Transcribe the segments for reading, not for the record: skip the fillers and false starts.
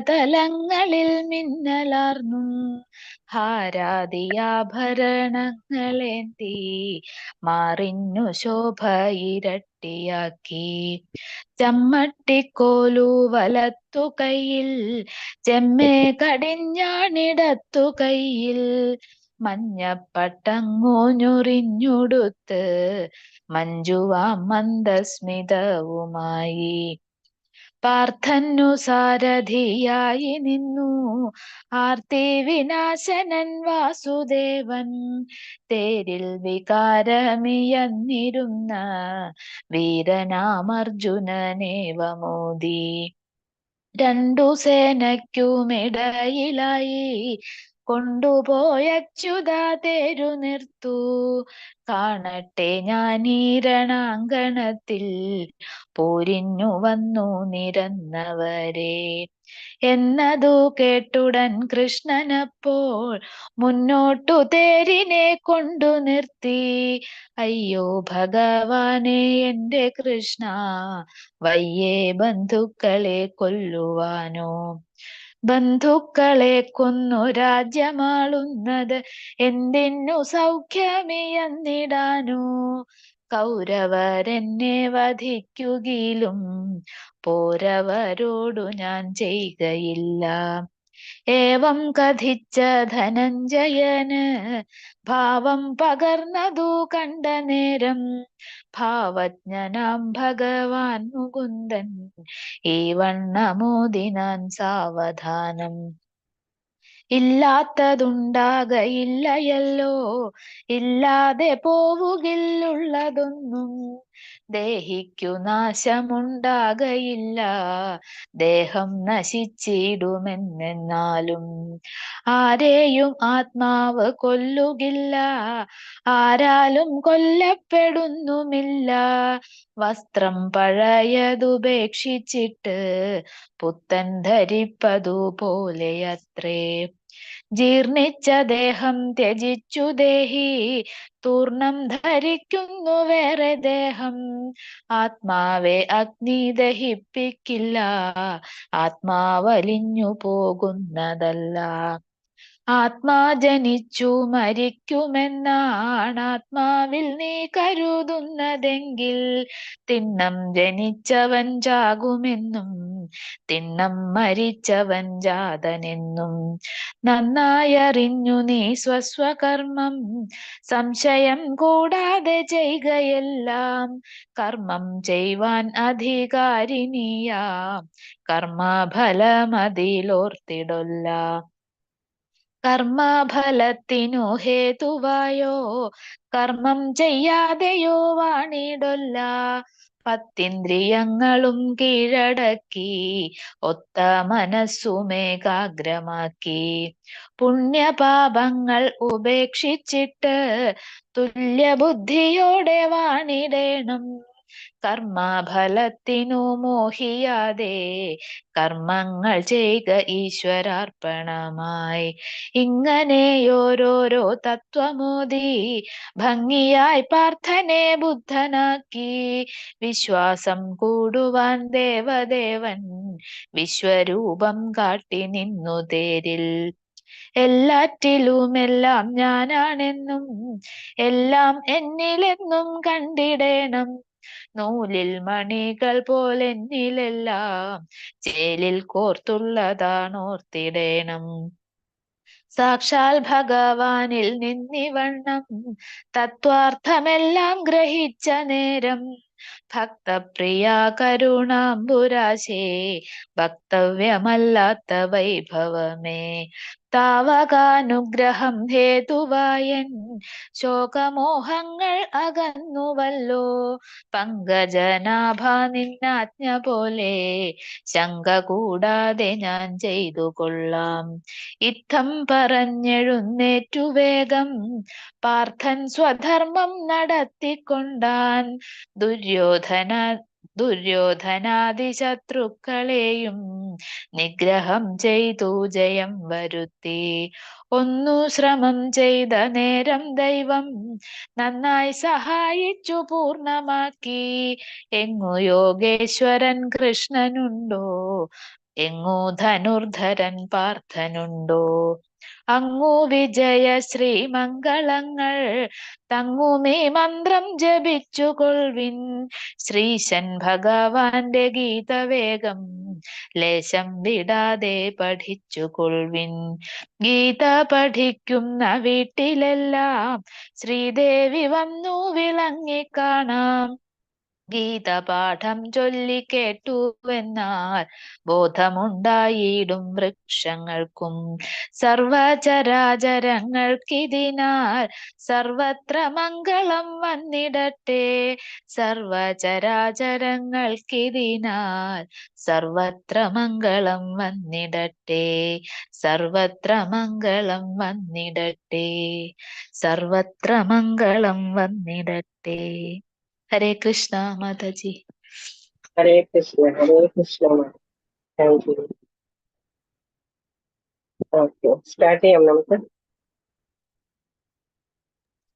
കരതലങ്ങളിൽ മിന്നലാർന്നു ഹാരാദിയാഭരണങ്ങളേന്തി മാറിഞ്ഞു ശോഭ ഇരട്ടിയാക്കി. ചമ്മട്ടിക്കോലു വലത്തു കൈയിൽ, ചെമ്മേ കടിഞ്ഞാണിടത്തു കൈയിൽ, മഞ്ഞപ്പട്ടങ്ങു ഞൊറിഞ്ഞുടുത്ത് മഞ്ജുവാം മന്ദസ്മിതവുമായി പാർത്ഥന്നു സാരഥിയായി നിന്നു ആർത്തി വിനാശനൻ വാസുദേവൻ. തേരിൽ വികാരമിയന്നിരുന്ന വീരനാമർജുനനേവമോദി. രണ്ടു സേനയ്ക്കുമിടയിലായി കൊണ്ടുപോയച്യുതാ തേരു നിർത്തു. കാണട്ടെ ഞാനീ രണാങ്കണത്തിൽ പോരിഞ്ഞു വന്നു നിരന്നവരെ എന്നതു കേട്ടുടൻ കൃഷ്ണനപ്പോൾ മുന്നോട്ടു തേരിനെ കൊണ്ടു നിർത്തി. അയ്യോ ഭഗവാനെ എന്റെ കൃഷ്ണ, വയ്യേ ബന്ധുക്കളെ കൊല്ലുവാനോ. ബന്ധുക്കളെ കൊന്നു രാജ്യമാളുന്നത് എന്തിനു സൗഖ്യമിയന്നിടാനോ. കൗരവരെന്നെ വധിക്കുകിലും പോരവരോടു ഞാൻ ചെയ്യുകയില്ല. ഏവം കഥിച്ച ധനഞ്ജയന് ഭാവം പകർന്നതു കണ്ട നേരം ഭാവജ്ഞനാം ഭഗവാൻ മുകുന്ദൻ ഈ വണ്ണമോദിനാൻ സാവധാനം. ഇല്ലാത്തതുണ്ടാകയില്ലയല്ലോ, ഇല്ലാതെ പോവുകില്ലുള്ളതൊന്നും. ദേഹിക്കു നാശമുണ്ടാകയില്ല, ദേഹം നശിച്ചിടുമെന്നാലും. ആരെയും ആത്മാവ് കൊല്ലുകില്ല, ആരാലും കൊല്ലപ്പെടുന്നുമില്ല. വസ്ത്രം പഴയതുപേക്ഷിച്ചിട്ട് പുത്തൻ ധരിപ്പതു പോലെയത്രേ. ജീർണിച്ച ദേഹം ത്യജിച്ചു ദേഹി തൂർണം ധരിക്കുന്നു വേറെ ദേഹം. ആത്മാവെ അഗ്നി ദഹിപ്പിക്കില്ല, ആത്മാവലിഞ്ഞു പോകുന്നതല്ല. ആത്മാ ജനിച്ചു മരിക്കുമെന്നാണാത്മാവിൽ നീ കരുതുന്നതെങ്കിൽ തിണ്ണം ജനിച്ചവൻ ചാകുമെന്നും തിണ്ണം മരിച്ചവൻ ജാതനെന്നും നന്നായറിഞ്ഞു നീ സ്വസ്വകർമ്മം സംശയം കൂടാതെ ചെയ്യുകയെല്ലാം. കർമ്മം ചെയ്യുവാൻ അധികാരിണിയാം കർമ്മഫലമതിലോർത്തിടൊല്ല. കർമ്മഫലത്തിനു ഹേതുവായോ കർമ്മം ചെയ്യാതെയോ വാണിടൊല്ല. പത്തിന്ദ്രിയങ്ങളും കീഴടക്കി ഒത്ത മനസ്സുമേകാഗ്രമാക്കി പുണ്യപാപങ്ങൾ ഉപേക്ഷിച്ചിട്ട് തുല്യബുദ്ധിയോടെ വാണിടേണം. കർമ്മഫലത്തിനു മോഹിയാതെ കർമ്മങ്ങൾ ചെയ്യുക ഈശ്വരാർപ്പണമായി. ഇങ്ങനെയോരോരോ തത്വമോദി ഭംഗിയായി പാർത്ഥനെ ബുദ്ധനാക്കി. വിശ്വാസം കൂടുവാൻ ദേവദേവൻ വിശ്വരൂപം കാട്ടി നിന്നു തേരിൽ. എല്ലാറ്റിലുമെല്ലാം ഞാനാണെന്നും എല്ലാം എന്നിലെന്നും കണ്ടിടേണം. നൂലിൽ മണികൾ പോലെന്നിലെല്ലാം ചേലിൽ കോർത്തുള്ളതാണോർത്തിടേണം. സാക്ഷാൽ ഭഗവാനിൽ നിന്നിവണ്ണം തത്വാർത്ഥമെല്ലാം ഗ്രഹിച്ച നേരം ഭക്തപ്രിയ കരുണാംബുരാശേ വക്തവ്യമല്ലാത്ത വൈഭവമേ. താവകാനുഗ്രഹം ഹേതുവായൻ ശോകമോഹങ്ങൾ അകന്നുവല്ലോ. പങ്കജനാഭ നിന്നാജ്ഞ പോലെ ശങ്ക കൂടാതെ ഞാൻ ചെയ്തു കൊള്ളാം. ഇത്തം പറഞ്ഞെഴുന്നേറ്റു വേഗം പാർത്ഥൻ സ്വധർമ്മം നടത്തിക്കൊണ്ടാൻ. ദുര്യോധനാദി ശത്രുക്കളെയും നിഗ്രഹം ചെയ്തു ജയം വരുത്തി. ഒന്നു ശ്രമം ചെയ്ത നേരം ദൈവം നന്നായി സഹായിച്ചു പൂർണ്ണമാക്കി. എങ്ങു യോഗേശ്വരൻ കൃഷ്ണനുണ്ടോ എങ്ങു ധനുർധരൻ പാർത്ഥനുണ്ടോ? അങ്ങു വിജയ ശ്രീമംഗളങ്ങൾ തങ്ങുമേ മന്ത്രം ജപിച്ചു കൊൾവിൻ. ശ്രീശൻ ഭഗവാന്റെ ഗീതവേഗം ലേശം വിടാതെ പഠിച്ചു കൊൾവിൻ. ഗീത പഠിക്കുന്ന വീട്ടിലെല്ലാം ശ്രീദേവി വന്നു വിളങ്ങിക്കാണാം. ഗീതപാഠം ചൊല്ലിക്കേട്ടുവെന്നാൽ ബോധമുണ്ടായിടും വൃക്ഷങ്ങൾക്കും. സർവചരാചരങ്ങൾക്കിതിനാൽ സർവത്ര മംഗളം വന്നിടട്ടെ. സർവചരാചരങ്ങൾക്കിതിനാൽ സർവത്ര മംഗളം വന്നിടട്ടെ. സർവത്ര മംഗളം വന്നിടട്ടെ. സർവത്ര മംഗളം വന്നിടട്ടെ. ഹരേ കൃഷ്ണ മാതാജി. Hare Krishna. Hare Krishna. Thank you. Okay, start ചെയ്യാം നമുക്ക്.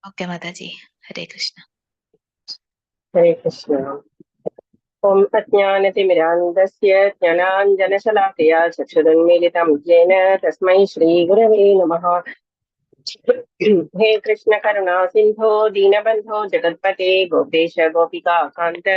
ഓക്കെ മാതാജി. ഹരേ കൃഷ്ണ. ഹരേ കൃഷ്ണ. ഓം അജ്ഞാനതിമിരാന്ധസ്യ ജ്ഞാനാഞ്ജനശലാകയാ ചക്ഷുരുന്മീലിതം യേന തസ്മൈ ശ്രീഗുരവേ നമഃ. हे कृष्ण करुणा सिंधो दीनबंधो जगत्पते गोपेश गोपिका कांत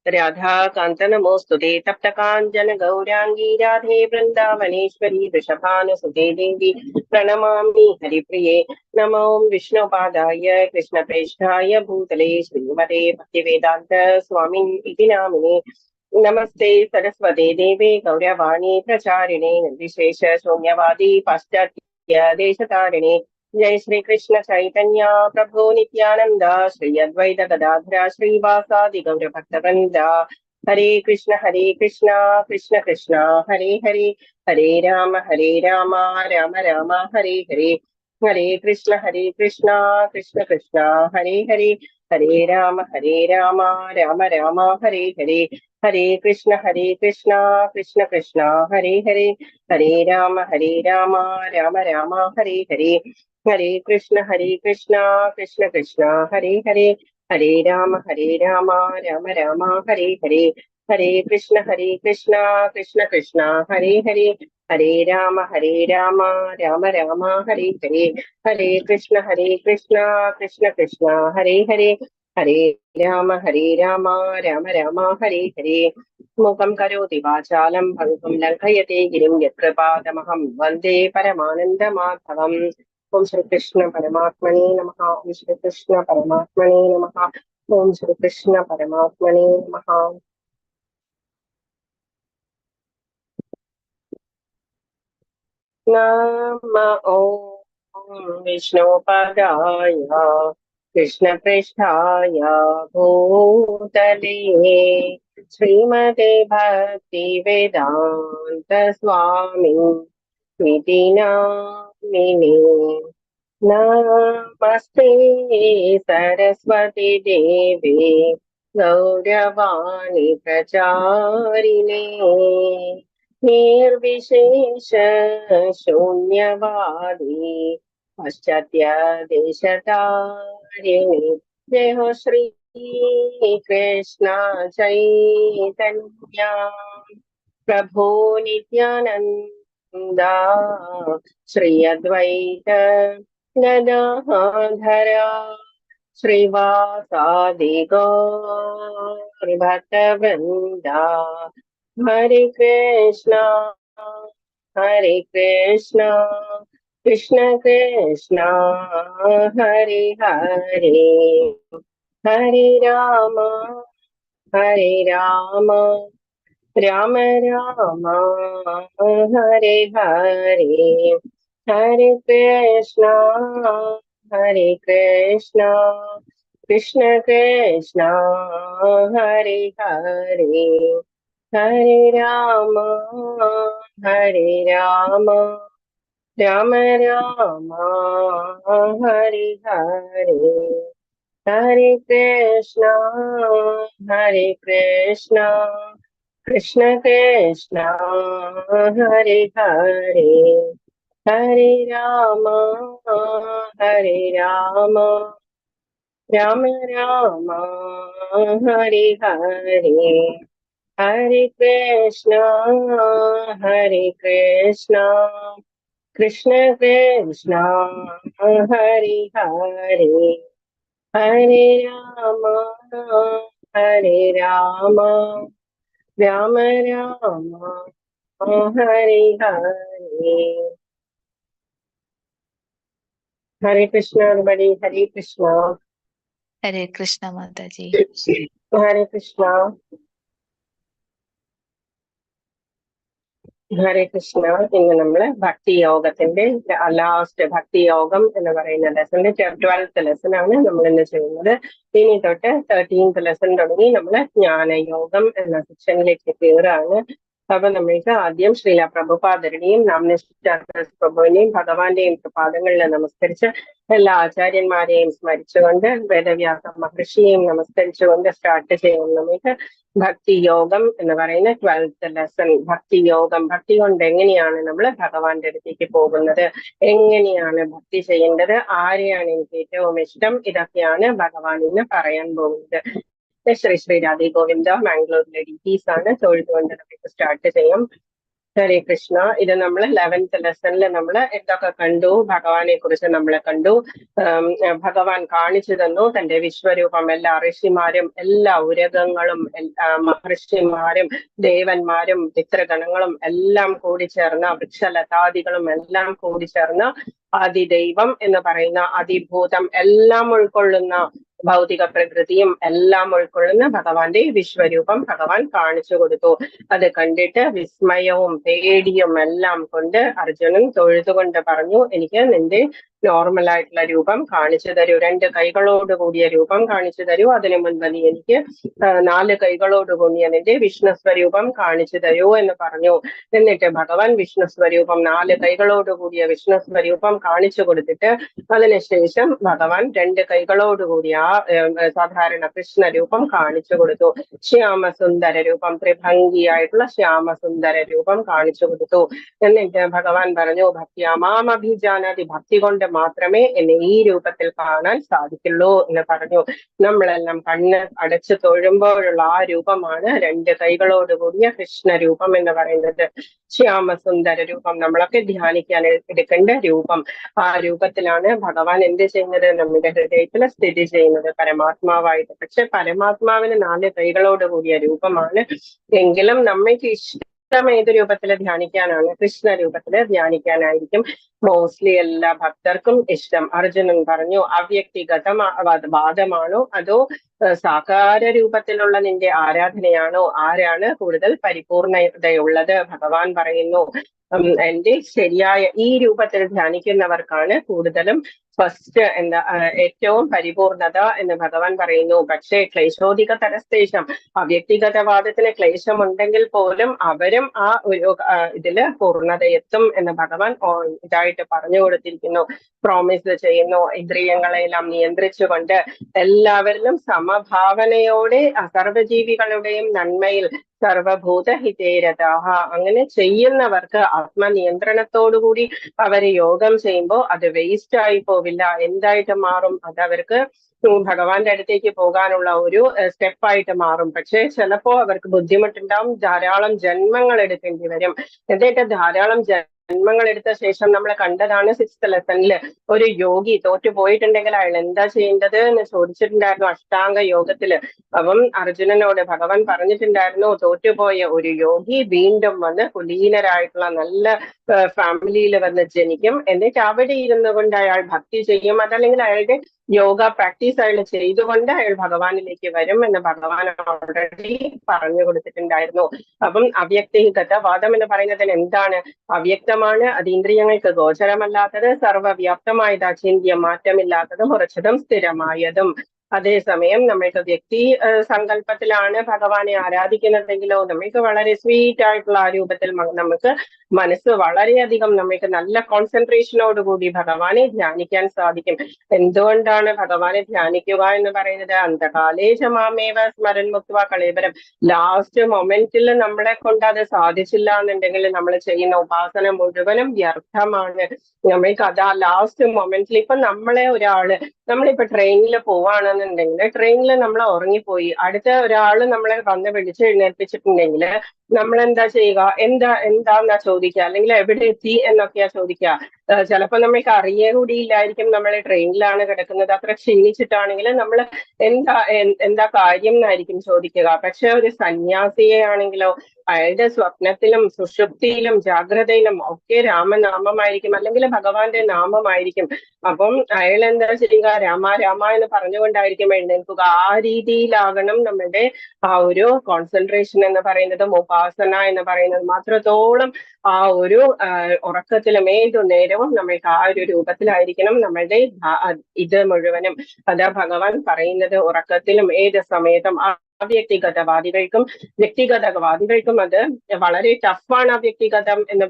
राधा कांत नमोस्तुते तप्त कांचन गौरांगी राधे वृंदावनेश्वरी वृषभानुसुते देवी प्रणमामि हरिप्रिये. नमो विष्णुपादाय कृष्णप्रेष्ठाय भूतले श्रीमते भक्तिवेदांत स्वामिनिति नामिने. नमस्ते सरस्वते देवे गौरवाणी प्रचारिणे निर्विशेष शून्यवादी पाश्चात्य देशतारिणे. जय श्री कृष्ण चैतन्य प्रभु नित्यानंद श्री अद्वैत गदाधर श्रीवासादि गौर भक्तवृंद. हरे कृष्ण कृष्ण कृष्ण हरे हरे, हरे राम राम राम हरे हरे. हरे कृष्ण कृष्ण कृष्ण हरे हरे, हरे राम राम राम हरे हरे. हरे कृष्ण कृष्ण कृष्ण हरे हरे, हरे राम राम राम हरे हरे. हरे कृष्ण कृष्ण कृष्ण हरे हरे, हरे राम राम राम हरे हरे. हरे कृष्ण कृष्ण कृष्ण हरे हरे, हरे राम राम राम हरे हरे. हरे कृष्ण कृष्ण कृष्ण हरे हरे, हरे राम राम राम हरे हरे. मुखं करोति वाचालं भङ्गुं लङ्घयते गिरिं यत्कृपातमहं वन्दे परमानन्दमाधवम्. ओम श्री कृष्ण परमात्मने नमः. ओम श्री कृष्ण परमात्मने नमः. ओम श्री कृष्ण परमात्मने नमः. नमः ओम विष्णुपादाय कृष्णप्रेष्ठाय भूतले श्रीमते भक्तिवेदान्त स्वामिनिति नामिने. नमस्ते सरस्वती देवी गौरवाणी प्रचारिणे निर्विशेष शून्यवादी पाश्चात्य देशतारिणे. जय हो श्री कृष्ण चैतन्य प्रभु नित्यानंद श्री अद्वैत गदाधरा श्रीवासादि गौर भक्तवृंदा. हरे कृष्णा कृष्ण कृष्णा हरे हरे, हरे राम राम राम हरे हरे. हरे कृष्णा कृष्ण कृष्णा हरे हरे, हरे राम राम राम हरे हरे. हरे कृष्णा कृष्ण कृष्णा हरे हरे, हरे Ram Ram Ram Hare Hare. Hare Krishna, Hare Krishna, Krishna Krishna, Hare Hare, Hare Rama, Hare Rama, Rama Rama, Hare Hare. Hare Krishna, everybody. Hare Krishna. ഹരേ കൃഷ്ണ മാതാജി. Hare Krishna. ഹരേ കൃഷ്ണ. ഇന്ന് നമ്മള് ഭക്തി യോഗത്തിന്റെ ലാസ്റ്റ് ഭക്തി യോഗം എന്ന് പറയുന്ന ലെസന്റെ 12th ലെസൺ ആണ് നമ്മൾ ഇന്ന് ചെയ്യുന്നത്. ഇനി തൊട്ട് 13th ലെസൺ തുടങ്ങി നമ്മള് ജ്ഞാനയോഗം എന്ന സെക്ഷനിലേക്ക് കയറാണ്. അപ്പൊ നമ്മൾക്ക് ആദ്യം ശ്രീല പ്രഭുപാദരുടെയും നാമനിഷ്ഠ പ്രഭുവിനെയും ഭഗവാന്റെയും പാദങ്ങളിൽ നമസ്കരിച്ച് എല്ലാ ആചാര്യന്മാരെയും സ്മരിച്ചുകൊണ്ട് വേദവ്യാസ മഹർഷിയെയും നമസ്കരിച്ചുകൊണ്ട് സ്റ്റാർട്ട് ചെയ്യും. നമുക്ക് ഭക്തി യോഗം എന്ന് പറയുന്ന 12th ലെസൺ. ഭക്തി യോഗം, ഭക്തി കൊണ്ട് എങ്ങനെയാണ് നമ്മൾ ഭഗവാന്റെ അടുത്തേക്ക് പോകുന്നത്, എങ്ങനെയാണ് ഭക്തി ചെയ്യേണ്ടത്, ആരെയാണ് എനിക്ക് ഏറ്റവും ഇഷ്ടം, ഇതൊക്കെയാണ് ഭഗവാൻ ഇന്ന് പറയാൻ പോകുന്നത്. ശ്രീ ശ്രീ രാധേ ഗോവിന്ദ മാംഗ്ലൂരിലെ ഡീറ്റീസ് ആണ്. തൊഴുതുകൊണ്ട് നമുക്ക് സ്റ്റാർട്ട് ചെയ്യാം. ഹരേ കൃഷ്ണ. ഇത് നമ്മൾ 11th ലെസണിൽ നമ്മൾ എന്തൊക്കെ കണ്ടു, ഭഗവാനെ കുറിച്ച് നമ്മൾ കണ്ടു. ഭഗവാൻ കാണിച്ചു തന്നു തന്റെ വിശ്വരൂപം. എല്ലാ ഋഷിമാരും, എല്ലാ ഉരകങ്ങളും, മഹർഷിമാരും, ദേവന്മാരും, പിതൃഗണങ്ങളും എല്ലാം കൂടി ചേർന്ന, വൃക്ഷലതാദികളും എല്ലാം കൂടി ചേർന്ന അതിദൈവം എന്ന് പറയുന്ന അതിഭൂതം എല്ലാം ഉൾക്കൊള്ളുന്ന, ഭൗതിക പ്രകൃതിയും എല്ലാം ഉൾക്കൊള്ളുന്ന ഭഗവാന്റെ വിശ്വരൂപം ഭഗവാൻ കാണിച്ചു കൊടുത്തു. അത് കണ്ടിട്ട് വിസ്മയവും പേടിയും എല്ലാം കൊണ്ട് അർജുനൻ തൊഴുതുകൊണ്ട് പറഞ്ഞു, എനിക്ക് നിന്റെ നോർമൽ ആയിട്ടുള്ള രൂപം കാണിച്ചു തരൂ, 2 കൈകളോട് കൂടിയ രൂപം കാണിച്ചു തരൂ, അതിനു മുൻപ് നീ എനിക്ക് 4 കൈകളോട് കൂടിയ നിന്റെ വിഷ്ണു സ്വരൂപം കാണിച്ചു തരൂ എന്ന് പറഞ്ഞു. എന്നിട്ട് ഭഗവാൻ വിഷ്ണു സ്വരൂപം, 4 കൈകളോട് കൂടിയ വിഷ്ണു സ്വരൂപം കാണിച്ചു കൊടുത്തിട്ട് അതിനുശേഷം ഭഗവാൻ 2 കൈകളോട് കൂടിയ സാധാരണ കൃഷ്ണ രൂപം കാണിച്ചു കൊടുത്തു. ശ്യാമസുന്ദര രൂപം, ത്രിഭംഗിയായിട്ടുള്ള ശ്യാമസുന്ദര രൂപം കാണിച്ചു കൊടുത്തു. എന്നിട്ട് ഭഗവാൻ പറഞ്ഞു, ഭക്തിയാമാം അഭിജാനാതി, ഭക്തി കൊണ്ട് മാത്രമേ എന്നെ ഈ രൂപത്തിൽ കാണാൻ സാധിക്കുള്ളൂ എന്ന് പറഞ്ഞു. നമ്മളെല്ലാം കണ്ണ് അടച്ചു തൊഴുമ്പോഴുള്ള ആ രൂപമാണ് 2 കൈകളോട് കൂടിയ കൃഷ്ണ രൂപം എന്ന് പറയുന്നത്. ശ്യാമസുന്ദര രൂപം, നമ്മളൊക്കെ ധ്യാനിക്കാൻ എടുക്കേണ്ട രൂപം. ആ രൂപത്തിലാണ് ഭഗവാൻ എന്ത് ചെയ്യുന്നത്, നമ്മുടെ ഹൃദയത്തിൽ സ്ഥിതി ചെയ്യുന്നത് പരമാത്മാവായിട്ട്. പക്ഷെ പരമാത്മാവിന് 4 കൈകളോട് കൂടിയ രൂപമാണ്. എങ്കിലും നമ്മൾക്ക് ഇഷ്ടം ഏത് രൂപത്തിൽ ധ്യാനിക്കാനാണ്? കൃഷ്ണ രൂപത്തിൽ ധ്യാനിക്കാനായിരിക്കും മോസ്റ്റ്ലി എല്ലാ ഭക്തർക്കും ഇഷ്ടം. അർജുനൻ പറഞ്ഞു, അവ്യക്തിഗതവാദമാണോ അതോ സാകാര രൂപത്തിലുള്ള നിന്റെ ആരാധനയാണോ, ആരാണ് കൂടുതൽ പരിപൂർണതയുള്ളത്? ഭഗവാൻ പറയുന്നു, എന്റെ ശരിയായ ഈ രൂപത്തിൽ ധ്യാനിക്കുന്നവർക്കാണ് കൂടുതലും ഫസ്റ്റ് ഏറ്റവും പരിപൂർണത എന്ന് ഭഗവാൻ പറയുന്നു. പക്ഷേ ക്ലേശോധിക തരസ്തേശം, അവ്യക്തിഗതവാദത്തിന് ക്ലേശമുണ്ടെങ്കിൽ പോലും അവരും ആ ഒരു ഇതില് പൂർണ്ണതയെത്തും എന്ന് ഭഗവാൻ ഇതായിട്ട് പറഞ്ഞു കൊടുത്തിരിക്കുന്നു. പ്രോമിസ് ചെയ്യുന്നു, ഇന്ദ്രിയങ്ങളെല്ലാം നിയന്ത്രിച്ചുകൊണ്ട് എല്ലാവരിലും സമഭാവനയോടെ സർവ്വജീവികളുടെയും നന്മയിൽ സർവഭൂത ഹിതേരതാഹ, അങ്ങനെ ചെയ്യുന്നവർക്ക് ആത്മനിയന്ത്രണത്തോടുകൂടി അവര് യോഗം ചെയ്യുമ്പോൾ അത് വേസ്റ്റ് ആയി പോവില്ല. എന്തായിട്ട് മാറും? അത് അവർക്ക് ഭഗവാന്റെ അടുത്തേക്ക് പോകാനുള്ള ഒരു സ്റ്റെപ്പായിട്ട് മാറും. പക്ഷെ ചിലപ്പോ അവർക്ക് ബുദ്ധിമുട്ടുണ്ടാവും, ധാരാളം ജന്മങ്ങൾ എടുക്കേണ്ടി വരും. എന്നിട്ട് ധാരാളം ജന്മങ്ങൾ എടുത്ത ശേഷം നമ്മൾ കണ്ടതാണ് 6th ലെസണില് ഒരു യോഗി തോറ്റു പോയിട്ടുണ്ടെങ്കിൽ അയാൾ എന്താ ചെയ്യേണ്ടത് എന്ന് ചോദിച്ചിട്ടുണ്ടായിരുന്നു അഷ്ടാംഗ യോഗത്തില്. അപ്പം അർജുനനോട് ഭഗവാൻ പറഞ്ഞിട്ടുണ്ടായിരുന്നു, തോറ്റുപോയ ഒരു യോഗി വീണ്ടും വന്ന് കുലീനരായിട്ടുള്ള നല്ല ഫാമിലിയിൽ വന്ന് ജനിക്കും. എന്നിട്ട് അവിടെ ഇരുന്നു കൊണ്ട് അയാൾ ഭക്തി ചെയ്യും. അതല്ലെങ്കിൽ അയാളുടെ യോഗ പ്രാക്ടീസ് അയാൾ ചെയ്തുകൊണ്ട് അയാൾ ഭഗവാനിലേക്ക് വരും എന്ന് ഭഗവാൻ ഓൾറെഡി പറഞ്ഞു കൊടുത്തിട്ടുണ്ടായിരുന്നു. അപ്പം അവ്യക്തിഗതവാദം എന്ന് പറയുന്നതിന് എന്താണ്? അവ്യക്തമാണ്, അതീന്ദ്രിയങ്ങൾക്ക് ഗോചരമല്ലാത്തത്, സർവ്വവ്യാപ്തമായത്, അചിന്യം, മാറ്റമില്ലാത്തതും ഉറച്ചതും സ്ഥിരമായതും. അതേസമയം നമ്മൾക്ക് വ്യക്തി സങ്കല്പത്തിലാണ് ഭഗവാനെ ആരാധിക്കുന്നതെങ്കിലോ നമ്മൾക്ക് വളരെ സ്വീറ്റ് ആയിട്ടുള്ള ആ രൂപത്തിൽ നമുക്ക് മനസ്സ് വളരെയധികം നമുക്ക് നല്ല കോൺസെൻട്രേഷനോടുകൂടി ഭഗവാനെ ധ്യാനിക്കാൻ സാധിക്കും. എന്തുകൊണ്ടാണ് ഭഗവാനെ ധ്യാനിക്കുക എന്ന് പറയുന്നത്? അന്ധകാലേശമാമേവ സ്മരൻ മുക്വ കളേബരം. ലാസ്റ്റ് മൊമെന്റിൽ നമ്മളെ കൊണ്ട് അത് സാധിച്ചില്ല എന്നുണ്ടെങ്കിൽ നമ്മൾ ചെയ്യുന്ന ഉപാസന മുഴുവനും വ്യർത്ഥമാണ്. നമ്മൾക്ക് അതാ ലാസ്റ്റ് മൊമെന്റിൽ, ഇപ്പൊ നമ്മളിപ്പോ ട്രെയിനിൽ പോവാണ് എന്നുണ്ടെങ്കിൽ, ട്രെയിനിൽ നമ്മൾ ഉറങ്ങിപ്പോയി, അടുത്ത ഒരാൾ നമ്മളെ വന്ന് വിളിച്ച് എഴുന്നേൽപ്പിച്ചിട്ടുണ്ടെങ്കിൽ നമ്മൾ എന്താ ചെയ്യുക? എന്താന്നാ ചോദിക്കുക, അല്ലെങ്കിൽ എവിടെ എത്തി എന്നൊക്കെയാ ചോദിക്കുക. ചിലപ്പോൾ നമ്മൾക്ക് അറിയേ കൂടിയില്ലായിരിക്കും നമ്മൾ ട്രെയിനിലാണ് കിടക്കുന്നത്, അത്ര ക്ഷീണിച്ചിട്ടാണെങ്കിൽ നമ്മൾ എന്താ കാര്യം എന്നായിരിക്കും ചോദിക്കുക. പക്ഷെ ഒരു സന്യാസിയെ ആണെങ്കിലോ, അയാളുടെ സ്വപ്നത്തിലും സുഷുപ്തിയിലും ജാഗ്രതയിലും ഒക്കെ രാമനാമമായിരിക്കും, അല്ലെങ്കിൽ ഭഗവാന്റെ നാമമായിരിക്കും. അപ്പം അയാൾ എന്താ ചെയ്യുക? രാമ രാമ എന്ന് പറഞ്ഞുകൊണ്ടായിരിക്കും എഴുന്നേൽക്കുക. ആ രീതിയിലാകണം നമ്മുടെ ആ ഒരു കോൺസെൻട്രേഷൻ എന്ന് പറയുന്നതും ഉപാസന എന്ന് പറയുന്നത്. മാത്രത്തോളം ആ ഒരു ഉറക്കത്തിലും ഏതു നേരവും നമ്മൾക്ക് ആ ഒരു രൂപത്തിലായിരിക്കണം നമ്മളുടെ ഇത് മുഴുവനും. അതാ ഭഗവാൻ പറയുന്നത്, ഉറക്കത്തിലും ഏത് സമയത്തും വ്യക്തിഗതവാദികൾക്കും അത് വളരെ ടഫാണ്. ആ വ്യക്തിഗതം എന്ന്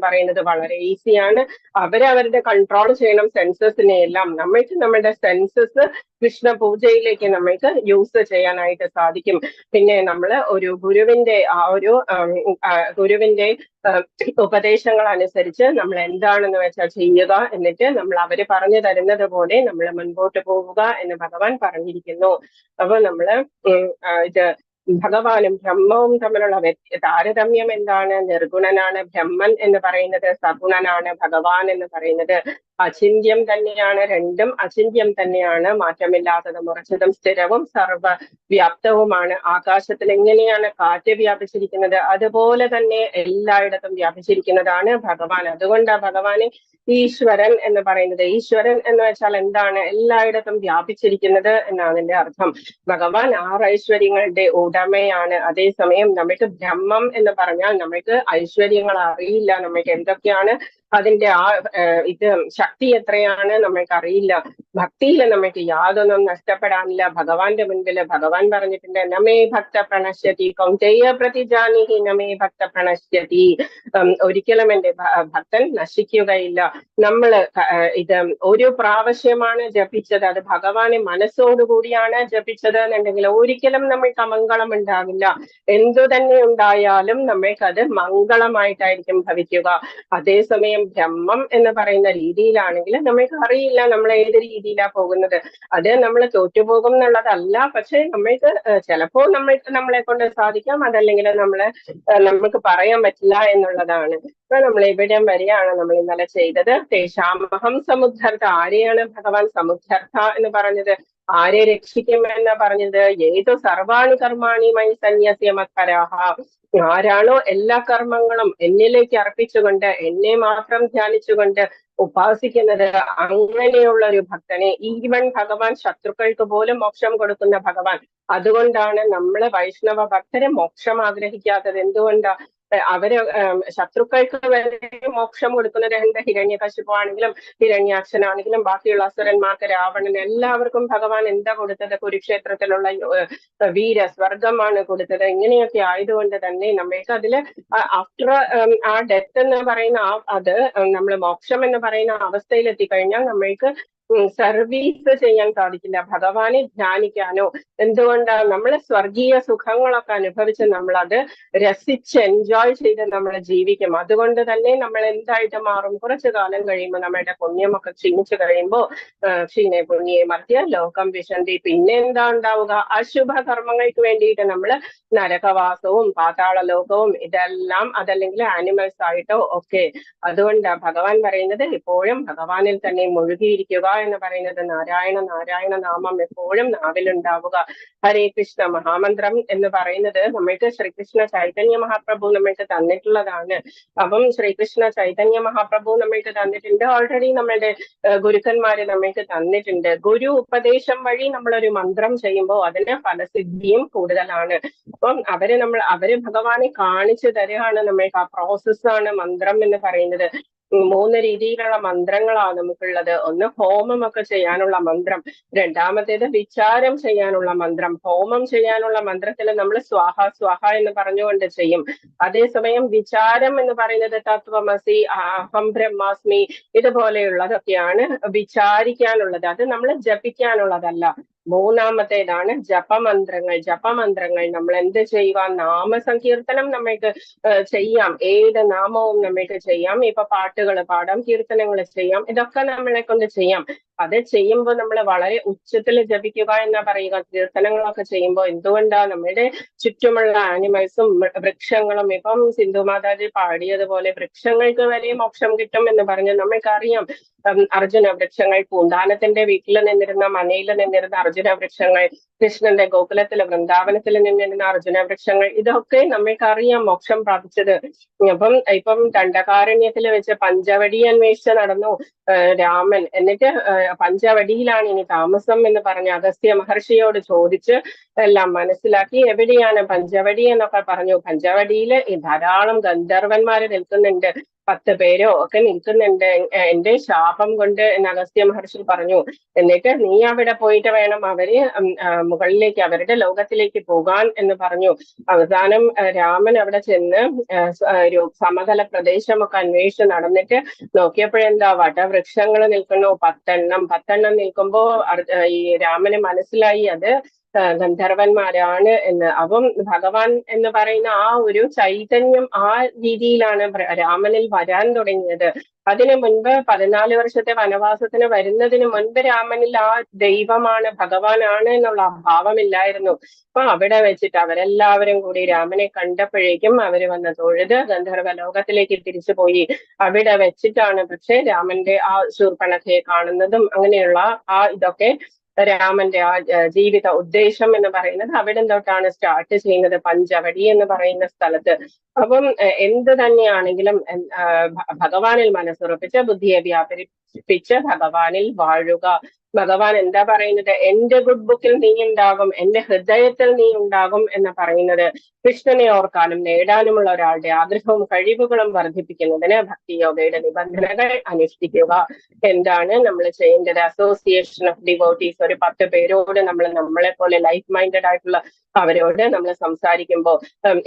പറയുന്നത് വളരെ ഈസിയാണ്. അവരവരുടെ കൺട്രോൾ ചെയ്യണം സെൻസസിനെ എല്ലാം. നമ്മൾക്ക് നമ്മുടെ സെൻസസ് കൃഷ്ണ പൂജയിലേക്ക് നമ്മൾക്ക് യൂസ് ചെയ്യാനായിട്ട് സാധിക്കും. പിന്നെ നമ്മൾ ഒരു ഗുരുവിന്റെ ഉപദേശങ്ങൾ അനുസരിച്ച് നമ്മൾ എന്താണെന്ന് വെച്ചാൽ ചെയ്യുക, എന്നിട്ട് നമ്മൾ അവര് പറഞ്ഞു തരുന്നത് പോലെ നമ്മൾ മുൻപോട്ട് പോവുക എന്ന് ഭഗവാൻ പറഞ്ഞിരിക്കുന്നു. അപ്പൊ നമ്മള് ഇത് ഭഗവാനും ബ്രഹ്മവും തമ്മിലുള്ള താരതമ്യം എന്താണ്? നിർഗുണനാണ് ബ്രഹ്മൻ എന്ന് പറയുന്നത്, സഗുണനാണ് ഭഗവാൻ എന്ന് പറയുന്നത്. അചിന്യം തന്നെയാണ്, രണ്ടും അചിന്യം തന്നെയാണ്, മാറ്റമില്ലാത്തതും ഉറച്ചതും സ്ഥിരവും സർവവ്യാപ്തവുമാണ്. ആകാശത്തിൽ എങ്ങനെയാണ് കാറ്റ് വ്യാപിച്ചിരിക്കുന്നത്, അതുപോലെ തന്നെ എല്ലായിടത്തും വ്യാപിച്ചിരിക്കുന്നതാണ് ഭഗവാൻ. അതുകൊണ്ടാണ് ഭഗവാനെ ഈശ്വരൻ എന്ന് പറയുന്നത്. ഈശ്വരൻ എന്ന് വെച്ചാൽ എന്താണ്? എല്ലായിടത്തും വ്യാപിച്ചിരിക്കുന്നത് എന്നാണ് എന്റെ അർത്ഥം. ഭഗവാൻ 6 ഐശ്വര്യങ്ങളുടെ ഉടമയാണ്. അതേസമയം നമുക്ക് ബ്രഹ്മം എന്ന് പറഞ്ഞാൽ നമുക്ക് ഐശ്വര്യങ്ങൾ അറിയില്ല, നമുക്ക് എന്തൊക്കെയാണ് അതിന്റെ ഇത് ശക്തി എത്രയാണ് നമ്മൾക്ക് അറിയില്ല. ഭക്തിയിൽ നമ്മൾക്ക് യാതൊന്നും നഷ്ടപ്പെടാനില്ല. ഭഗവാന്റെ മുൻപിൽ ഭഗവാൻ പറഞ്ഞിട്ടുണ്ട്, നമേ ഭക്ത പ്രണശ്യതി കൗന്ദേയ പ്രതിജാനിഹി നമേ ഭക്ത പ്രണശ്യതി. ഒരിക്കലും എന്റെ ഭക്തൻ നശിക്കുകയില്ല. നമ്മള് ഇത് ഒരു പ്രാവശ്യമാണ് ജപിച്ചത്, അത് ഭഗവാനെ മനസ്സോടുകൂടിയാണ് ജപിച്ചത് എന്നുണ്ടെങ്കിൽ ഒരിക്കലും നമ്മൾക്ക് അമംഗളം ഉണ്ടാകില്ല. എന്തു തന്നെ ഉണ്ടായാലും നമ്മൾക്കത് മംഗളമായിട്ടായിരിക്കും ഭവിക്കുക. അതേസമയം ബ്രഹ്മം എന്ന് പറയുന്ന രീതിയിലാണെങ്കിൽ നമ്മൾക്ക് അറിയില്ല നമ്മൾ ഏത് രീതിയിലാ പോകുന്നത്. അത് നമ്മൾ തോറ്റുപോകും എന്നുള്ളതല്ല, പക്ഷെ നമ്മൾക്ക് ചിലപ്പോൾ നമ്മളെ കൊണ്ട് സാധിക്കാം, അതല്ലെങ്കിൽ നമുക്ക് പറയാൻ പറ്റില്ല എന്നുള്ളതാണ്. അപ്പൊ നമ്മൾ എവിടം വരെയാണ് നമ്മൾ ഇന്നലെ ചെയ്തത്? തേഷാമഹം സമുദ്ധർത്ത. ആരെയാണ് ഭഗവാൻ സമുദ്ധർത്ത എന്ന് പറഞ്ഞത്? ആരെ രക്ഷിക്കുമെന്ന് പറഞ്ഞത്? ഏതു സർവാണി കർമാണി മൈ സന്യസ്യ മത്പരാഹ. ആരാണോ എല്ലാ കർമ്മങ്ങളും എന്നിലേക്ക് അർപ്പിച്ചുകൊണ്ട് എന്നെ മാത്രം ധ്യാനിച്ചുകൊണ്ട് ഉപാസിക്കുന്നത്, അങ്ങനെയുള്ള ഒരു ഭക്തനെ ഈവൻ ഭഗവാൻ ശത്രുക്കൾക്ക് പോലും മോക്ഷം കൊടുക്കുന്ന ഭഗവാൻ. അതുകൊണ്ടാണ് നമ്മള് വൈഷ്ണവ ഭക്തരെ മോക്ഷം ആഗ്രഹിക്കാത്തത്. എന്തുകൊണ്ടാ? അവര് ശത്രുക്കൾക്ക് വരെ മോക്ഷം കൊടുക്കുന്നത് എന്താ? ഹിരണ്യകശിപു ആണെങ്കിലും ഹിരണ്യാക്ഷനാണെങ്കിലും ബാക്കിയുള്ള അസുരന്മാർക്ക്, രാവണന്, എല്ലാവർക്കും ഭഗവാൻ എന്താ കൊടുത്തത്? കുരുക്ഷേത്രത്തിലുള്ള സ്വർഗമാണ് കൊടുത്തത്. ഇങ്ങനെയൊക്കെ ആയതുകൊണ്ട് തന്നെ നമ്മൾക്ക് അതില് ആഫ്റ്റർ ആ ഡെത്ത് എന്ന് പറയുന്ന അത് നമ്മൾ മോക്ഷം എന്ന് പറയുന്ന അവസ്ഥയിൽ എത്തിക്കഴിഞ്ഞാൽ നമ്മൾക്ക് സർവീസ് ചെയ്യാൻ സാധിക്കില്ല, ഭഗവാനെ ധ്യാനിക്കാനോ. എന്തുകൊണ്ടാണ്? നമ്മൾ സ്വർഗീയ സുഖങ്ങളൊക്കെ അനുഭവിച്ച് നമ്മൾ അത് രസിച്ച് എൻജോയ് ചെയ്ത് നമ്മൾ ജീവിക്കും. അതുകൊണ്ട് തന്നെ നമ്മൾ എന്തായിട്ട് മാറും? കുറച്ചു കാലം കഴിയുമ്പോൾ നമ്മുടെ പുണ്യമൊക്കെ ക്ഷീണിച്ചു കഴിയുമ്പോൾ ക്ഷീണേ പുണ്യേ മധ്യ ലോകം വിശന്തി. പിന്നെ എന്താ ഉണ്ടാവുക? അശുഭ കർമ്മങ്ങൾക്ക് വേണ്ടിയിട്ട് നമ്മൾ നരകവാസവും പാതാള ലോകവും ഇതെല്ലാം, അതല്ലെങ്കിൽ ആനിമൽസ് ആയിട്ടോ ഒക്കെ. അതുകൊണ്ടാണ് ഭഗവാൻ പറയുന്നത് എപ്പോഴും ഭഗവാനിൽ തന്നെ മുഴുകിയിരിക്കുക എന്ന് പറയുന്നത്. നാരായണ നാരായണ നാമം എപ്പോഴും നാവിലുണ്ടാവുക. ഹരേ കൃഷ്ണ മഹാമന്ത്രം എന്ന് പറയുന്നത് നമ്മൾക്ക് ശ്രീകൃഷ്ണ ചൈതന്യ മഹാപ്രഭു നമ്മൾക്ക് തന്നിട്ടുള്ളതാണ്. അപ്പം ശ്രീകൃഷ്ണ ചൈതന്യ മഹാപ്രഭു നമ്മൾക്ക് തന്നിട്ടുണ്ട്. ഓൾറെഡി നമ്മളുടെ ഗുരുക്കന്മാര് നമ്മൾക്ക് തന്നിട്ടുണ്ട്. ഗുരു ഉപദേശം വഴി നമ്മളൊരു മന്ത്രം ചെയ്യുമ്പോൾ അതിന് ഫലസിദ്ധിയും കൂടുതലാണ്. അപ്പം അവര് ഭഗവാനെ കാണിച്ചു തരികയാണ് നമ്മൾക്ക്. ആ പ്രോസസ്സാണ് മന്ത്രം എന്ന് പറയുന്നത്. 3 രീതിയിലുള്ള മന്ത്രങ്ങളാണ് നമുക്കുള്ളത്. ഒന്ന് ഹോമമൊക്കെ ചെയ്യാനുള്ള മന്ത്രം, രണ്ടാമത്തേത് വിചാരം ചെയ്യാനുള്ള മന്ത്രം. ഹോമം ചെയ്യാനുള്ള മന്ത്രത്തിൽ നമ്മൾ സ്വാഹ സ്വാഹ എന്ന് പറഞ്ഞുകൊണ്ട് ചെയ്യും. അതേസമയം വിചാരം എന്ന് പറയുന്നത് തത്വമസി, അഹം ബ്രഹ്മാസ്മി, ഇതുപോലെയുള്ളതൊക്കെയാണ് വിചാരിക്കാനുള്ളത്. അത് നമ്മൾ ജപിക്കാനുള്ളതല്ല. മൂന്നാമത്തേതാണ് ജപമന്ത്രങ്ങൾ. ജപമന്ത്രങ്ങൾ നമ്മൾ എന്ത് ചെയ്യുക? നാമസങ്കീർത്തനം നമ്മൾക്ക് ചെയ്യാം. ഏത് നാമവും നമ്മൾക്ക് ചെയ്യാം. ഇപ്പൊ പാട്ടുകൾ പാടാം, കീർത്തനങ്ങൾ ചെയ്യാം, ഇതൊക്കെ നമ്മളെ കൊണ്ട് ചെയ്യാം. അത് ചെയ്യുമ്പോൾ നമ്മൾ വളരെ ഉച്ചത്തിൽ ജപിക്കുക എന്നാ പറയുക. കീർത്തനങ്ങളൊക്കെ ചെയ്യുമ്പോൾ എന്തുകൊണ്ടാ? നമ്മുടെ ചുറ്റുമുള്ള ആനിമൽസും വൃക്ഷങ്ങളും, ഇപ്പം സിന്ധു മാതാജി പാടിയതുപോലെ വൃക്ഷങ്ങൾക്ക് വരെ മോക്ഷം കിട്ടും എന്ന് പറഞ്ഞ് നമ്മൾക്കറിയാം. അർജുന വൃക്ഷങ്ങൾ, പൂന്താനത്തിന്റെ വീട്ടിൽ നിന്നിരുന്ന, മനയിൽ നിന്നിരുന്ന അർജുന വൃക്ഷങ്ങൾ, കൃഷ്ണന്റെ ഗോകുലത്തില് വൃന്ദാവനത്തിൽ നിന്നിരുന്ന അർജുന വൃക്ഷങ്ങൾ, ഇതൊക്കെ നമ്മൾക്കറിയാം മോക്ഷം പ്രാപിച്ചത്. ഇപ്പം ദണ്ഡകാരണ്യത്തിൽ വെച്ച് പഞ്ചവടി അന്വേഷിച്ച് നടന്നു രാമൻ. എന്നിട്ട് പഞ്ചവടിയിലാണ് ഇനി താമസം എന്ന് പറഞ്ഞ് അഗസ്ത്യ മഹർഷിയോട് ചോദിച്ച് എല്ലാം മനസ്സിലാക്കി. എവിടെയാണ് പഞ്ചവടി എന്നൊക്കെ പറഞ്ഞു. പഞ്ചവടിയില് ധാരാളം ഗന്ധർവന്മാര് നിൽക്കുന്നുണ്ട്, 10 പേരോ ഒക്കെ നിൽക്കുന്നുണ്ട്. എന്റെ ശാപം കൊണ്ട് എന്ന് അഗസ്ത്യ മഹർഷി പറഞ്ഞു. എന്നിട്ട് നീ അവിടെ പോയിട്ട് വേണം അവര് മുകളിലേക്ക്, അവരുടെ ലോകത്തിലേക്ക് പോകാൻ എന്ന് പറഞ്ഞു. അവസാനം രാമൻ അവിടെ ചെന്ന് ഒരു സമതല പ്രദേശമൊക്കെ അന്വേഷിച്ച് നടന്നിട്ട് നോക്കിയപ്പോഴെന്താ, വടവൃക്ഷങ്ങൾ നിൽക്കുന്നു 10 എണ്ണം നിൽക്കുമ്പോ ഈ രാമന് മനസ്സിലായി അത് ഗന്ധർവന്മാരാണ് എന്ന്. അപ്പം ഭഗവാൻ എന്ന് പറയുന്ന ആ ഒരു ചൈതന്യം ആ രീതിയിലാണ് രാമനിൽ വരാൻ തുടങ്ങിയത്. അതിനു മുൻപ് 14 വർഷത്തെ വനവാസത്തിന് വരുന്നതിന് മുൻപ് രാമനിൽ ആ ദൈവമാണ്, ഭഗവാനാണ് എന്നുള്ള ഭാവമില്ലായിരുന്നു. അപ്പൊ അവിടെ വെച്ചിട്ട് അവരെല്ലാവരും കൂടി രാമനെ കണ്ടപ്പോഴേക്കും അവര് വന്ന് തൊഴുത് ഗന്ധർവ ലോകത്തിലേക്ക് തിരിച്ചു പോയി. അവിടെ വെച്ചിട്ടാണ് പക്ഷെ രാമന്റെ ആ ശൂർപ്പണഖയെ കാണുന്നതും അങ്ങനെയുള്ള ആ ഇതൊക്കെ രാമന്റെ ആ ജീവിത ഉദ്ദേശം എന്ന് പറയുന്നത് അവിടെ തൊട്ടാണ് സ്റ്റാർട്ട് ചെയ്യുന്നത്, പഞ്ചവടി എന്ന് പറയുന്ന സ്ഥലത്ത്. അപ്പം എന്ത് തന്നെയാണെങ്കിലും ഭഗവാനിൽ മനസ്സുറപ്പിച്ച് ബുദ്ധിയെ വ്യാപരിപ്പിച്ച് ഭഗവാനിൽ വാഴുക. ഭഗവാൻ എന്താ പറയുന്നത്? എന്റെ ഗുഡ് ബുക്കിൽ നീ ഉണ്ടാകും, എന്റെ ഹൃദയത്തിൽ നീ ഉണ്ടാകും എന്ന് പറയുന്നത്. കൃഷ്ണനെ ഓർക്കാനും നേടാനുമുള്ള ഒരാളുടെ ആഗ്രഹവും കഴിവുകളും വർദ്ധിപ്പിക്കുന്നതിന് ഭക്തിയോഗയുടെ നിബന്ധനകൾ അനുഷ്ഠിക്കുക. എന്താണ് നമ്മൾ ചെയ്യേണ്ടത്? അസോസിയേഷൻ ഓഫ് ഡിവോട്ടീസ്, ഒരു 10 പേരോട് നമ്മളെ പോലെ ലൈഫ് മൈൻഡഡ് ആയിട്ടുള്ള അവരോട് നമ്മൾ സംസാരിക്കുമ്പോൾ,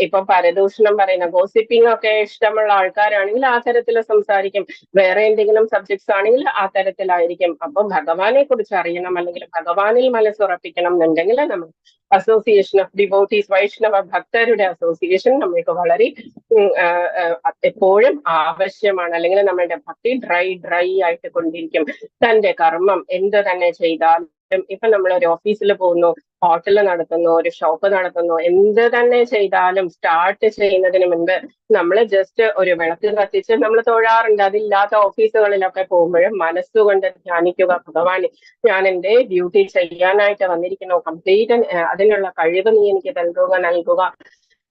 ഇപ്പൊ പരദൂഷണം പറയുന്ന ഗോസിപ്പിംഗ് ഒക്കെ ഇഷ്ടമുള്ള ആൾക്കാരാണെങ്കിൽ ആ തരത്തിൽ സംസാരിക്കും. വേറെ എന്തെങ്കിലും സബ്ജക്ട്സ് ആണെങ്കിൽ ആ തരത്തിലായിരിക്കും. അപ്പൊ ഭഗവാനെ കുറിച്ച് അറിയണം, അല്ലെങ്കിൽ ഭഗവാനിൽ മനസ്സുറപ്പിക്കണം എന്നുണ്ടെങ്കിൽ നമ്മൾ അസോസിയേഷൻ ഓഫ് ഡിവോട്ടീസ്, വൈഷ്ണവ ഭക്തരുടെ അസോസിയേഷൻ നമ്മൾക്ക് വളരെ എപ്പോഴും ആവശ്യമാണ്. അല്ലെങ്കിൽ നമ്മളുടെ ഭക്തി ഡ്രൈ ആയിട്ട് കൊണ്ടിരിക്കും. തന്റെ കർമ്മം എന്ത് തന്നെ ചെയ്താലും, ഇപ്പൊ നമ്മൾ ഒരു ഓഫീസിൽ പോകുന്നു, ഹോട്ടൽ നടത്തുന്നു, ഒരു ഷോപ്പ് നടത്തുന്നു, എന്ത് തന്നെ ചെയ്താലും സ്റ്റാർട്ട് ചെയ്യുന്നതിന് മുൻപ് നമ്മൾ ജസ്റ്റ് ഒരു വിളക്ക് കത്തിച്ച് നമ്മൾ തൊഴാറുണ്ട്. അതില്ലാത്ത ഓഫീസുകളിലൊക്കെ പോകുമ്പോഴും മനസ്സുകൊണ്ട് ധ്യാനിക്കുക, ഭഗവാൻ ഞാൻ എന്റെ ഡ്യൂട്ടി ചെയ്യാനായിട്ട് വന്നിരിക്കുന്നു, കംപ്ലീറ്റ് അതിനുള്ള കഴിവ് നീ എനിക്ക് നൽകുക,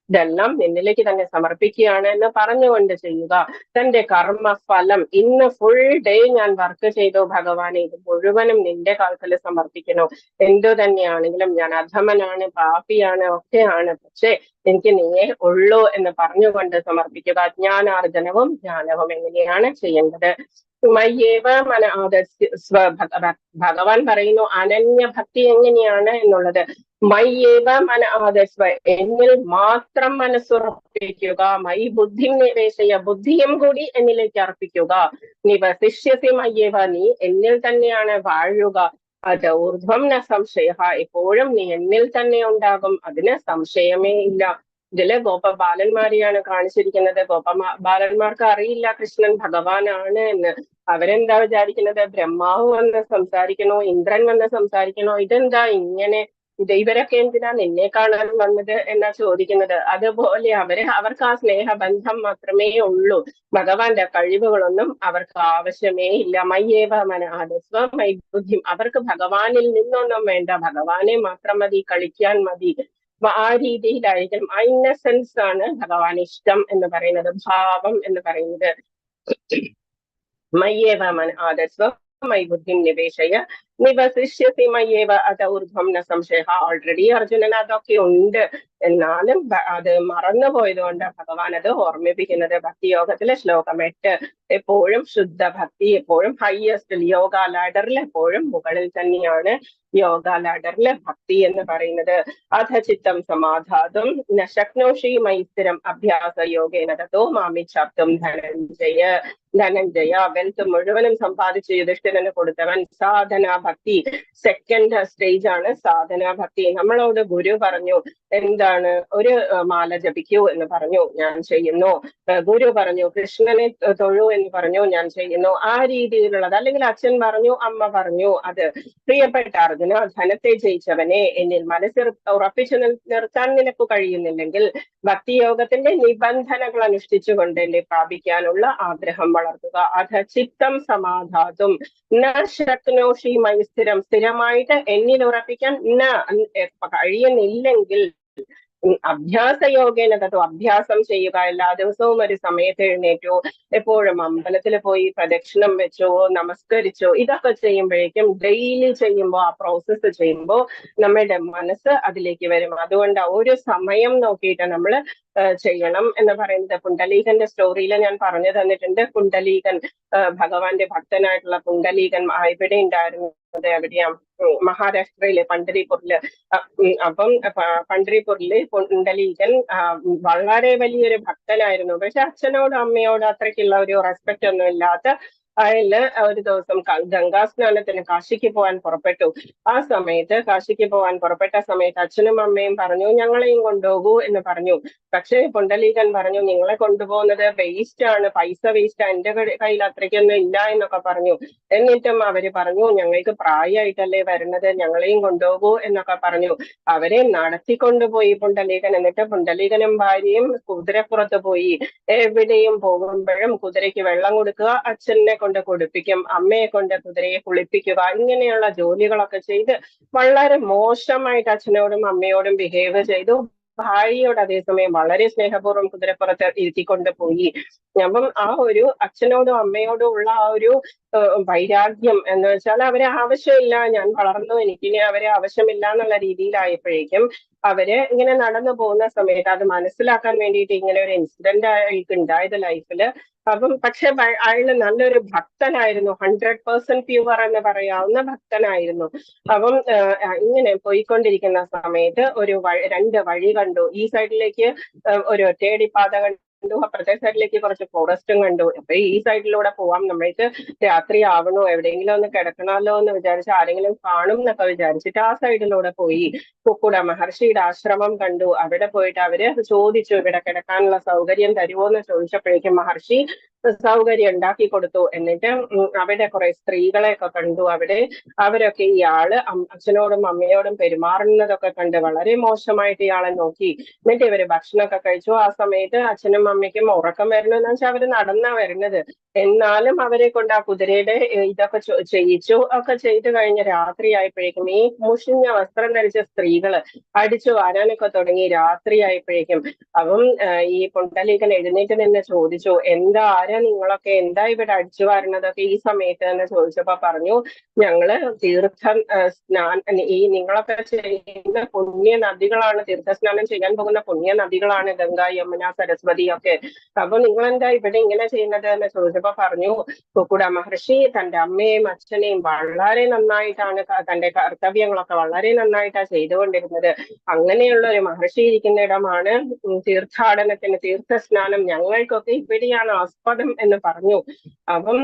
ഇതെല്ലാം നിന്നിലേക്ക് തന്നെ സമർപ്പിക്കുകയാണ് എന്ന് പറഞ്ഞുകൊണ്ട് ചെയ്യുക. തന്റെ കർമ്മഫലം, ഇന്ന് ഫുൾ ഡേ ഞാൻ വർക്ക് ചെയ്തു ഭഗവാനെ, ഇത് മുഴുവനും നിന്റെ കാൽക്കൽ സമർപ്പിക്കുന്നു. എന്തു തന്നെയാണെങ്കിലും ഞാൻ അധമനാണ്, പാപിയാണ്, ഒക്കെയാണ്, പക്ഷെ എനിക്ക് നീയേ ഉള്ളൂ എന്ന് പറഞ്ഞുകൊണ്ട് സമർപ്പിക്കുക. ജ്ഞാനാർജനവും ജ്ഞാനവും എങ്ങനെയാണ് ചെയ്യേണ്ടത്? മയ്യേവ മന ഭഗവാൻ പറയുന്നു അനന്യ ഭക്തി എങ്ങനെയാണ് എന്നുള്ളത്. മയ്യേവ മന ആദസ്വ, എന്നിൽ മാത്രം മനസ്സുറപ്പിക്കുക. മൈ ബുദ്ധി നിവേശയ, ബുദ്ധിയും കൂടി എന്നിലേക്ക് അർപ്പിക്കുക. നിവസിഷ്യസി മയ്യേവ, നീ എന്നിൽ തന്നെയാണ് വാഴുക. അത് ഊർധ്വം ന സംശയ, എപ്പോഴും നീ എന്നിൽ തന്നെ ഉണ്ടാകും, അതിന് സംശയമേ ഇല്ല. ഇതില് ഗോപബാലന്മാരെയാണ് കാണിച്ചിരിക്കുന്നത്. ബാലന്മാർക്ക് അറിയില്ല കൃഷ്ണൻ ഭഗവാനാണ് എന്ന്. അവരെന്താ വിചാരിക്കുന്നത്? ബ്രഹ്മാവ് വന്ന് സംസാരിക്കണോ, ഇന്ദ്രൻ വന്ന് സംസാരിക്കണോ, ഇതെന്താ ഇങ്ങനെ, ഇവരൊക്കെ എന്തിനാ നിന്നെ കാണാൻ വന്നത് എന്നാ ചോദിക്കുന്നത്. അതുപോലെ അവർക്ക് ആ സ്നേഹബന്ധം മാത്രമേ ഉള്ളൂ. ഭഗവാന്റെ കഴിവുകളൊന്നും അവർക്ക് ആവശ്യമേ ഇല്ല. മയ്യേവ മനാദസ്വ മൈ ബുദ്ധി, അവർക്ക് ഭഗവാനിൽ നിന്നൊന്നും വേണ്ട, ഭഗവാനെ മാത്രം മതി, കളിക്കാൻ മതി. ആ രീതിയിലായിരിക്കും. ആ ഇന്നസെൻസ് ആണ് ഭഗവാൻ ഇഷ്ടം എന്ന് പറയുന്നത്, ഭാവം എന്ന് പറയുന്നത്. മയ്യേവ മനാദസ്വ മൈ ബുദ്ധി നിവേശയ നിവസിഷ്യസി മയ്യേവ അത ഊർധ്വം ന സംശയ. ഓൾറെഡി അർജുനൻ അതൊക്കെ ഉണ്ട്, എന്നാലും അത് മറന്നു പോയതുകൊണ്ട് ഭഗവാൻ അത് ഓർമ്മിപ്പിക്കുന്നത്. ഭക്തിയോഗത്തിലെ ശ്ലോകം 8, എപ്പോഴും ശുദ്ധ ഭക്തി, എപ്പോഴും ഹയസ്റ്റ് യോഗ ലാഡറിൽ എപ്പോഴും മുകളിൽ തന്നെയാണ് യോഗ ലാഡറിലെ ഭക്തി എന്ന് പറയുന്നത്. അധ ചിത്തം സമാധാതും ന ശക്നോഷി മൈസ്ഥിരം അഭ്യാസ യോഗേന തതോ മാമിച്ഛാപ്തും ധനഞ്ജയ. വെൽത്ത് മുഴുവനും സമ്പാദിച്ച് യുധിഷ്ഠിരന് കൊടുത്തവൻ സാധന ഭക്തി. സെക്കൻഡ് സ്റ്റേജ് ആണ് സാധനാ ഭക്തി. നമ്മളോട് ഗുരു പറഞ്ഞു എന്താണ് ഒരു മാല ജപിക്കൂ എന്ന് പറഞ്ഞു, ഞാൻ ചെയ്യുന്നു. ഗുരു പറഞ്ഞു കൃഷ്ണനെ തൊഴൂ എന്ന് പറഞ്ഞു, ഞാൻ ചെയ്യുന്നു. ആ രീതിയിലുള്ളത്, അല്ലെങ്കിൽ അച്ഛൻ പറഞ്ഞു, അമ്മ പറഞ്ഞു. അത് പ്രിയപ്പെട്ട അർജുന, ധനത്തെ ജയിച്ചവനെ, എന്നിൽ മനസ്സിൽ ഉറപ്പിച്ചു നിർത്താൻ നിനക്ക് കഴിയുന്നില്ലെങ്കിൽ ഭക്തിയോഗത്തിന്റെ നിബന്ധനകൾ അനുഷ്ഠിച്ചുകൊണ്ട് എന്നെ പ്രാപിക്കാനുള്ള ആഗ്രഹം വളർത്തുക. അധ ചിത്തം സമാധാതും ന ശക്നോഷി മൈ സ്ഥിരം, സ്ഥിരമായിട്ട് എന്നിൽ ഉറപ്പിക്കാൻ കഴിയുന്നില്ലെങ്കിൽ അഭ്യാസയോഗേന തത്വം, അഭ്യാസം ചെയ്യുക. എല്ലാ ദിവസവും ഒരു സമയത്ത് എഴുന്നേറ്റോ, എപ്പോഴും അമ്പലത്തിൽ പോയി പ്രദക്ഷിണം വെച്ചോ, നമസ്കരിച്ചോ, ഇതൊക്കെ ചെയ്യുമ്പോഴേക്കും ഡെയിലി ചെയ്യുമ്പോൾ, ആ പ്രോസസ്സ് ചെയ്യുമ്പോൾ നമ്മുടെ മനസ്സ് അതിലേക്ക് വരും. അതുകൊണ്ട് ഒരു സമയം നോക്കിയിട്ട് നമ്മൾ ചെയ്യണം എന്ന് പറയുന്നത്. പുണ്ടലീകന്റെ സ്റ്റോറിയിൽ ഞാൻ പറഞ്ഞു തന്നിട്ടുണ്ട്. പുണ്ടലീകൻ, ഭഗവാന്റെ ഭക്തനായിട്ടുള്ള പുണ്ടലീകൻ ഇവിടെ ഉണ്ടായിരുന്നത് എവിടെയാ, മഹാരാഷ്ട്രയിലെ പണ്ഡരിപുരില്. അപ്പം പണ്ഡരിപുരില് പുണ്ടലീകൻ വളരെ വലിയൊരു ഭക്തനായിരുന്നു. പക്ഷെ അച്ഛനോടും അമ്മയോടും അത്രയ്ക്കുള്ള ഒരു റെസ്പെക്ട് ഒന്നും ഇല്ലാത്ത അയാള് ഒരു ദിവസം ഗംഗാസ്നാനത്തിന് കാശിക്ക് പോകാൻ പുറപ്പെട്ടു. ആ സമയത്ത് കാശിക്ക് പോകാൻ പുറപ്പെട്ട സമയത്ത് അച്ഛനും അമ്മയും പറഞ്ഞു ഞങ്ങളെയും കൊണ്ടുപോകൂ എന്ന് പറഞ്ഞു. പക്ഷേ പുണ്ടലീകൻ പറഞ്ഞു നിങ്ങളെ കൊണ്ടുപോകുന്നത് വേസ്റ്റ് ആണ്, പൈസ വേസ്റ്റ്, എന്റെ കയ്യിൽ അത്രയ്ക്കൊന്നും ഇല്ല എന്നൊക്കെ പറഞ്ഞു. എന്നിട്ടും അവര് പറഞ്ഞു ഞങ്ങൾക്ക് പ്രായമായിട്ടല്ലേ വരുന്നത്, ഞങ്ങളെയും കൊണ്ടുപോകൂ എന്നൊക്കെ പറഞ്ഞു. അവരെ നടത്തിക്കൊണ്ടുപോയി പുണ്ടലീകൻ. എന്നിട്ട് പുണ്ടലീകനും ഭാര്യയും കുതിരപ്പുറത്ത് പോയി. എവിടെയും പോകുമ്പോഴും കുതിരയ്ക്ക് വെള്ളം കൊടുക്കുക, അച്ഛനെ കൊണ്ട് കുടിപ്പിക്കും, അമ്മയെ കൊണ്ട് കുതിരയെ കുളിപ്പിക്കുക, ഇങ്ങനെയുള്ള ജോലികളൊക്കെ ചെയ്ത് വളരെ മോശമായിട്ട് അച്ഛനോടും അമ്മയോടും ബിഹേവ് ചെയ്തു. ഭാര്യയോട് അതേസമയം വളരെ സ്നേഹപൂർവ്വം കുതിരപ്പുറത്ത് ഇരുത്തിക്കൊണ്ട് പോയി. അപ്പം ആ ഒരു അച്ഛനോടും അമ്മയോടും ഉള്ള ആ ഒരു വൈരാഗ്യം എന്ന് വെച്ചാൽ അവരെ ആവശ്യമില്ല, ഞാൻ വളർന്നു, എനിക്കിനി അവരെ ആവശ്യമില്ല എന്നുള്ള രീതിയിലായപ്പോഴേക്കും അവര് ഇങ്ങനെ നടന്നു പോകുന്ന സമയത്ത് അത് മനസ്സിലാക്കാൻ വേണ്ടിയിട്ട് ഇങ്ങനെ ഒരു ഇൻസിഡന്റ് അയാൾക്ക് ഉണ്ടായത് ലൈഫില്. അപ്പം പക്ഷെ അയാള് നല്ലൊരു ഭക്തനായിരുന്നു, 100% പ്യുവർ എന്ന് പറയാവുന്ന ഭക്തനായിരുന്നു. അപ്പം ഇങ്ങനെ പോയിക്കൊണ്ടിരിക്കുന്ന സമയത്ത് ഒരു രണ്ട് വഴി കണ്ടു. ഈ സൈഡിലേക്ക് ഒരു ഒറ്റയടിപ്പാത കണ്ടു, അപ്പുറത്തെ സൈഡിലേക്ക് കുറച്ച് ഫോറസ്റ്റും കണ്ടു. അപ്പൊ ഈ സൈഡിലൂടെ പോവാം, നമ്മൾക്ക് രാത്രി ആവണോ, എവിടെയെങ്കിലും ഒന്ന് കിടക്കണമല്ലോ എന്ന് വിചാരിച്ച് ആരെങ്കിലും കാണും എന്നൊക്കെ വിചാരിച്ചിട്ട് ആ സൈഡിലൂടെ പോയി. കുക്കുട മഹർഷിയുടെ ആശ്രമം കണ്ടു. അവിടെ പോയിട്ട് അവര് ചോദിച്ചു ഇവിടെ കിടക്കാനുള്ള സൗകര്യം തരുമോ എന്ന് ചോദിച്ചപ്പോഴേക്കും മഹർഷി സൗകര്യം ഉണ്ടാക്കി കൊടുത്തു. എന്നിട്ട് അവിടെ കുറെ സ്ത്രീകളെയൊക്കെ കണ്ടു. അവിടെ അവരൊക്കെ ഇയാള് അച്ഛനോടും അമ്മയോടും പെരുമാറുന്നതൊക്കെ കണ്ട് വളരെ മോശമായിട്ട് ഇയാളെ നോക്കി. എന്നിട്ട് ഇവര് ഭക്ഷണമൊക്കെ കഴിച്ചു. ആ സമയത്ത് അച്ഛനും അമ്മയ്ക്കും ഉറക്കം വരണമെന്ന് വെച്ചാൽ അവര് നടന്നാ വരുന്നത്. എന്നാലും അവരെ കൊണ്ട് ആ കുതിരയുടെ ഇതൊക്കെ ചെയ്യിച്ചു. ഒക്കെ ചെയ്തു കഴിഞ്ഞ രാത്രി ആയപ്പോഴേക്കും ഈ മുഷിഞ്ഞ വസ്ത്രം ധരിച്ച സ്ത്രീകള് അടിച്ചു വാരാനൊക്കെ തുടങ്ങി. രാത്രി ആയപ്പോഴേക്കും അപ്പം ഈ പുണ്ടലീകൻ എഴുന്നേറ്റ് നിന്ന് ചോദിച്ചു ആരാ നിങ്ങളൊക്കെ, എന്താ ഇവിടെ അടിച്ചു വാരണതൊക്കെ ഈ സമയത്ത് എന്ന് ചോദിച്ചപ്പോ പറഞ്ഞു ഞങ്ങള് ഈ നിങ്ങളൊക്കെ ചെയ്യുന്ന പുണ്യ നദികളാണ്, തീർത്ഥസ്നാനം ചെയ്യാൻ പോകുന്ന പുണ്യ നദികളാണ് ഗംഗ, യമുന, സരസ്വതി ഒക്കെ. അപ്പൊ നിങ്ങൾ എന്താ ഇവിടെ ഇങ്ങനെ ചെയ്യുന്നത് എന്ന് ചോദിച്ചപ്പോ പറഞ്ഞു കുക്കുട മഹർഷി തന്റെ അമ്മയെയും അച്ഛനെയും വളരെ നന്നായിട്ടാണ്, തന്റെ കർത്തവ്യങ്ങളൊക്കെ വളരെ നന്നായിട്ടാണ് ചെയ്തുകൊണ്ടിരുന്നത്. അങ്ങനെയുള്ള ഒരു മഹർഷി ഇരിക്കുന്ന ഇടമാണ് തീർത്ഥാടനത്തിന്, തീർത്ഥസ്നാനം ഞങ്ങൾക്കൊക്കെ ഇവിടെയാണ് ആസ്പദം എന്ന് പറഞ്ഞു. അപ്പം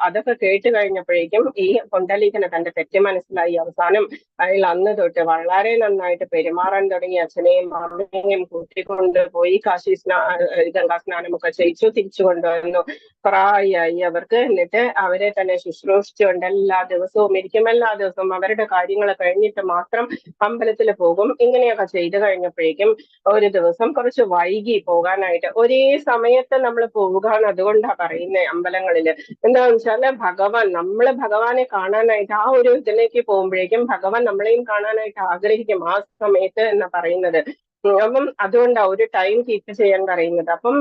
അതൊക്കെ കേട്ട് കഴിഞ്ഞപ്പോഴേക്കും ഈ പുണ്ടലീകന് തന്റെ തെറ്റ് മനസ്സിലായി. അവസാനം അയാൾ അന്ന് തൊട്ട് വളരെ നന്നായിട്ട് പെരുമാറാൻ തുടങ്ങി. അച്ഛനെയും അമ്മയെയും കൂട്ടിക്കൊണ്ട് പോയി ഗംഗാ സ്നാനമൊക്കെ ചെയ്യിച്ചു, തിരിച്ചു കൊണ്ടുവന്നു. പ്രായമായി അവർക്ക്. എന്നിട്ട് അവരെ തന്നെ ശുശ്രൂഷിച്ചുകൊണ്ട് എല്ലാ ദിവസവും ഇരിക്കും, എല്ലാ ദിവസവും അവരുടെ കാര്യങ്ങൾ കഴിഞ്ഞിട്ട് മാത്രം അമ്പലത്തിൽ പോകും. ഇങ്ങനെയൊക്കെ ചെയ്തു കഴിഞ്ഞപ്പോഴേക്കും ഒരു ദിവസം കുറച്ച് വൈകി പോകാനായിട്ട്. ഒരേ സമയത്ത് നമ്മൾ പോവുകയാണ്. അതുകൊണ്ടാ പറയുന്നത് അമ്പലങ്ങളില് എന്താണെന്ന് വെച്ചാല് നമ്മള് ഭഗവാനെ കാണാനായിട്ട് ആ ഒരു ഇതിലേക്ക് പോകുമ്പോഴേക്കും ഭഗവാൻ നമ്മളെയും കാണാനായിട്ട് ആഗ്രഹിക്കും ആ സമയത്ത് എന്ന് പറയുന്നത്. അപ്പം അതുകൊണ്ടാ ഒരു ടൈം കീപ്പ് ചെയ്യാൻ പറയുന്നത്. അപ്പം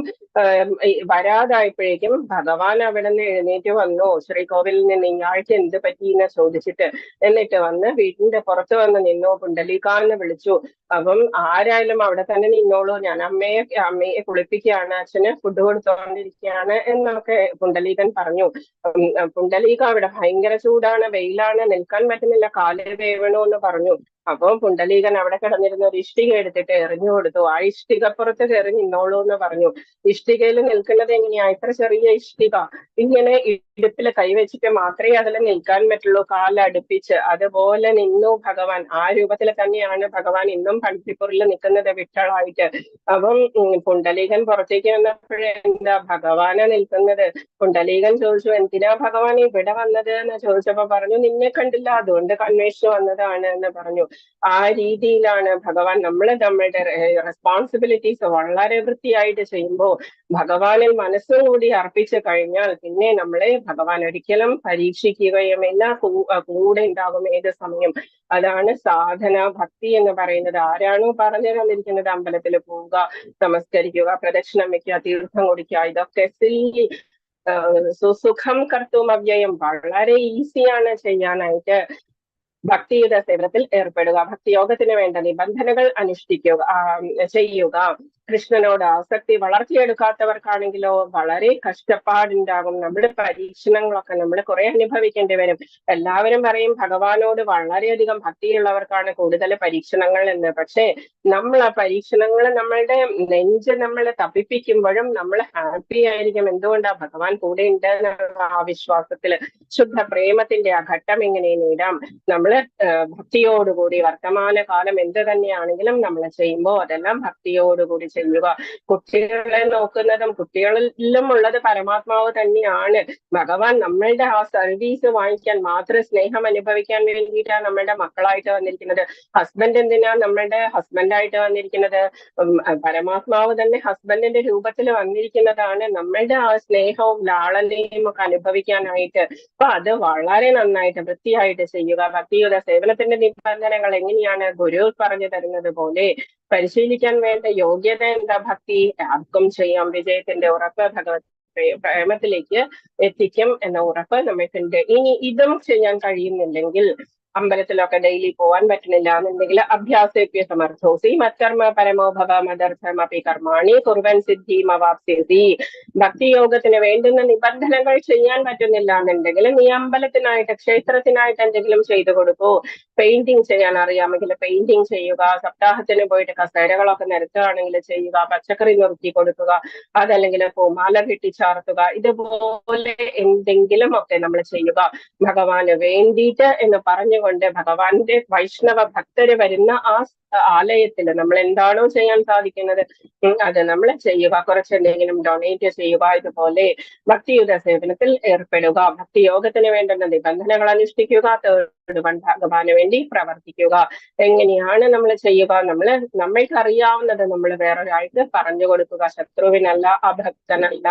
വരാതായപ്പോഴേക്കും ഭഗവാൻ അവിടെ നിന്ന് എഴുന്നേറ്റ് വന്നു. ശ്രീകോവിലിൽ നിന്ന് ഇയാൾക്ക് എന്ത് പറ്റി എന്ന് ചോദിച്ചിട്ട്. എന്നിട്ട് വന്ന് വീട്ടിന്റെ പുറത്ത് വന്ന് നിന്നു. പുണ്ടലീകാന്ന് വിളിച്ചു. അപ്പം ആരായാലും അവിടെ തന്നെ നിന്നോളൂ, ഞാൻ അമ്മയെ കുളിപ്പിക്കുകയാണ്, അച്ഛന് ഫുഡ് കൊടുത്തോണ്ടിരിക്കുകയാണ് എന്നൊക്കെ പുണ്ടലീകൻ പറഞ്ഞു. പുണ്ടലീക അവിടെ ഭയങ്കര ചൂടാണ്, വെയിലാണ്, നിൽക്കാൻ പറ്റുന്നില്ല, കാല് വേവണോ എന്ന് പറഞ്ഞു. അപ്പൊ പുണ്ടലീകൻ അവിടെ കിടന്നിരുന്ന ഒരു ഇഷ്ടിക എടുത്തിട്ട് എറിഞ്ഞു കൊടുത്തു. ആ ഇഷ്ടികപ്പുറത്ത് കയറി നിന്നോളൂ എന്ന് പറഞ്ഞു. ഇഷ്ടികയിൽ നിൽക്കുന്നത് എങ്ങനെയാ, ഇത്ര ചെറിയ ഇഷ്ടിക ഇങ്ങനെ ഇടുപ്പിൽ കൈവച്ചിട്ട് മാത്രമേ അതിൽ നിൽക്കാൻ പറ്റുള്ളൂ, കാലടുപ്പിച്ച്. അതുപോലെ നിന്നു ഭഗവാൻ. ആ രൂപത്തിൽ തന്നെയാണ് ഭഗവാൻ ഇന്നും പള്ളിപ്പുറിൽ നിൽക്കുന്നത് വിട്ടളായിട്ട്. അപ്പം പുണ്ടലീകൻ പുറത്തേക്ക് വന്നപ്പോഴേ എന്താ ഭഗവാനാ നിൽക്കുന്നത്. പുണ്ടലീകൻ ചോദിച്ചു, എന്തിനാ ഭഗവാൻ ഇവിടെ വന്നത് എന്ന് ചോദിച്ചപ്പോ പറഞ്ഞു, നിന്നെ കണ്ടില്ല, അതുകൊണ്ട് അന്വേഷിച്ചു വന്നതാണ് എന്ന് പറഞ്ഞു. ആ രീതിയിലാണ് ഭഗവാൻ. നമ്മളുടെ റെസ്പോൺസിബിലിറ്റീസ് വളരെ വൃത്തിയായിട്ട് ചെയ്യുമ്പോൾ, ഭഗവാനിൽ മനസ്സുകൂടി അർപ്പിച്ചു കഴിഞ്ഞാൽ പിന്നെ നമ്മളെ ഭഗവാൻ ഒരിക്കലും പരീക്ഷിക്കുകയുമില്ല, കൂടെ ഉണ്ടാകും ഏത് സമയം. അതാണ് സാധന ഭക്തി എന്ന് പറയുന്നത്. ആരാണോ പറഞ്ഞു തന്നിരിക്കുന്നത് അമ്പലത്തിൽ പോവുക, നമസ്കരിക്കുക, പ്രദക്ഷിണം വെക്കുക, തീർത്ഥം കുടിക്കുക, ഇതൊക്കെ സില്ലി സുസുഖം കർത്തും അവ്യയം, വളരെ ഈസിയാണ് ചെയ്യാനായിട്ട്. ഭക്തിയുടെ സേവനത്തിൽ ഏർപ്പെടുക, ഭക്തിയോഗത്തിന് വേണ്ട നിബന്ധനകൾ അനുഷ്ഠിക്കുക, ചെയ്യുക. കൃഷ്ണനോട് ആസക്തി വളർത്തിയെടുക്കാത്തവർക്കാണെങ്കിലോ വളരെ കഷ്ടപ്പാടുണ്ടാകും. നമ്മുടെ പരീക്ഷണങ്ങളൊക്കെ നമ്മൾ കുറെ അനുഭവിക്കേണ്ടി വരും. എല്ലാവരും പറയും ഭഗവാനോട് വളരെയധികം ഭക്തിയുള്ളവർക്കാണ് കൂടുതൽ പരീക്ഷണങ്ങൾ എന്ന്. പക്ഷേ നമ്മൾ ആ പരീക്ഷണങ്ങൾ നമ്മളുടെ നെഞ്ച് നമ്മളെ തപ്പിപ്പിക്കുമ്പോഴും നമ്മൾ ഹാപ്പി ആയിരിക്കും. എന്തുകൊണ്ടാ? ഭഗവാൻ കൂടെ ഉണ്ട് എന്നുള്ള ആ വിശ്വാസത്തില്. ശുദ്ധ പ്രേമത്തിന്റെ ആ ഘട്ടം എങ്ങനെ നേടാം? നമ്മൾ ഭക്തിയോടുകൂടി വർത്തമാന കാലം എന്ത് തന്നെയാണെങ്കിലും നമ്മൾ ചെയ്യുമ്പോൾ അതെല്ലാം ഭക്തിയോടുകൂടി ചെയ്യുക. കുട്ടികളെ നോക്കുന്നതും കുട്ടികളിലും ഉള്ളത് പരമാത്മാവ് തന്നെയാണ്. ഭഗവാൻ നമ്മളുടെ ആ സർവീസ് വാങ്ങിക്കാൻ മാത്രം, സ്നേഹം അനുഭവിക്കാൻ വേണ്ടിയിട്ടാണ് നമ്മളുടെ മക്കളായിട്ട് വന്നിരിക്കുന്നത്. ഹസ്ബൻഡ് എന്തിനാ നമ്മളുടെ ഹസ്ബൻഡായിട്ട് വന്നിരിക്കുന്നത്? പരമാത്മാവ് തന്നെ ഹസ്ബൻഡിന്റെ രൂപത്തിൽ വന്നിരിക്കുന്നതാണ് നമ്മളുടെ ആ സ്നേഹവും ലാളനയും ഒക്കെ അനുഭവിക്കാനായിട്ട്. അപ്പൊ അത് വളരെ നന്നായിട്ട് വൃത്തിയായിട്ട് ചെയ്യുക. ഭക്തിയുടെ സേവനത്തിന്റെ നിബന്ധനകൾ എങ്ങനെയാണ്? ഗുരു പറഞ്ഞു തരുന്നത് പോലെ പരിശീലിക്കാൻ വേണ്ട യോഗ്യത എന്താ? ഭക്തി ആർക്കും ചെയ്യാം. വിജയത്തിന്റെ ഉറപ്പ് ഭഗവത് പ്രേമത്തിലേക്ക് എത്തിക്കും എന്ന ഉറപ്പ് നമുക്കുണ്ട്. ഇനി ഇതും ചെയ്യാൻ കഴിയുന്നില്ലെങ്കിൽ, അമ്പലത്തിലൊക്കെ ഡെയിലി പോവാൻ പറ്റുന്നില്ല എന്നുണ്ടെങ്കിൽ, അഭ്യാസേപ്യ സമർത്ഥോസി മത്കർമ്മ പരമോ ഭവ മദർത്ഥമപി കർമാണി കുർവൻ സിദ്ധി മവാപ്സ്യസി. ഭക്തിയോഗത്തിന് വേണ്ടുന്ന നിബന്ധനകൾ ചെയ്യാൻ പറ്റുന്നില്ല എന്നുണ്ടെങ്കിൽ നീ അമ്പലത്തിനായിട്ട്, ക്ഷേത്രത്തിനായിട്ട് എന്തെങ്കിലും ചെയ്തു കൊടുക്കൂ. പെയിന്റിങ് ചെയ്യാൻ അറിയാമെങ്കിൽ പെയിന്റിങ് ചെയ്യുക. സപ്താഹത്തിന് പോയിട്ട് കസേരകളൊക്കെ നിരത്തുകയാണെങ്കിൽ ചെയ്യുക. പച്ചക്കറി നുറുക്കി കൊടുക്കുക, അതല്ലെങ്കിൽ പൂമാല കെട്ടിച്ചാർത്തുക. ഇതുപോലെ എന്തെങ്കിലും ഒക്കെ നമ്മൾ ചെയ്യുക ഭഗവാന് വേണ്ടിയിട്ട് എന്ന് പറഞ്ഞുകൊണ്ട്. ഭഗവാന്റെ വൈഷ്ണവ ഭക്തര് വരുന്ന ആ ആലയത്തിൽ നമ്മൾ എന്താണോ ചെയ്യാൻ സാധിക്കുന്നത് അത് നമ്മൾ ചെയ്യുക. കുറച്ചെന്തെങ്കിലും ഡൊണേറ്റ് ചെയ്യുക. ഇതുപോലെ ഭക്തിയുത സേവനത്തിൽ ഏർപ്പെടുക. ഭക്തിയോഗത്തിന് വേണ്ടുന്ന നിബന്ധനകൾ അനുഷ്ഠിക്കുക. ഭഗവാന് വേണ്ടി പ്രവർത്തിക്കുക. എങ്ങനെയാണ് നമ്മൾ ചെയ്യുക? നമ്മൾക്ക് അറിയാവുന്നത് നമ്മൾ വേറൊരാൾക്ക് പറഞ്ഞു കൊടുക്കുക. ശത്രുവിനല്ല, അഭക്തനല്ല.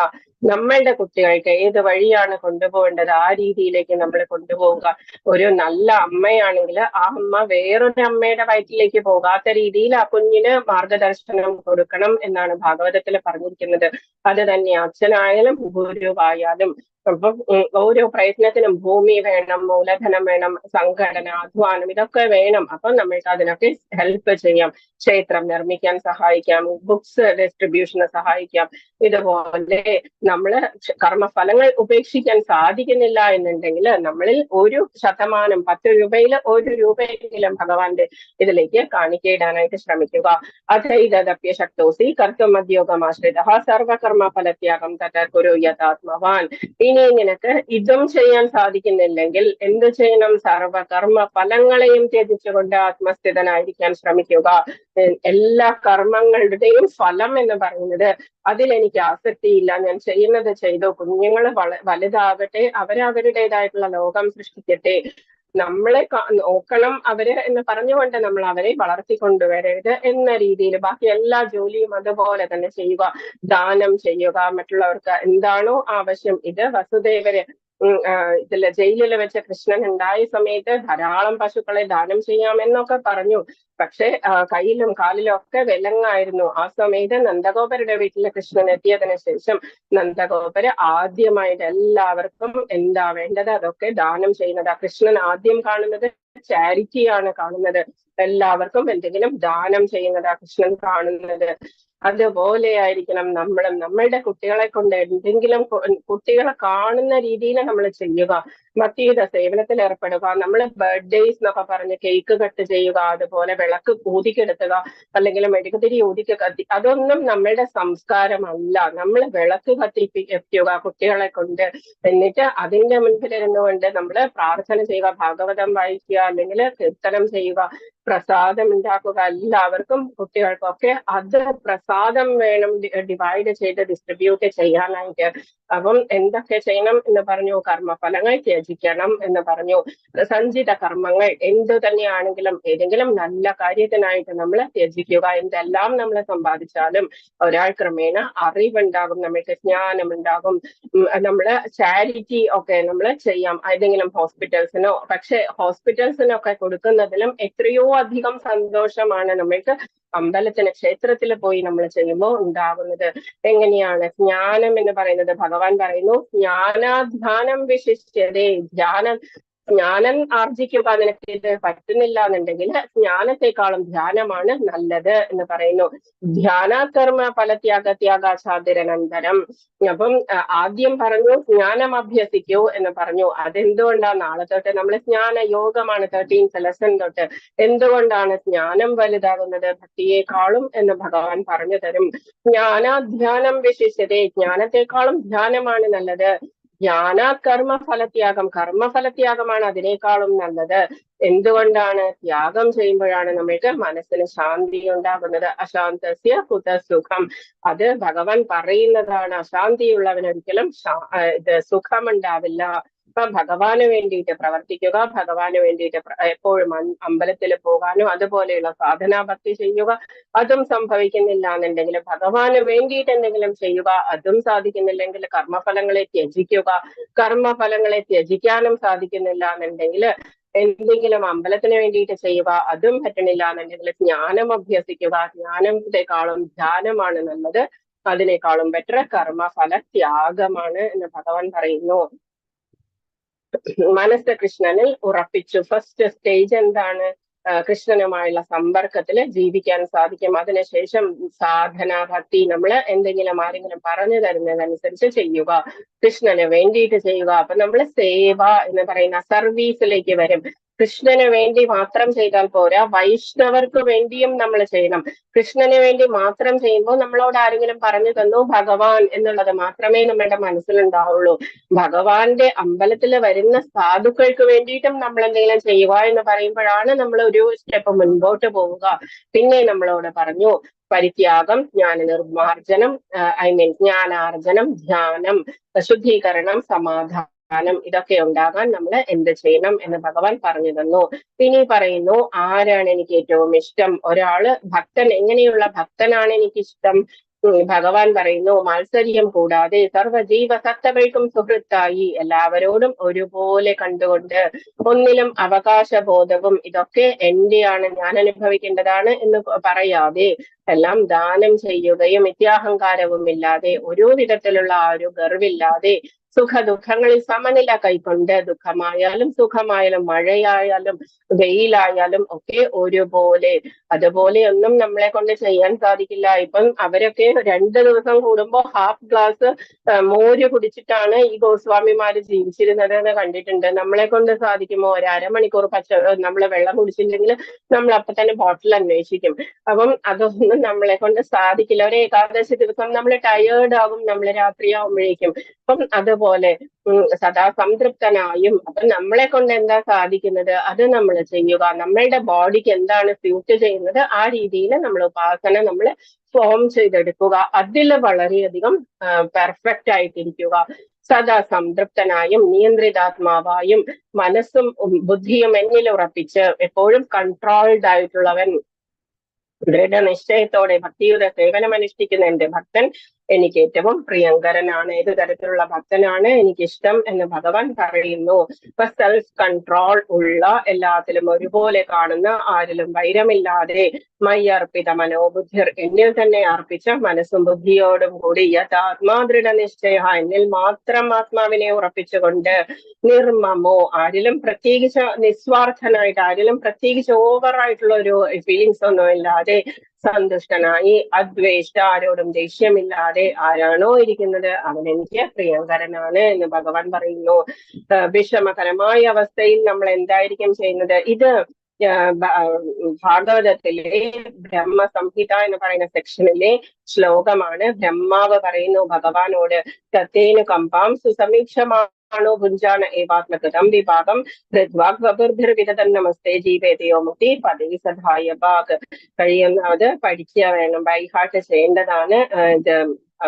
നമ്മളുടെ കുട്ടികൾക്ക് ഏത് വഴിയാണ് കൊണ്ടുപോകേണ്ടത് ആ രീതിയിലേക്ക് നമ്മൾ കൊണ്ടുപോവുക. ഒരു നല്ല അമ്മയാണെങ്കിൽ ആ അമ്മ വേറൊരു അമ്മയുടെ വയറ്റിലേക്ക് പോകാത്ത രീതിയിൽ ആ കുഞ്ഞിന് മാർഗദർശനം കൊടുക്കണം എന്നാണ് ഭാഗവതത്തിൽ പറഞ്ഞിരിക്കുന്നത്. അത് തന്നെ അച്ഛനായാലും ഗുരുവായാലും. അപ്പം ഓരോ പ്രയത്നത്തിനും ഭൂമി വേണം, മൂലധനം വേണം, സംഘടന, അധ്വാനം, ഇതൊക്കെ വേണം. അപ്പൊ നമ്മൾക്ക് അതിനൊക്കെ ഹെൽപ്പ് ചെയ്യാം. ക്ഷേത്രം നിർമ്മിക്കാൻ സഹായിക്കാം, ബുക്സ് ഡിസ്ട്രിബ്യൂഷന് സഹായിക്കാം. ഇതുപോലെ നമ്മള് കർമ്മഫലങ്ങൾ ഉപേക്ഷിക്കാൻ സാധിക്കുന്നില്ല എന്നുണ്ടെങ്കിൽ നമ്മളിൽ 1% 10 രൂപയിൽ 1 രൂപയെങ്കിലും ഭഗവാന്റെ ഇതിലേക്ക് കാണിക്കയിടാനായിട്ട് ശ്രമിക്കുക. അഥൈതപ്യ ശക്തോസി കർത്തും മദ്യോഗമാശ്രിത സർവകർമ്മ ഫലത്യാഗം തഥ കുരു യഥാത്മവാൻ. ഇനി നിനക്ക് ഇതും ചെയ്യാൻ സാധിക്കുന്നില്ലെങ്കിൽ എന്ത് ചെയ്യണം? സർവകർമ്മ ഫലങ്ങളെയും ത്യജിച്ചുകൊണ്ട് ആത്മസ്ഥിതനായിരിക്കാൻ ശ്രമിക്കുക. എല്ലാ കർമ്മങ്ങളുടെയും ഫലം എന്ന് പറയുന്നത് അതിലെനിക്ക് ആസക്തിയില്ല, ഞാൻ ചെയ്യുന്നത് ചെയ്തു, കുഞ്ഞുങ്ങൾ വലുതാകട്ടെ, അവരവരുടേതായിട്ടുള്ള ലോകം സൃഷ്ടിക്കട്ടെ, നമ്മളെ നോക്കണം അവര് എന്ന് പറഞ്ഞുകൊണ്ട് നമ്മൾ അവരെ വളർത്തിക്കൊണ്ടുവരരുത് എന്ന രീതിയിൽ ബാക്കി എല്ലാ ജോലിയും അതുപോലെ തന്നെ ചെയ്യുക. ദാനം ചെയ്യുക. മറ്റുള്ളവർക്ക് എന്താണോ ആവശ്യം. ഇത് വസുദേവര് ഇതില് ജയിലിൽ വെച്ച് കൃഷ്ണൻ ഉണ്ടായ സമയത്ത് ധാരാളം പശുക്കളെ ദാനം ചെയ്യാമെന്നൊക്കെ പറഞ്ഞു. പക്ഷെ കയ്യിലും കാലിലും ഒക്കെ വിലങ്ങായിരുന്നു. ആ സമയത്ത് നന്ദഗോപരുടെ വീട്ടിൽ കൃഷ്ണൻ എത്തിയതിനു ശേഷം നന്ദഗോപര് ആദ്യമായിട്ട് എല്ലാവർക്കും എന്താ വേണ്ടത് അതൊക്കെ ദാനം ചെയ്യുന്നത്. കൃഷ്ണൻ ആദ്യം കാണുന്നത് ചാരിറ്റിയാണ് കാണുന്നത്. എല്ലാവർക്കും എന്തെങ്കിലും ദാനം ചെയ്യുന്നത് കൃഷ്ണൻ കാണുന്നത്. അതുപോലെ ആയിരിക്കണം നമ്മളുടെ കുട്ടികളെ കൊണ്ട് എന്തെങ്കിലും കുട്ടികളെ കാണുന്ന രീതിയിൽ നമ്മൾ ചെയ്യുക. ഭക്തിയുത സേവനത്തിൽ ഏർപ്പെടുക, നമ്മൾ ബർത്ത്ഡേസ് എന്നൊക്കെ പറഞ്ഞ് കേക്ക് കട്ട് ചെയ്യുക, അതുപോലെ വിളക്ക് ഊതിക്കെടുത്തുക, അല്ലെങ്കിൽ മെഴുകുതിരി ഊതിക്ക് കത്തി, അതൊന്നും നമ്മളുടെ സംസ്കാരമല്ല. നമ്മൾ വിളക്ക് കത്തിപ്പിക്കുക കുട്ടികളെ കൊണ്ട്, എന്നിട്ട് അതിന്റെ മുൻപിലിരുന്നുകൊണ്ട് നമ്മൾ പ്രാർത്ഥന ചെയ്യുക, ഭാഗവതം വായിക്കുക, അല്ലെങ്കിൽ കീർത്തനം ചെയ്യുക, പ്രസാദം ഉണ്ടാക്കുക, എല്ലാവർക്കും കുട്ടികൾക്കും ഒക്കെ അത് പ്രസാദം വേണം ഡിവൈഡ് ചെയ്ത് ഡിസ്ട്രിബ്യൂട്ട് ചെയ്യാനായിട്ട്. അപ്പം എന്തൊക്കെ ചെയ്യണം എന്ന് പറഞ്ഞു? കർമ്മഫലങ്ങൾ ത്യജിക്കണം എന്ന് പറഞ്ഞു. സഞ്ചിത കർമ്മങ്ങൾ എന്തു തന്നെയാണെങ്കിലും ഏതെങ്കിലും നല്ല കാര്യത്തിനായിട്ട് നമ്മൾ ത്യജിക്കുക. എന്തെല്ലാം നമ്മൾ സമ്പാദിച്ചാലും ഒരാൾ ക്രമേണ അറിവുണ്ടാകും, നമ്മൾക്ക് ജ്ഞാനമുണ്ടാകും. നമ്മള് ചാരിറ്റി ഒക്കെ നമ്മൾ ചെയ്യാം ഏതെങ്കിലും ഹോസ്പിറ്റൽസിനോ. പക്ഷെ ഹോസ്പിറ്റൽസിനൊക്കെ കൊടുക്കുന്നതിലും എത്രയോ അധികം സന്തോഷമാണ് നമ്മൾക്ക് അമ്പലത്തിന് ക്ഷേത്രത്തിൽ പോയി നമ്മൾ ചെയ്യുമ്പോൾ ഉണ്ടാകുന്നത്. എങ്ങനെയാണ് ജ്ഞാനം എന്ന് പറയുന്നത്? ഭഗവാൻ പറയുന്നു, ജ്ഞാനാധ്യാനം വിശിഷ്യതേ. ജ്ഞാനം ആർജിക്കുക നിനക്ക് ഇത് പറ്റുന്നില്ല എന്നുണ്ടെങ്കിൽ ജ്ഞാനത്തെക്കാളും ധ്യാനമാണ് നല്ലത് എന്ന് പറയുന്നു. ധ്യാനകർമ്മ ഫലത്യാഗത്യാഗാചാതിരനന്തരം. അപ്പം ആദ്യം പറഞ്ഞു ജ്ഞാനം അഭ്യസിക്കൂ എന്ന് പറഞ്ഞു. അതെന്തുകൊണ്ടാണ്? നാളെ തൊട്ട് നമ്മൾ ജ്ഞാന യോഗമാണ് 13th ലെസൺ തൊട്ട്. എന്തുകൊണ്ടാണ് ജ്ഞാനം വലുതാകുന്നത് ഭക്തിയേക്കാളും എന്ന് ഭഗവാൻ പറഞ്ഞു തരും. ജ്ഞാനാധ്യാനം വിശിഷ്യതേ. ജ്ഞാനത്തെക്കാളും ധ്യാനമാണ് നല്ലത്. ജ്ഞാന കർമ്മഫലത്യാഗം, കർമ്മഫലത്യാഗമാണ് അതിനേക്കാളും നല്ലത്. എന്തുകൊണ്ടാണ്? ത്യാഗം ചെയ്യുമ്പോഴാണ് നമ്മൾക്ക് മനസ്സിന് ശാന്തി ഉണ്ടാകുന്നത്. അശാന്തസ്യ കുതസുഖം. അത് ഭഗവാൻ പറയുന്നതാണ്. അശാന്തിയുള്ളവനൊരിക്കലും സുഖമുണ്ടാവില്ല. അപ്പൊ ഭഗവാന് വേണ്ടിയിട്ട് പ്രവർത്തിക്കുക, ഭഗവാന് വേണ്ടിയിട്ട് എപ്പോഴും അമ്പലത്തിൽ പോകാനോ അതുപോലെയുള്ള സാധനാ ഭക്തി ചെയ്യുക, അതും സംഭവിക്കുന്നില്ല എന്നുണ്ടെങ്കിൽ ഭഗവാന് വേണ്ടിയിട്ട് എന്തെങ്കിലും ചെയ്യുക, അതും സാധിക്കുന്നില്ലെങ്കിൽ കർമ്മഫലങ്ങളെ ത്യജിക്കുക. കർമ്മഫലങ്ങളെ ത്യജിക്കാനും സാധിക്കുന്നില്ല എന്നുണ്ടെങ്കിൽ എന്തെങ്കിലും അമ്പലത്തിന് വേണ്ടിയിട്ട് ചെയ്യുക, അതും പറ്റണില്ല എന്നുണ്ടെങ്കിൽ ജ്ഞാനം അഭ്യസിക്കുക. ജ്ഞാനത്തെക്കാളും ധ്യാനമാണ് നല്ലത്. അതിനേക്കാളും ബെറ്റർ കർമ്മഫല ത്യാഗമാണ് എന്ന് ഭഗവാൻ പറയുന്നു. മനസ്സ് കൃഷ്ണനിൽ ഉറപ്പിച്ചു. ഫസ്റ്റ് സ്റ്റേജ് എന്താണ്? കൃഷ്ണനുമായുള്ള സമ്പർക്കത്തിൽ ജീവിക്കാൻ സാധിക്കും. അതിനുശേഷം സാധന ഭക്തി, നമ്മൾ എന്തെങ്കിലും ആരെങ്കിലും പറഞ്ഞു തരുന്നതനുസരിച്ച് ചെയ്യുക, കൃഷ്ണന് വേണ്ടിയിട്ട് ചെയ്യുക. അപ്പൊ നമ്മൾ സേവ എന്ന് പറയുന്ന സർവീസിലേക്ക് വരും. കൃഷ്ണന് വേണ്ടി മാത്രം ചെയ്താൽ പോരാ, വൈഷ്ണവർക്ക് വേണ്ടിയും നമ്മൾ ചെയ്യണം. കൃഷ്ണന് വേണ്ടി മാത്രം ചെയ്യുമ്പോൾ നമ്മളോട് ആരെങ്കിലും പറഞ്ഞു തന്നു ഭഗവാൻ എന്നുള്ളത് മാത്രമേ നമ്മുടെ മനസ്സിലുണ്ടാവുള്ളൂ. ഭഗവാന്റെ അമ്പലത്തിൽ വരുന്ന സാധുക്കൾക്ക് വേണ്ടിയിട്ടും നമ്മൾ എന്തെങ്കിലും ചെയ്യുക എന്ന് പറയുമ്പോഴാണ് നമ്മൾ ഒരു സ്റ്റെപ്പ് മുൻപോട്ട് പോവുക. പിന്നെ നമ്മളോട് പറഞ്ഞു പരിത്യാഗം, ജ്ഞാന നിർമാർജനം, ജ്ഞാനാർജനം, ധ്യാനം, ശുദ്ധീകരണം, സമാധാനം, ഇതൊക്കെ ഉണ്ടാകാൻ നമ്മൾ എന്ത് ചെയ്യണം എന്ന് ഭഗവാൻ പറഞ്ഞു തന്നു. ഇനി പറയുന്നു ആരാണ് എനിക്ക് ഏറ്റവും ഇഷ്ടം? ഒരാള് ഭക്തൻ, എങ്ങനെയുള്ള ഭക്തനാണ് എനിക്കിഷ്ടം? ഭഗവാൻ പറയുന്നു മാത്സര്യം കൂടാതെ സർവ്വജീവ സത്തകൾക്കും സുഹൃത്തായി, എല്ലാവരോടും ഒരുപോലെ കണ്ടുകൊണ്ട്, ഒന്നിലും അവകാശബോധവും ഇതൊക്കെ എന്റെയാണ്, ഞാൻ അനുഭവിക്കേണ്ടതാണ് എന്ന് പറയാതെ, എല്ലാം ദാനം ചെയ്യുകയും നിത്യാഹങ്കാരവും ഇല്ലാതെ, ഒരു വിധത്തിലുള്ള ആ ഒരു ഗർവില്ലാതെ, സുഖദുഃഖങ്ങളിൽ സമനില കൈക്കൊണ്ട്, ദുഃഖമായാലും സുഖമായാലും മഴയായാലും വെയിലായാലും ഒക്കെ ഒരുപോലെ. അതുപോലെ ഒന്നും നമ്മളെ കൊണ്ട് ചെയ്യാൻ സാധിക്കില്ല. ഇപ്പം അവരൊക്കെ 2 ദിവസം കൂടുമ്പോ ഹാഫ് ഗ്ലാസ് മോര് കുടിച്ചിട്ടാണ് ഈ ഗോസ്വാമിമാര് ജീവിച്ചിരുന്നത് എന്ന് കണ്ടിട്ടുണ്ട്. നമ്മളെ കൊണ്ട് സാധിക്കുമോ? ഒരു അരമണിക്കൂർ നമ്മള് വെള്ളം കുടിച്ചില്ലെങ്കിൽ നമ്മൾ അപ്പൊ തന്നെ ബോട്ടിൽ അന്വേഷിക്കും. അപ്പം അതൊന്നും നമ്മളെ കൊണ്ട് സാധിക്കില്ല. ഒരു ഏകാദശി ദിവസം നമ്മൾ ടയേർഡ് ആകും, നമ്മൾ രാത്രിയാവുമ്പോഴേക്കും. അപ്പം അതുപോലെ സദാ സംതൃപ്തനായും, അപ്പൊ നമ്മളെ കൊണ്ട് എന്താ സാധിക്കുന്നത് അത് നമ്മൾ ചെയ്യുക. നമ്മളുടെ ബോഡിക്ക് എന്താണ് സ്യൂട്ട് ചെയ്യുന്നത് ആ രീതിയിൽ നമ്മൾ ഉപാസന നമ്മൾ ഫോം ചെയ്തെടുക്കുക. അതിൽ വളരെയധികം പെർഫെക്റ്റ് ആയിട്ടിരിക്കുക. സദാ സംതൃപ്തനായും നിയന്ത്രിതാത്മാവായും മനസ്സും ബുദ്ധിയും എന്നിൽ ഉറപ്പിച്ച് എപ്പോഴും കൺട്രോൾഡ് ആയിട്ടുള്ളവൻ, ദൃഢനിശ്ചയത്തോടെ ഭക്തിയുടെ സേവനം അനുഷ്ഠിക്കുന്ന എന്റെ ഭക്തൻ എനിക്ക് ഏറ്റവും പ്രിയങ്കരനാണ്. ഏത് തരത്തിലുള്ള ഭക്തനാണ് എനിക്കിഷ്ടം എന്ന് ഭഗവാൻ പറയുന്നു. ഇപ്പൊ സെൽഫ് കൺട്രോൾ ഉള്ള, എല്ലാത്തിലും ഒരുപോലെ കാണുന്ന, ആരിലും വൈരമില്ലാതെ, മയ്യർപ്പിത മനോബുദ്ധിർ, എന്നിൽ തന്നെ അർപ്പിച്ച മനസ്സും ബുദ്ധിയോടും കൂടി, യഥാത്മാ ദൃഢനിശ്ചയ, എന്നിൽ മാത്രം ആത്മാവിനെ ഉറപ്പിച്ചുകൊണ്ട്, നിർമ്മമോ, ആരിലും പ്രത്യേകിച്ച് നിസ്വാർത്ഥനായിട്ട്, ആരിലും പ്രത്യേകിച്ച് ഓവർ ആയിട്ടുള്ള ഒരു ഫീലിങ്സ് ഒന്നും ഇല്ലാതെ, സന്തുഷ്ടനായി അദ്വേഷ്ട, ആരോടും ദേഷ്യമില്ലാതെ ആരാണോ ഇരിക്കുന്നത് അവൻ എനിക്ക് പ്രിയങ്കരനാണ് എന്ന് ഭഗവാൻ പറയുന്നു. വിഷമകരമായ അവസ്ഥയിൽ നമ്മൾ എന്തായിരിക്കും ചെയ്യുന്നത്? ഇത് ഭാഗവതത്തിലെ ബ്രഹ്മസംഹിത എന്ന് പറയുന്ന സെക്ഷനിലെ ശ്ലോകമാണ്. ബ്രഹ്മാവ് പറയുന്നു ഭഗവാനോട്, തത്തേനു കമ്പാം സുസമീക്ഷമാണോ ഭുഞ്ചാന ഏവാത്മകൃതം വിഭാഗം ഹൃദ്വാഗ്വബുർഭിർവിദതൻ നമസ്തേ ജീവേതയോ മുക്തി പദേ സധായ ഭാഗ്. കഴിയുന്നത് പഠിക്കുക വേണം, ബൈഹാർട്ട് ചെയ്യേണ്ടതാണ്. ഇത്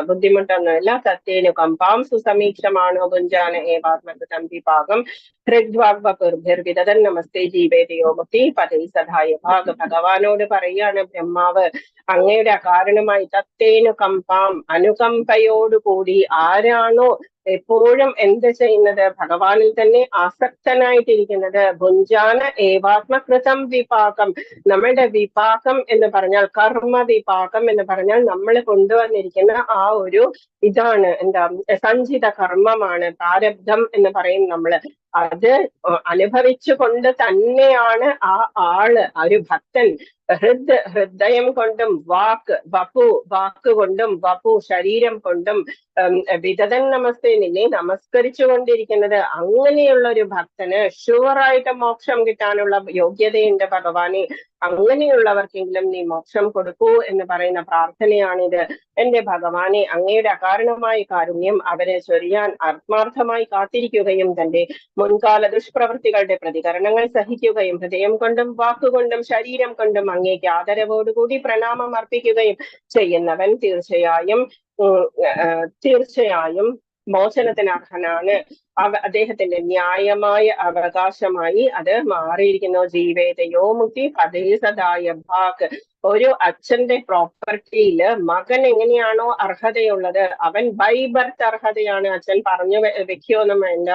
ബുദ്ധിമുട്ടൊന്നുമില്ല. തത്തേനു കമ്പാം സുസമീക്ഷമാണോ ഭുഞ്ചാന ഏവാത്മകൃതം വിഭാഗം ഹൃദ്വാഗ്വബുർഭിർവിദതൻ നമസ്തേ ജീവേതയോ മുക്തി പദേ സധായ ഭാഗ്. ഭഗവാനോട് പറയാണ് ബ്രഹ്മാവ്, അങ്ങയുടെ അകാരണമായി തത്തേനു കമ്പാം, അനുകമ്പയോടുകൂടി ആരാണോ എപ്പോഴും എന്ത് ചെയ്യുന്നത്? ഭഗവാനിൽ തന്നെ ആസക്തനായിട്ടിരിക്കുന്നത്. ഭുഞ്ചാന ഏവാത്മകൃതം വിപാകം. നമ്മളുടെ വിപാകം എന്ന് പറഞ്ഞാൽ, കർമ്മ വിപാകം എന്ന് പറഞ്ഞാൽ നമ്മൾ കൊണ്ടുവന്നിരിക്കുന്ന ആ ഒരു ഇതാണ്, എന്താ, സഞ്ചിത കർമ്മമാണ്, പ്രാരബ്ധം എന്ന് പറയും നമ്മള്. അത് അനുഭവിച്ചു കൊണ്ട് തന്നെയാണ് ആ ആള്, ഒരു ഭക്തൻ, ഹൃദയം കൊണ്ടും വാക്ക് കൊണ്ടും വപു ശരീരം കൊണ്ടും വിദതൻ നമസ്തേ, നിന്നെ നമസ്കരിച്ചു കൊണ്ടിരിക്കുന്നത്. അങ്ങനെയുള്ള ഒരു ഭക്തന് ഷുവറായിട്ട് മോക്ഷം കിട്ടാനുള്ള യോഗ്യതയുണ്ട് ഭഗവാനെ. അങ്ങനെയുള്ളവർക്കെങ്കിലും നീ മോക്ഷം കൊടുക്കൂ എന്ന് പറയുന്ന പ്രാർത്ഥനയാണിത്. എന്റെ ഭഗവാനെ, അങ്ങയുടെ അകാരണമായ കാരുണ്യം അവരെ ചൊരിയാൻ ആത്മാർത്ഥമായി കാത്തിരിക്കുകയും തന്റെ മുൻകാല ദുഷ്പ്രവൃത്തികളുടെ പ്രതികരണങ്ങൾ സഹിക്കുകയും ഹൃദയം കൊണ്ടും വാക്കുകൊണ്ടും ശരീരം കൊണ്ടും അങ്ങേക്ക് ആദരവോടുകൂടി പ്രണാമം അർപ്പിക്കുകയും ചെയ്യുന്നവൻ തീർച്ചയായും മോചനത്തിന് അർഹനാണ്. അദ്ദേഹത്തിന്റെ ന്യായമായ അവകാശമായി അത് മാറിയിരിക്കുന്നു. ജീവേതയോ മുക്തി പദേ സദായ ഭാഗ്. ഒരു അച്ഛന്റെ പ്രോപ്പർട്ടിയില് മകൻ എങ്ങനെയാണോ അർഹതയുള്ളത്, അവൻ ബൈ ബർത്ത് അർഹതയാണ്. അച്ഛൻ പറഞ്ഞു വെക്കുകയൊന്നും വേണ്ട,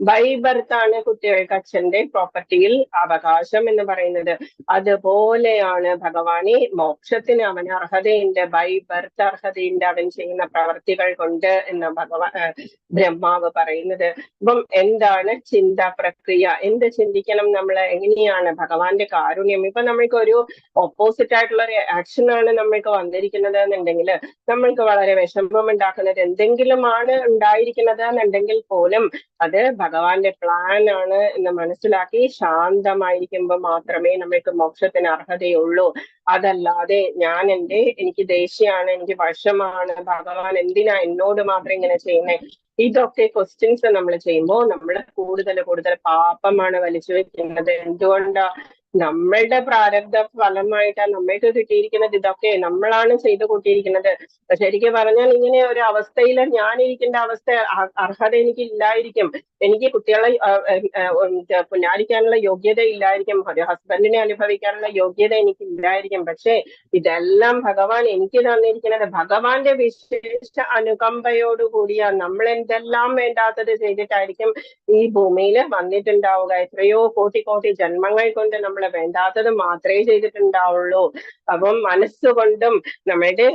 ബൈ ബർത്ത് ആണ് കുട്ടികൾക്ക് അച്ഛന്റെ പ്രോപ്പർട്ടിയിൽ അവകാശം എന്ന് പറയുന്നത്. അതുപോലെയാണ് ഭഗവാനെ, മോക്ഷത്തിന് അവന് അർഹതയുണ്ട്, ബൈ ബർത്ത് അർഹതയുണ്ട് അവൻ ചെയ്യുന്ന പ്രവർത്തികൾ കൊണ്ട് എന്ന് ബ്രഹ്മാവ് പറയുന്നത്. അപ്പം എന്താണ് ചിന്താ പ്രക്രിയ? എന്ത് ചിന്തിക്കണം നമ്മൾ? എങ്ങനെയാണ് ഭഗവാന്റെ കാരുണ്യം? ഇപ്പൊ നമ്മൾക്ക് ഒരു ഓപ്പോസിറ്റ് ആയിട്ടുള്ള ഒരു ആക്ഷൻ ആണ് നമ്മൾക്ക് വന്നിരിക്കുന്നത് എന്നുണ്ടെങ്കിൽ, നമ്മൾക്ക് വളരെ വിഷമം ഉണ്ടാക്കുന്നത് എന്തെങ്കിലും ആണ് ഉണ്ടായിരിക്കുന്നത് എന്നുണ്ടെങ്കിൽ പോലും അത് ഭഗവാന്റെ പ്ലാൻ ആണ് എന്ന് മനസ്സിലാക്കി ശാന്തമായിരിക്കുമ്പോൾ മാത്രമേ നമ്മൾക്ക് മോക്ഷത്തിന് അർഹതയുള്ളൂ. അതല്ലാതെ എനിക്ക് ദേഷ്യമാണ്, എനിക്ക് വശമാണ്, ഭഗവാൻ എന്തിനാ എന്നോട് മാത്രം ഇങ്ങനെ ചെയ്യുന്നത്, ഇതൊക്കെ ക്വസ്റ്റ്യൻസ് നമ്മൾ ചെയ്യുമ്പോൾ നമ്മൾ കൂടുതൽ പാപമാണ് വലിച്ചു വെക്കുന്നത്. എന്തുകൊണ്ടാ? നമ്മളുടെ പ്രാരബ്ധ ഫലമായിട്ടാണ് നമ്മൾക്ക് കിട്ടിയിരിക്കുന്നത്. ഇതൊക്കെ നമ്മളാണ് ചെയ്തു കൂട്ടിയിരിക്കുന്നത്. ശരിക്കും പറഞ്ഞാൽ ഇങ്ങനെ ഒരു അവസ്ഥയിൽ ഞാൻ ഇരിക്കേണ്ട അവസ്ഥ, അർഹത എനിക്ക് ഇല്ലായിരിക്കും. എനിക്ക് കുട്ടികളെ പുന്നാരിക്കാനുള്ള യോഗ്യത ഇല്ലായിരിക്കും, ഒരു ഹസ്ബൻഡിനെ അനുഭവിക്കാനുള്ള യോഗ്യത എനിക്ക് ഇല്ലായിരിക്കും. പക്ഷെ ഇതെല്ലാം ഭഗവാൻ എനിക്ക് തന്നിരിക്കുന്നത് ഭഗവാന്റെ വിശേഷ അനുകമ്പയോടുകൂടിയാണ്. നമ്മൾ എന്തെല്ലാം വേണ്ടാത്തത് ചെയ്തിട്ടായിരിക്കും ഈ ഭൂമിയിൽ വന്നിട്ടുണ്ടാവുക. എത്രയോ കോടി ജന്മങ്ങൾ കൊണ്ട് നമ്മൾ വേണ്ടാത്തത് മാത്രമേ ചെയ്തിട്ടുണ്ടാവുള്ളൂ. അപ്പം മനസ്സുകൊണ്ടും നമ്മളുടെ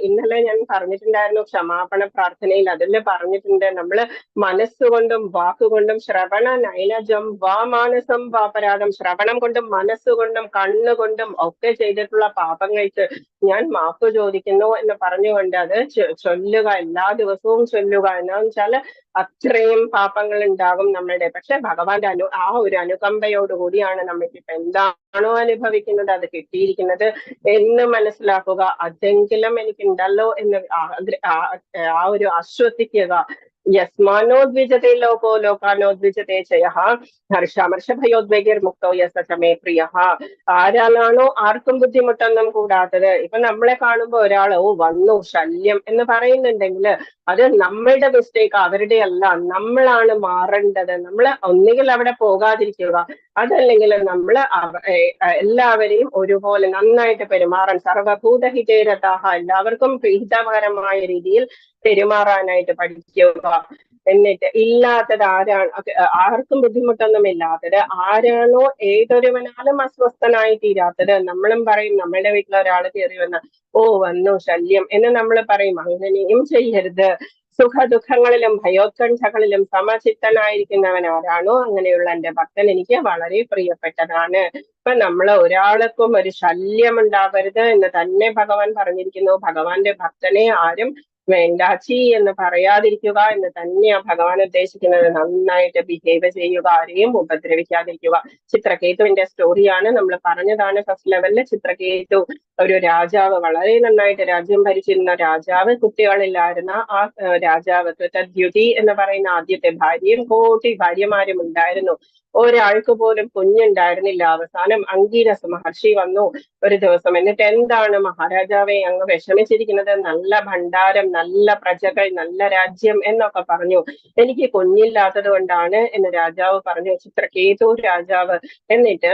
ഇന്നലെ ഞാൻ പറഞ്ഞിട്ടുണ്ടായിരുന്നു ക്ഷമാപണ പ്രാർത്ഥനയിൽ, അതിൽ പറഞ്ഞിട്ടുണ്ട്, നമ്മള് മനസ്സുകൊണ്ടും വാക്കുകൊണ്ടും ശ്രവണ നൈനജം വാ മാനസം വാപരാധം, ശ്രവണം കൊണ്ടും മനസ്സുകൊണ്ടും കണ്ണുകൊണ്ടും ഒക്കെ ചെയ്തിട്ടുള്ള പാപങ്ങൾക്ക് ഞാൻ മാപ്പ് ചോദിക്കുന്നു എന്ന് പറഞ്ഞുകൊണ്ട് അത് ചൊല്ലുക, എല്ലാ ദിവസവും ചൊല്ലുക. എന്നാന്ന് വെച്ചാല് അത്രയും പാപങ്ങൾ ഉണ്ടാകും നമ്മളുടെ. പക്ഷെ ഭഗവാന്റെ ആ ഒരു അനുകമ്പയോടുകൂടിയാണ് നമ്മൾക്ക് ഇപ്പൊ എന്താണോ അനുഭവിക്കുന്നത് അത് കിട്ടിയിരിക്കുന്നത് എന്ന് മനസ്സിലാക്കുക. അതെങ്കിലും എനിക്കുണ്ടല്ലോ എന്ന് ആ ഒരു ആശ്വസിക്കുക. യസ്മാനോദ്വിജത്തെ ലോകോ ലോകാനോദ്വിജത്തെ ചയഃ ഹർഷാമർഷഭയോദ്വേഗിർമുക്തോ യസമേ പ്രിയ. ആരാണോ ആർക്കും ബുദ്ധിമുട്ടൊന്നും കൂടാത്തത്. ഇപ്പൊ നമ്മളെ കാണുമ്പോ ഒരാള് വന്നു ശല്യം എന്ന് പറയുന്നുണ്ടെങ്കിൽ അത് നമ്മളുടെ മിസ്റ്റേക്ക്, അവരുടെ അല്ല. നമ്മളാണ് മാറേണ്ടത്. നമ്മൾ ഒന്നുകിൽ അവിടെ പോകാതിരിക്കുക, അതല്ലെങ്കിൽ നമ്മൾ എല്ലാവരെയും ഒരുപോലെ നന്നായിട്ട് പെരുമാറാൻ, സർവഭൂതഹിതേരതാഹ, എല്ലാവർക്കും ഹിതകരമായ രീതിയിൽ പെരുമാറാനായിട്ട് പഠിക്കുക. എന്നിട്ട് ഇല്ലാത്തത് ആർക്കും ബുദ്ധിമുട്ടൊന്നും ഇല്ലാത്തത് ആരാണോ ഏതൊരുവനാലും അസ്വസ്ഥനായി തീരാത്തത്. നമ്മളും പറയും, നമ്മളുടെ വീട്ടിൽ ഒരാൾ കയറി വന്ന വന്നു ശല്യം എന്ന് നമ്മൾ പറയും. അങ്ങനെയും ചെയ്യരുത്. സുഖദുഃഖങ്ങളിലും ഭയോത്കണ്ഠകളിലും സമചിത്തനായിരിക്കുന്നവൻ ആരാണോ അങ്ങനെയുള്ള എന്റെ ഭക്തൻ എനിക്ക് വളരെ പ്രിയപ്പെട്ടതാണ്. ഇപ്പൊ നമ്മൾ ഒരാൾക്കും ഒരു ശല്യം ഉണ്ടാവരുത് എന്ന് തന്നെ ഭഗവാൻ പറഞ്ഞിരിക്കുന്നു. ഭഗവാന്റെ ഭക്തനെ ആരും വേണ്ടാച്ചി എന്ന് പറയാതിരിക്കുക എന്ന് തന്നെയാ ഭഗവാൻ ഉദ്ദേശിക്കുന്നത്. നന്നായിട്ട് ബിഹേവ് ചെയ്യുക, ആരെയും ഉപദ്രവിക്കാതിരിക്കുക. ചിത്രകേതുവിന്റെ സ്റ്റോറിയാണ് നമ്മൾ പറഞ്ഞതാണ് ഫസ്റ്റ് ലെവലില്. ചിത്രകേതു ഒരു രാജാവ്, വളരെ നന്നായിട്ട് രാജ്യം ഭരിച്ചിരുന്ന രാജാവ്, കുട്ടികളില്ലായിരുന്ന ആ രാജാവ് കൃതദ്യുതി എന്ന് പറയുന്ന ആദ്യത്തെ ഭാര്യയും കോടി ഭാര്യമാരും ഉണ്ടായിരുന്നു. ഒരാൾക്ക് പോലും കുഞ്ഞുണ്ടായിരുന്നില്ല. അവസാനം അംഗീരസ മഹർഷി വന്നു ഒരു ദിവസം. എന്നിട്ട് എന്താണ് മഹാരാജാവെ അങ്ങ് വിഷമിച്ചിരിക്കുന്നത്? നല്ല ഭണ്ഡാരം, നല്ല പ്രജകൾ, നല്ല രാജ്യം എന്നൊക്കെ പറഞ്ഞു. എനിക്ക് കുഞ്ഞില്ലാത്തത് കൊണ്ടാണ് എന്ന് രാജാവ് പറഞ്ഞു. ചിത്രകേതു രാജാവ്. എന്നിട്ട്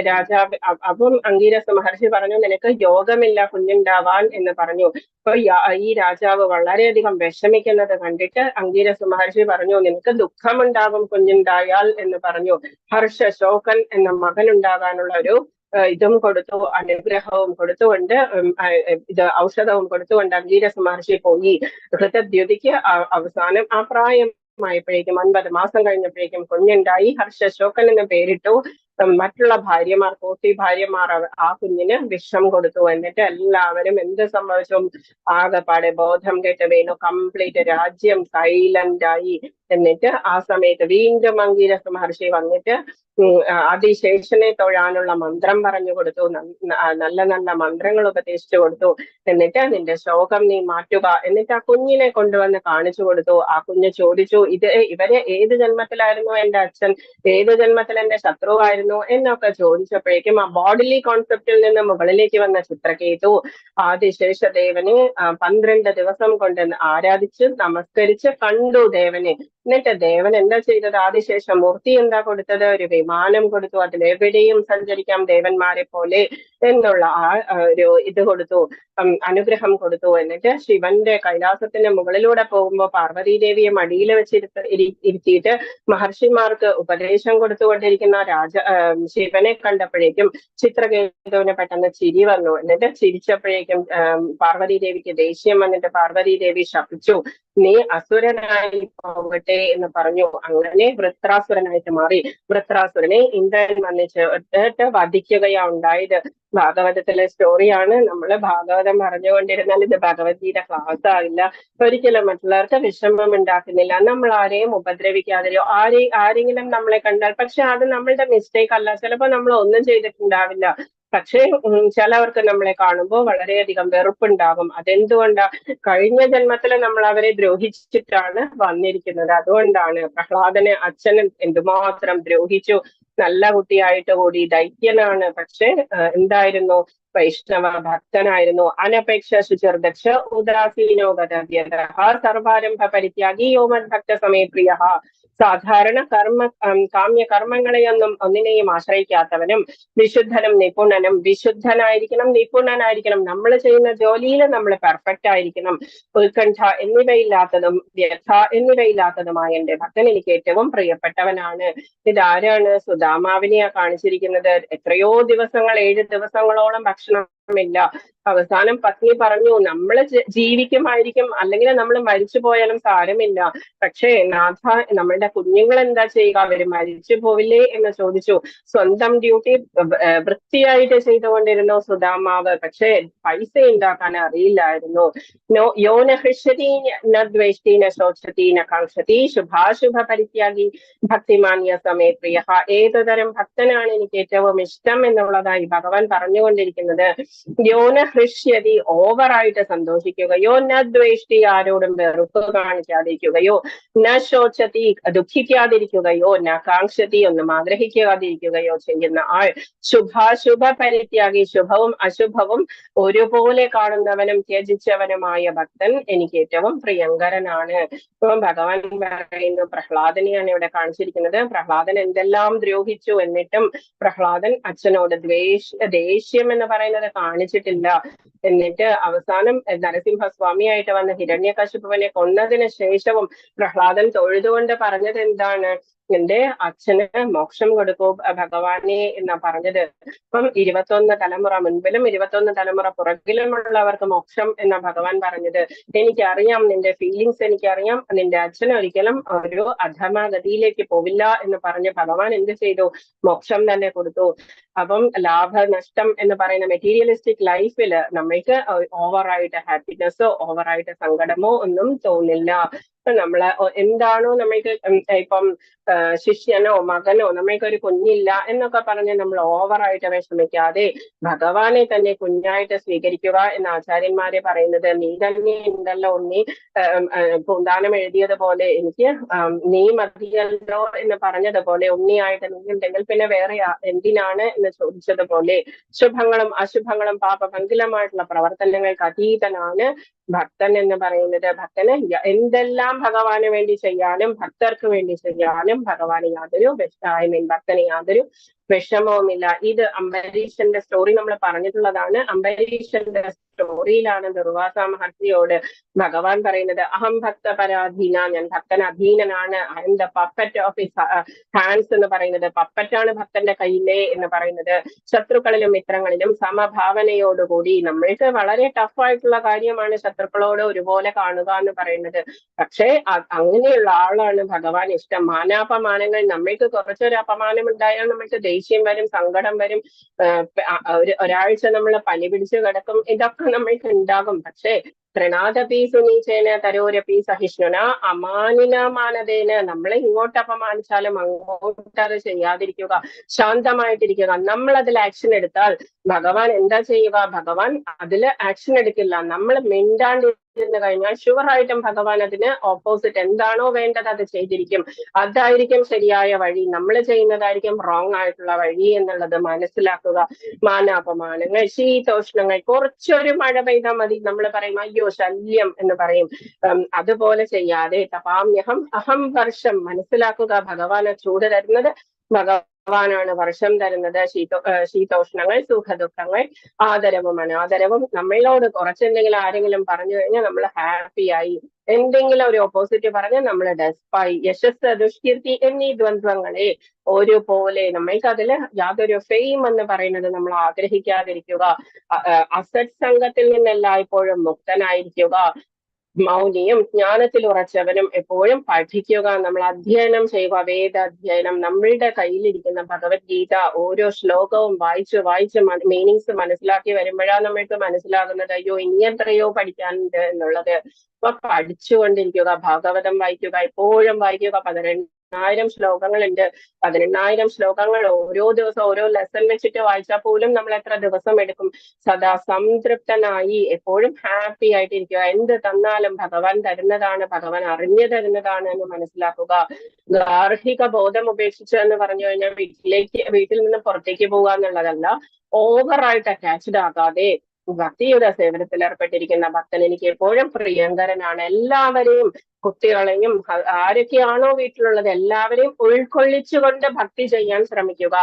രാജാവ് അപ്പം അംഗീരസ മഹർഷി പറഞ്ഞു, നിനക്ക് യോഗമില്ല കുഞ്ഞുണ്ടാവാൻ എന്ന് പറഞ്ഞു. അപ്പൊ ഈ രാജാവ് വളരെയധികം വിഷമിക്കുന്നത് കണ്ടിട്ട് അംഗീരസ മഹർഷി പറഞ്ഞു, നിനക്ക് ദുഃഖമുണ്ടാകും കുഞ്ഞുണ്ടായാൽ എന്ന് പറഞ്ഞു. ഹർഷശോകൻ എന്ന മകൻ ഉണ്ടാകാനുള്ള ഒരു ഇതും കൊടുത്തു, അനുഗ്രഹവും കൊടുത്തുകൊണ്ട് ഇത് ഔഷധവും കൊടുത്തുകൊണ്ട് അംഗീരസ മഹർഷി പോയി. ഘൃതദ്യുതിക്ക് അവസാനം ആ പ്രായമായപ്പോഴേക്കും 9 മാസം കഴിഞ്ഞപ്പോഴേക്കും കുഞ്ഞുണ്ടായി. ഹർഷശോകൻ എന്ന് പേരിട്ടു. മറ്റുള്ള ഭാര്യമാർ, കോട്ടി ഭാര്യമാർ ആ കുഞ്ഞിന് വിഷം കൊടുത്തു. എന്നിട്ട് എല്ലാവരും എന്ത് സംഭവിച്ചു? ആകെപ്പാടെ ബോധം കെട്ട് വീണു. കംപ്ലീറ്റ് രാജ്യം സൈലന്റ് ആയി. എന്നിട്ട് ആ സമയത്ത് വീണ്ടും അംഗീരസ മഹർഷി വന്നിട്ട് അതിശേഷനെ തൊഴാനുള്ള മന്ത്രം പറഞ്ഞു കൊടുത്തു. നല്ല നല്ല മന്ത്രങ്ങൾ ഉപദേശിച്ചു കൊടുത്തു. എന്നിട്ട് നിന്റെ ശോകം നീ മാറ്റുക. എന്നിട്ട് ആ കുഞ്ഞിനെ കൊണ്ടുവന്ന് കാണിച്ചു കൊടുത്തു. ആ കുഞ്ഞ് ചോദിച്ചു, ഇവരെ ഏത് ജന്മത്തിലായിരുന്നു എന്റെ അച്ഛൻ, ഏത് ജന്മത്തിൽ എന്റെ ശത്രുവായിരുന്നു എന്നൊക്കെ ചോദിച്ചപ്പോഴേക്കും ആ ബോഡിലി കോൺസെപ്റ്റിൽ നിന്ന് മുകളിലേക്ക് വന്ന ചിത്രകേതു ആദിശേഷദേവനെ 12 ദിവസം കൊണ്ട് ആരാധിച്ച് നമസ്കരിച്ച് കണ്ടു ദേവനെ. എന്നിട്ട് ദേവൻ എന്താ ചെയ്തത്? ആദിശേഷ മൂർത്തി എന്താ കൊടുത്തത്? ഒരു വിമാനം കൊടുത്തു. അതിലെവിടെയും സഞ്ചരിക്കാം ദേവന്മാരെ പോലെ എന്നുള്ള ആ ഒരു ഇത് കൊടുത്തു, അനുഗ്രഹം കൊടുത്തു. എന്നിട്ട് ശിവന്റെ കൈലാസത്തിന്റെ മുകളിലൂടെ പോകുമ്പോൾ പാർവതീദേവിയെ മടിയിൽ ഇരുത്തിയിട്ട് മഹർഷിമാർക്ക് ഉപദേശം കൊടുത്തുകൊണ്ടിരിക്കുന്ന ശിവനെ കണ്ടപ്പോഴേക്കും ചിത്രകേതുവിന് പെട്ടെന്ന് ചിരി വന്നു. എന്നിട്ട് ചിരിച്ചപ്പോഴേക്കും പാർവതീദേവിക്ക് ദേഷ്യം വന്നിട്ട് പാർവതീദേവി ശപിച്ചു, നീ അസുരനായി പോകട്ടെ എന്ന് പറഞ്ഞു. അങ്ങനെ വൃത്രാസുരനായിട്ട് മാറി. വൃത്രാസുരനെ ഇന്ദ്രൻ വന്നിട്ട് വധിക്കുകയാ ഉണ്ടായത്. ഭാഗവതത്തിലെ സ്റ്റോറിയാണ്. നമ്മൾ ഭാഗവതം പറഞ്ഞുകൊണ്ടിരുന്നാൽ ഇത് ഭഗവത്ഗീത ക്ലാസ് ആകില്ല. ഒരിക്കലും മറ്റുള്ളവർക്ക് വിഷമം ഉണ്ടാക്കുന്നില്ല. നമ്മൾ ആരെയും ഉപദ്രവിക്കാതെയോ ആരെങ്കിലും നമ്മളെ കണ്ടാൽ, പക്ഷെ അത് നമ്മളുടെ മിസ്റ്റേക്ക് അല്ല. ചിലപ്പോൾ നമ്മൾ ഒന്നും ചെയ്തിട്ടുണ്ടാവില്ല. പക്ഷേ ചിലവർക്ക് നമ്മളെ കാണുമ്പോൾ വളരെയധികം വെറുപ്പുണ്ടാകും. അതെന്തുകൊണ്ടാ? കഴിഞ്ഞ ജന്മത്തിൽ നമ്മൾ അവരെ ദ്രോഹിച്ചിട്ടാണ് വന്നിരിക്കുന്നത്. അതുകൊണ്ടാണ് പ്രഹ്ലാദനെ അച്ഛനും എന്തുമാത്രം ദ്രോഹിച്ചു. നല്ല കുട്ടിയായിട്ട് കൂടി ദൈത്യനാണ്. പക്ഷെ എന്തായിരുന്നു? വൈഷ്ണവ ഭക്തനായിരുന്നു. അനപേക്ഷ ശുചിർദക്ഷ ഉദാസീനോ ഗതവ്യത സർവാരംഭ പരിത്യാഗി യോമത് ഭക്ത സമയ പ്രിയ. സാധാരണ കാമ്യകർമ്മങ്ങളെയൊന്നും ഒന്നിനെയും ആശ്രയിക്കാത്തവനും വിശുദ്ധനും നിപുണനും. വിശുദ്ധനായിരിക്കണം, നിപുണനായിരിക്കണം. നമ്മൾ ചെയ്യുന്ന ജോലിയിൽ നമ്മൾ പെർഫെക്റ്റ് ആയിരിക്കണം. ഉത്കണ്ഠ എന്നിവയില്ലാത്തതും വ്യഥ എന്നിവയില്ലാത്തതുമായ എന്റെ ഭക്തൻ എനിക്ക് ഏറ്റവും പ്രിയപ്പെട്ടവനാണ്. ഇതാരാണ്? സുദാമാവിനെയാ കാണിച്ചിരിക്കുന്നത്. എത്രയോ ദിവസങ്ങൾ, 7 ദിവസങ്ങളോളം ഭക്ഷണമില്ല. അവസാനം പത്നി പറഞ്ഞു, നമ്മൾ ജീവിക്കുമായിരിക്കും, അല്ലെങ്കിൽ നമ്മൾ മരിച്ചു പോയാലും സാരമില്ല, പക്ഷേ നാഥ നമ്മളുടെ കുഞ്ഞുങ്ങൾ എന്താ ചെയ്യുക? അവര് മരിച്ചു പോവില്ലേ എന്ന് ചോദിച്ചു. സ്വന്തം ഡ്യൂട്ടി വൃത്തിയായിട്ട് ചെയ്തുകൊണ്ടിരുന്നു സുദാമാവ്. പക്ഷേ പൈസ ഉണ്ടാക്കാൻ അറിയില്ലായിരുന്നു. യോന ഹൃഷ്യതി ന ദ്വേഷ്ടി ന ശോചതി ന കാംക്ഷതി ശുഭാശുഭ പരിത്യാഗി ഭക്തിമാന്യ സമയ പ്രിയ. ഏതുതരം ഭക്തനാണ് എനിക്ക് ഏറ്റവും ഇഷ്ടം എന്നുള്ളതായി ഭഗവാൻ പറഞ്ഞുകൊണ്ടിരിക്കുന്നത്. യോന ഹൃഷ്യതി ഓവറായിട്ട് സന്തോഷിക്കുകയോ, ന ദ്വേഷ്ടി ആരോടും വെറുപ്പ് കാണിക്കാതിരിക്കുകയോ, ന ശോചതി ദുഃഖിക്കാതിരിക്കുകയോ, ന കാംക്ഷതി ഒന്നും ആഗ്രഹിക്കാതിരിക്കുകയോ ചെയ്യുന്ന ആൾ. ശുഭാശുഭ പരിത്യാഗി ശുഭവും അശുഭവും ഒരുപോലെ കാണുന്നവനും ത്യജിച്ചവനുമായ ഭക്തൻ എനിക്ക് ഏറ്റവും പ്രിയങ്കരനാണ്. ഇപ്പം ഭഗവാൻ പറയുന്നു, പ്രഹ്ലാദനെയാണ് ഇവിടെ കാണിച്ചിരിക്കുന്നത്. പ്രഹ്ലാദൻ എന്തെല്ലാം ദ്രോഹിച്ചു, എന്നിട്ടും പ്രഹ്ലാദൻ അച്ഛനോട് ദേഷ്യം എന്ന് പറയുന്നത് കാണിച്ചിട്ടില്ല. എന്നിട്ട് അവസാനം നരസിംഹസ്വാമിയായിട്ട് വന്ന ഹിരണ്യകശിപുവിനെ കൊന്നതിന് ശേഷവും പ്രഹ്ലാദൻ തൊഴുതുകൊണ്ട് പറഞ്ഞത് എന്താണ്? എന്റെ അച്ഛന് മോക്ഷം കൊടുക്കൂ ഭഗവാനെ എന്നാ പറഞ്ഞത്. ഇപ്പം 21 തലമുറ മുൻപിലും 21 തലമുറ പുറകിലുമുള്ളവർക്ക് മോക്ഷം എന്നാ ഭഗവാൻ പറഞ്ഞത്. എനിക്കറിയാം നിന്റെ ഫീലിങ്സ്, എനിക്കറിയാം നിന്റെ അച്ഛൻ ഒരിക്കലും ഒരു അധമഗതിയിലേക്ക് പോവില്ല എന്ന് പറഞ്ഞ് ഭഗവാൻ എന്ത് ചെയ്തു? മോക്ഷം തന്നെ കൊടുത്തു. അപ്പം ലാഭനഷ്ടം എന്ന് പറയുന്ന മെറ്റീരിയലിസ്റ്റിക് ലൈഫിൽ നമ്മൾക്ക് ഓവറായിട്ട് ഹാപ്പിനെസ്സോ ഓവറായിട്ട് സങ്കടമോ ഒന്നും തോന്നില്ല. നമ്മള് എന്താണോ നമ്മൾക്ക് ഇപ്പം ശിഷ്യനോ മകനോ നമ്മൾക്കൊരു കുഞ്ഞില്ല എന്നൊക്കെ പറഞ്ഞ് നമ്മൾ ഓവറായിട്ട് വിഷമിക്കാതെ ഭഗവാനെ തന്നെ കുഞ്ഞായിട്ട് സ്വീകരിക്കുക എന്ന് ആചാര്യന്മാരെ പറയുന്നത്. നീ തന്നെ ഉണ്ടല്ലോ ഉണ്ണി, പൂന്താനം എഴുതിയതുപോലെ എനിക്ക് നീ മതിയല്ലോ എന്ന് പറഞ്ഞതുപോലെ ഉണ്ണിയായിട്ട് നീ ഉണ്ടെങ്കിൽ പിന്നെ വേറെ എന്തിനാണ് എന്ന് ചോദിച്ചതുപോലെ ശുഭങ്ങളും അശുഭങ്ങളും പാപഭംഗിലമായിട്ടുള്ള പ്രവർത്തനങ്ങൾക്ക് അതീതനാണ് ഭക്തൻ എന്ന് പറയുന്നത്. ഭക്തന് എന്തെല്ലാം ഭഗവാന് വേണ്ടി ചെയ്യാനും ഭക്തർക്ക് വേണ്ടി ചെയ്യാനും ഭഗവാന് യാതൊരു ഭക്തന് യാതൊരു വിഷമവുമില്ല. ഇത് അംബരീഷന്റെ സ്റ്റോറി നമ്മൾ പറഞ്ഞിട്ടുള്ളതാണ്. അംബരീഷന്റെ സ്റ്റോറിയിലാണ് ദുർവാസ മഹർഷിയോട് ഭഗവാൻ പറയുന്നത്, അഹം ഭക്ത പരാധീന, ഞാൻ ഭക്തൻ അധീനനാണ്, I am the puppet of his hands എന്ന് പറയുന്നത്. പപ്പറ്റാണ് ഭക്തന്റെ കയ്യിലെ എന്ന് പറയുന്നത്. ശത്രുക്കളിലും മിത്രങ്ങളിലും സമഭാവനയോടുകൂടി, നമ്മൾക്ക് വളരെ ടഫായിട്ടുള്ള കാര്യമാണ് ശത്രുക്കളോട് ഒരുപോലെ കാണുക എന്ന് പറയുന്നത്. പക്ഷേ അങ്ങനെയുള്ള ആളാണ് ഭഗവാൻ ഇഷ്ടം. മാനാപമാനങ്ങൾ, നമ്മൾക്ക് കുറച്ചൊരു അപമാനം ഉണ്ടായാൽ നമ്മൾക്ക് ദേഷ്യം വരും, സങ്കടം വരും, ഒരാഴ്ച നമ്മൾ പനി പിടിച്ച് കിടക്കും, ഇതൊക്കെ നമ്മൾക്ക് ഉണ്ടാകും. പക്ഷേ ത്രിനാഥപി സുനീചേന തരോരപി സഹിഷ്ണുന അമാനിന മാനദേന, നമ്മളെ ഇങ്ങോട്ട് അപമാനിച്ചാലും അങ്ങോട്ട് അത് ചെയ്യാതിരിക്കുക, ശാന്തമായിട്ടിരിക്കുക. നമ്മൾ അതിൽ ആക്ഷൻ എടുത്താൽ ഭഗവാൻ എന്താ ചെയ്യുക? ഭഗവാൻ അതിൽ ആക്ഷൻ എടുക്കില്ല. നമ്മൾ മിണ്ടാണ്ടിരുന്ന് കഴിഞ്ഞാൽ ഷുവറായിട്ടും ഭഗവാൻ അതിന് ഓപ്പോസിറ്റ് എന്താണോ വേണ്ടത് അത് ചെയ്തിരിക്കും. അതായിരിക്കും ശരിയായ വഴി, നമ്മൾ ചെയ്യുന്നതായിരിക്കും റോങ് ആയിട്ടുള്ള വഴി എന്നുള്ളത് മനസ്സിലാക്കുക. മാനാപമാനങ്ങൾ, ശീതോഷ്ണങ്ങൾ, കുറച്ചൊരു മഴ പെയ്താൽ മതി, നമ്മൾ പറയും അയ്യോ ശല്യം എന്ന് പറയും. അതുപോലെ ചെയ്യാതെ തപാമ്യഹം അഹം വർഷം, മനസ്സിലാക്കുക ഭഗവാന് ചൂട് തരുന്നത് ഭഗവാനാണ്, വർഷം തരുന്നത് ശീതോഷ്ണങ്ങൾ, സുഖദുഃഖങ്ങൾ, ആദരവും അനാദരവും. നമ്മളോട് കുറച്ചെന്തെങ്കിലും ആരെങ്കിലും പറഞ്ഞു കഴിഞ്ഞാൽ നമ്മൾ ഹാപ്പിയായി, എന്തെങ്കിലും ഒരു ഓപ്പോസിറ്റ് പറഞ്ഞാൽ നമ്മൾ ഡെസ്പായി. യശസ് ദുഷ്കീർത്തി എന്നീ ദ്വന്ദ്വങ്ങളെ ഒരുപോലെ നമ്മൾക്ക് അതിൽ യാതൊരു ഫെയിം എന്ന് പറയുന്നത് നമ്മൾ ആഗ്രഹിക്കാതിരിക്കുക. അസത്സംഗത്തിൽ നിന്നെല്ലായ്പ്പോഴും മുക്തനായിരിക്കുക. മൗനിയും ജ്ഞാനത്തിൽ ഉറച്ചവനും എപ്പോഴും പഠിക്കുക, നമ്മൾ അധ്യയനം ചെയ്യുക, വേദാധ്യയനം. നമ്മളുടെ കയ്യിലിരിക്കുന്ന ഭഗവത്ഗീത ഓരോ ശ്ലോകവും വായിച്ച് വായിച്ച് മീനിങ്സ് മനസ്സിലാക്കി വരുമ്പോഴാണ് നമ്മൾക്ക് മനസ്സിലാകുന്നത് അയ്യോ ഇനി എത്രയോ പഠിക്കാനുണ്ട് എന്നുള്ളത്. അപ്പൊ പഠിച്ചുകൊണ്ടിരിക്കുക, ഭാഗവതം വായിക്കുക, എപ്പോഴും വായിക്കുക. 18,000 ശ്ലോകങ്ങളുണ്ട്. 18,000 ശ്ലോകങ്ങൾ ഓരോ ദിവസം ഓരോ ലെസൺ വെച്ചിട്ട് വായിച്ചാൽ പോലും നമ്മൾ എത്ര ദിവസം എടുക്കും? സദാ സംതൃപ്തനായി എപ്പോഴും ഹാപ്പി ആയിട്ടിരിക്കുക. എന്ത് തന്നാലും ഭഗവാൻ തരുന്നതാണ്, ഭഗവാൻ അറിഞ്ഞു തരുന്നതാണ് എന്ന് മനസ്സിലാക്കുക. ഗാർഹിക ബോധം ഉപേക്ഷിച്ച് എന്ന് പറഞ്ഞു കഴിഞ്ഞാൽ വീട്ടിൽ നിന്ന് പുറത്തേക്ക് പോകുക എന്നുള്ളതല്ല. ഓവറായിട്ട് അറ്റാച്ച്ഡ് ആകാതെ ഭക്തിയുടെ സേവനത്തിൽ ഏർപ്പെട്ടിരിക്കുന്ന ഭക്തൻ എനിക്ക് എപ്പോഴും പ്രിയങ്കരനാണ്. എല്ലാവരെയും, കുട്ടികളെയും ആരൊക്കെയാണോ വീട്ടിലുള്ളത് എല്ലാവരെയും ഉൾക്കൊള്ളിച്ചുകൊണ്ട് ഭക്തി ചെയ്യാൻ ശ്രമിക്കുക.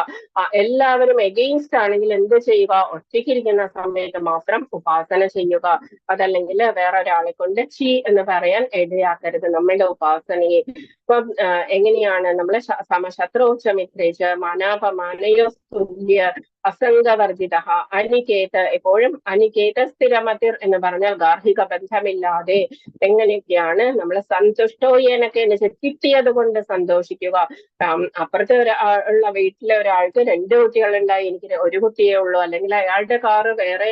എല്ലാവരും എഗെയിൻസ്റ്റ് ആണെങ്കിൽ എന്ത് ചെയ്യുക? ഒറ്റയ്ക്കിരിക്കുന്ന സമയത്ത് മാത്രം ഉപാസന ചെയ്യുക. അതല്ലെങ്കിൽ വേറൊരാളെ കൊണ്ട് ചീ എന്ന് പറയാൻ ഇടയാക്കരുത് നമ്മളുടെ ഉപാസനയെ. ഇപ്പം എങ്ങനെയാണ് നമ്മളെ സമശത്രോച്ചമിത്രേച്ച് മാനാപമാനയോ തുല്യ അസംഗവർജിത അനികേത, എപ്പോഴും അനികേത സ്ഥിരമതിർ എന്ന് പറഞ്ഞാൽ ഗാർഹിക ബന്ധമില്ലാതെ എങ്ങനെയൊക്കെയാണ് നമ്മൾ സന്തുഷ്ടോയെന്നൊക്കെ കിട്ടിയത് കൊണ്ട് സന്തോഷിക്കുക. അപ്പുറത്തെ ഉള്ള വീട്ടിലെ ഒരാൾക്ക് 2 കുട്ടികളുണ്ടായി, എനിക്ക് ഒരു കുട്ടിയേ ഉള്ളൂ, അല്ലെങ്കിൽ അയാളുടെ കാറ് വേറെ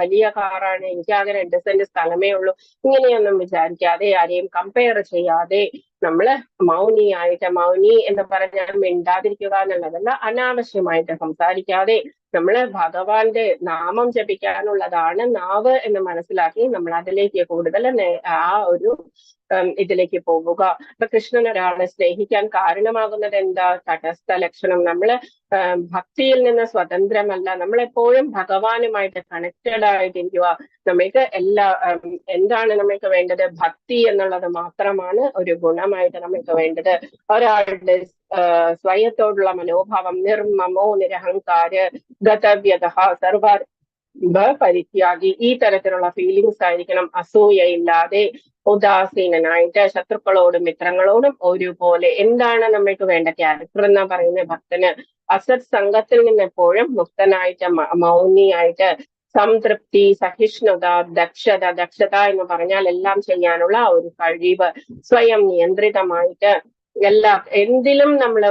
വലിയ കാറാണ്, എനിക്ക് ആകെ 2 സെന്റ് സ്ഥലമേ ഉള്ളൂ, ഇങ്ങനെയൊന്നും വിചാരിക്കാതെ ആരെയും കമ്പയർ ചെയ്യാതെ നമ്മള് മൗനി എന്ന് പറഞ്ഞാൽ മിണ്ടാതിരിക്കുക എന്നുള്ളതല്ല, അനാവശ്യമായിട്ട് സംസാരിക്കാതെ നമ്മള് ഭഗവാന്റെ നാമം ജപിക്കാനുള്ളതാണ് നാവ് എന്ന് മനസ്സിലാക്കി നമ്മൾ അതിലേക്ക് കൂടുതൽ ആ ഒരു ഇതിലേക്ക് പോവുക. അപ്പൊ കൃഷ്ണൻ ഒരാളെ സ്നേഹിക്കാൻ കാരണമാകുന്നത് എന്താ? തടസ്ഥ ലക്ഷണം. നമ്മള് ഭക്തിയിൽ നിന്ന് സ്വതന്ത്രമല്ല, നമ്മളെപ്പോഴും ഭഗവാനുമായിട്ട് കണക്റ്റഡ് ആയിട്ടിരിക്കുക. നമ്മൾക്ക് എന്താണ് നമ്മൾക്ക് വേണ്ടത്? ഭക്തി എന്നുള്ളത് മാത്രമാണ് ഒരു ഗുണമായിട്ട് നമ്മൾക്ക് വേണ്ടത്. ഒരാളുടെ സ്വയത്തോടുള്ള മനോഭാവം, നിർമ്മമോ നിരഹങ്കാര ഗതവ്യത സർവ പരിത്യാഗി, ഈ തരത്തിലുള്ള ഫീലിങ്സ് ആയിരിക്കണം. അസൂയയില്ലാതെ, ഉദാസീനനായിട്ട്, ശത്രുക്കളോടും മിത്രങ്ങളോടും ഒരുപോലെ. എന്താണ് നമ്മൾക്ക് വേണ്ട ക്യാരക്ടർ എന്നാ പറയുന്ന ഭക്തന്? അസത് സംഘത്തിൽ നിന്ന് എപ്പോഴും മുക്തനായിട്ട്, മൗനിയായിട്ട്, സംതൃപ്തി, സഹിഷ്ണുത, ദക്ഷത എന്ന് പറഞ്ഞാൽ എല്ലാം ചെയ്യാനുള്ള ഒരു കഴിവ്, സ്വയം നിയന്ത്രിതമായിട്ട് എന്തിലും നമ്മൾ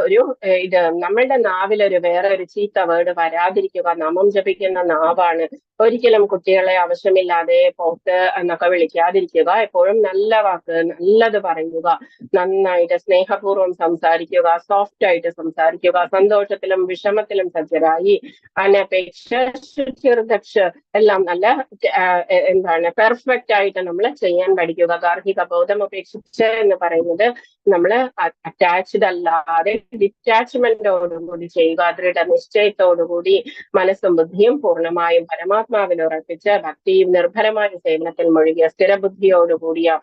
ഇത് നമ്മളുടെ നാവിലൊരു വേറെ ഒരു ചീത്ത വേർഡ് വരാതിരിക്കുക. നാമം ജപിക്കുന്ന നാവാണ്. ഒരിക്കലും കുട്ടികളെ ആവശ്യമില്ലാതെ പോത്ത് എന്നൊക്കെ വിളിക്കാതിരിക്കുക. എപ്പോഴും നല്ല വാക്ക്, നല്ലത് പറയുക, നന്നായിട്ട് സ്നേഹപൂർവ്വം സംസാരിക്കുക, സോഫ്റ്റ് ആയിട്ട് സംസാരിക്കുക, സന്തോഷത്തിലും വിഷമത്തിലും സജ്ജരായി, അനപേക്ഷ, ചെറുദക്ഷ, എല്ലാം നല്ല എന്താണ് പെർഫെക്റ്റ് ആയിട്ട് നമ്മൾ ചെയ്യാൻ പഠിക്കുക. ഗാർഹിക ബോധം ഉപേക്ഷിച്ച് എന്ന് പറയുന്നത് നമ്മൾ അറ്റാച്ച്ഡ് അല്ലാതെ ഡിറ്റാച്ച്മെന്റോടുകൂടി ചെയ്യുക. ദൃഢനിശ്ചയത്തോടുകൂടി മനസ്സും ബുദ്ധിയും പൂർണ്ണമായും പരമാത്മാവിൽ ഉറപ്പിച്ച് ഭക്തിയും നിർഭരമായ സേവനത്തിൽ മുഴുകിയ സ്ഥിരബുദ്ധിയോടുകൂടിയ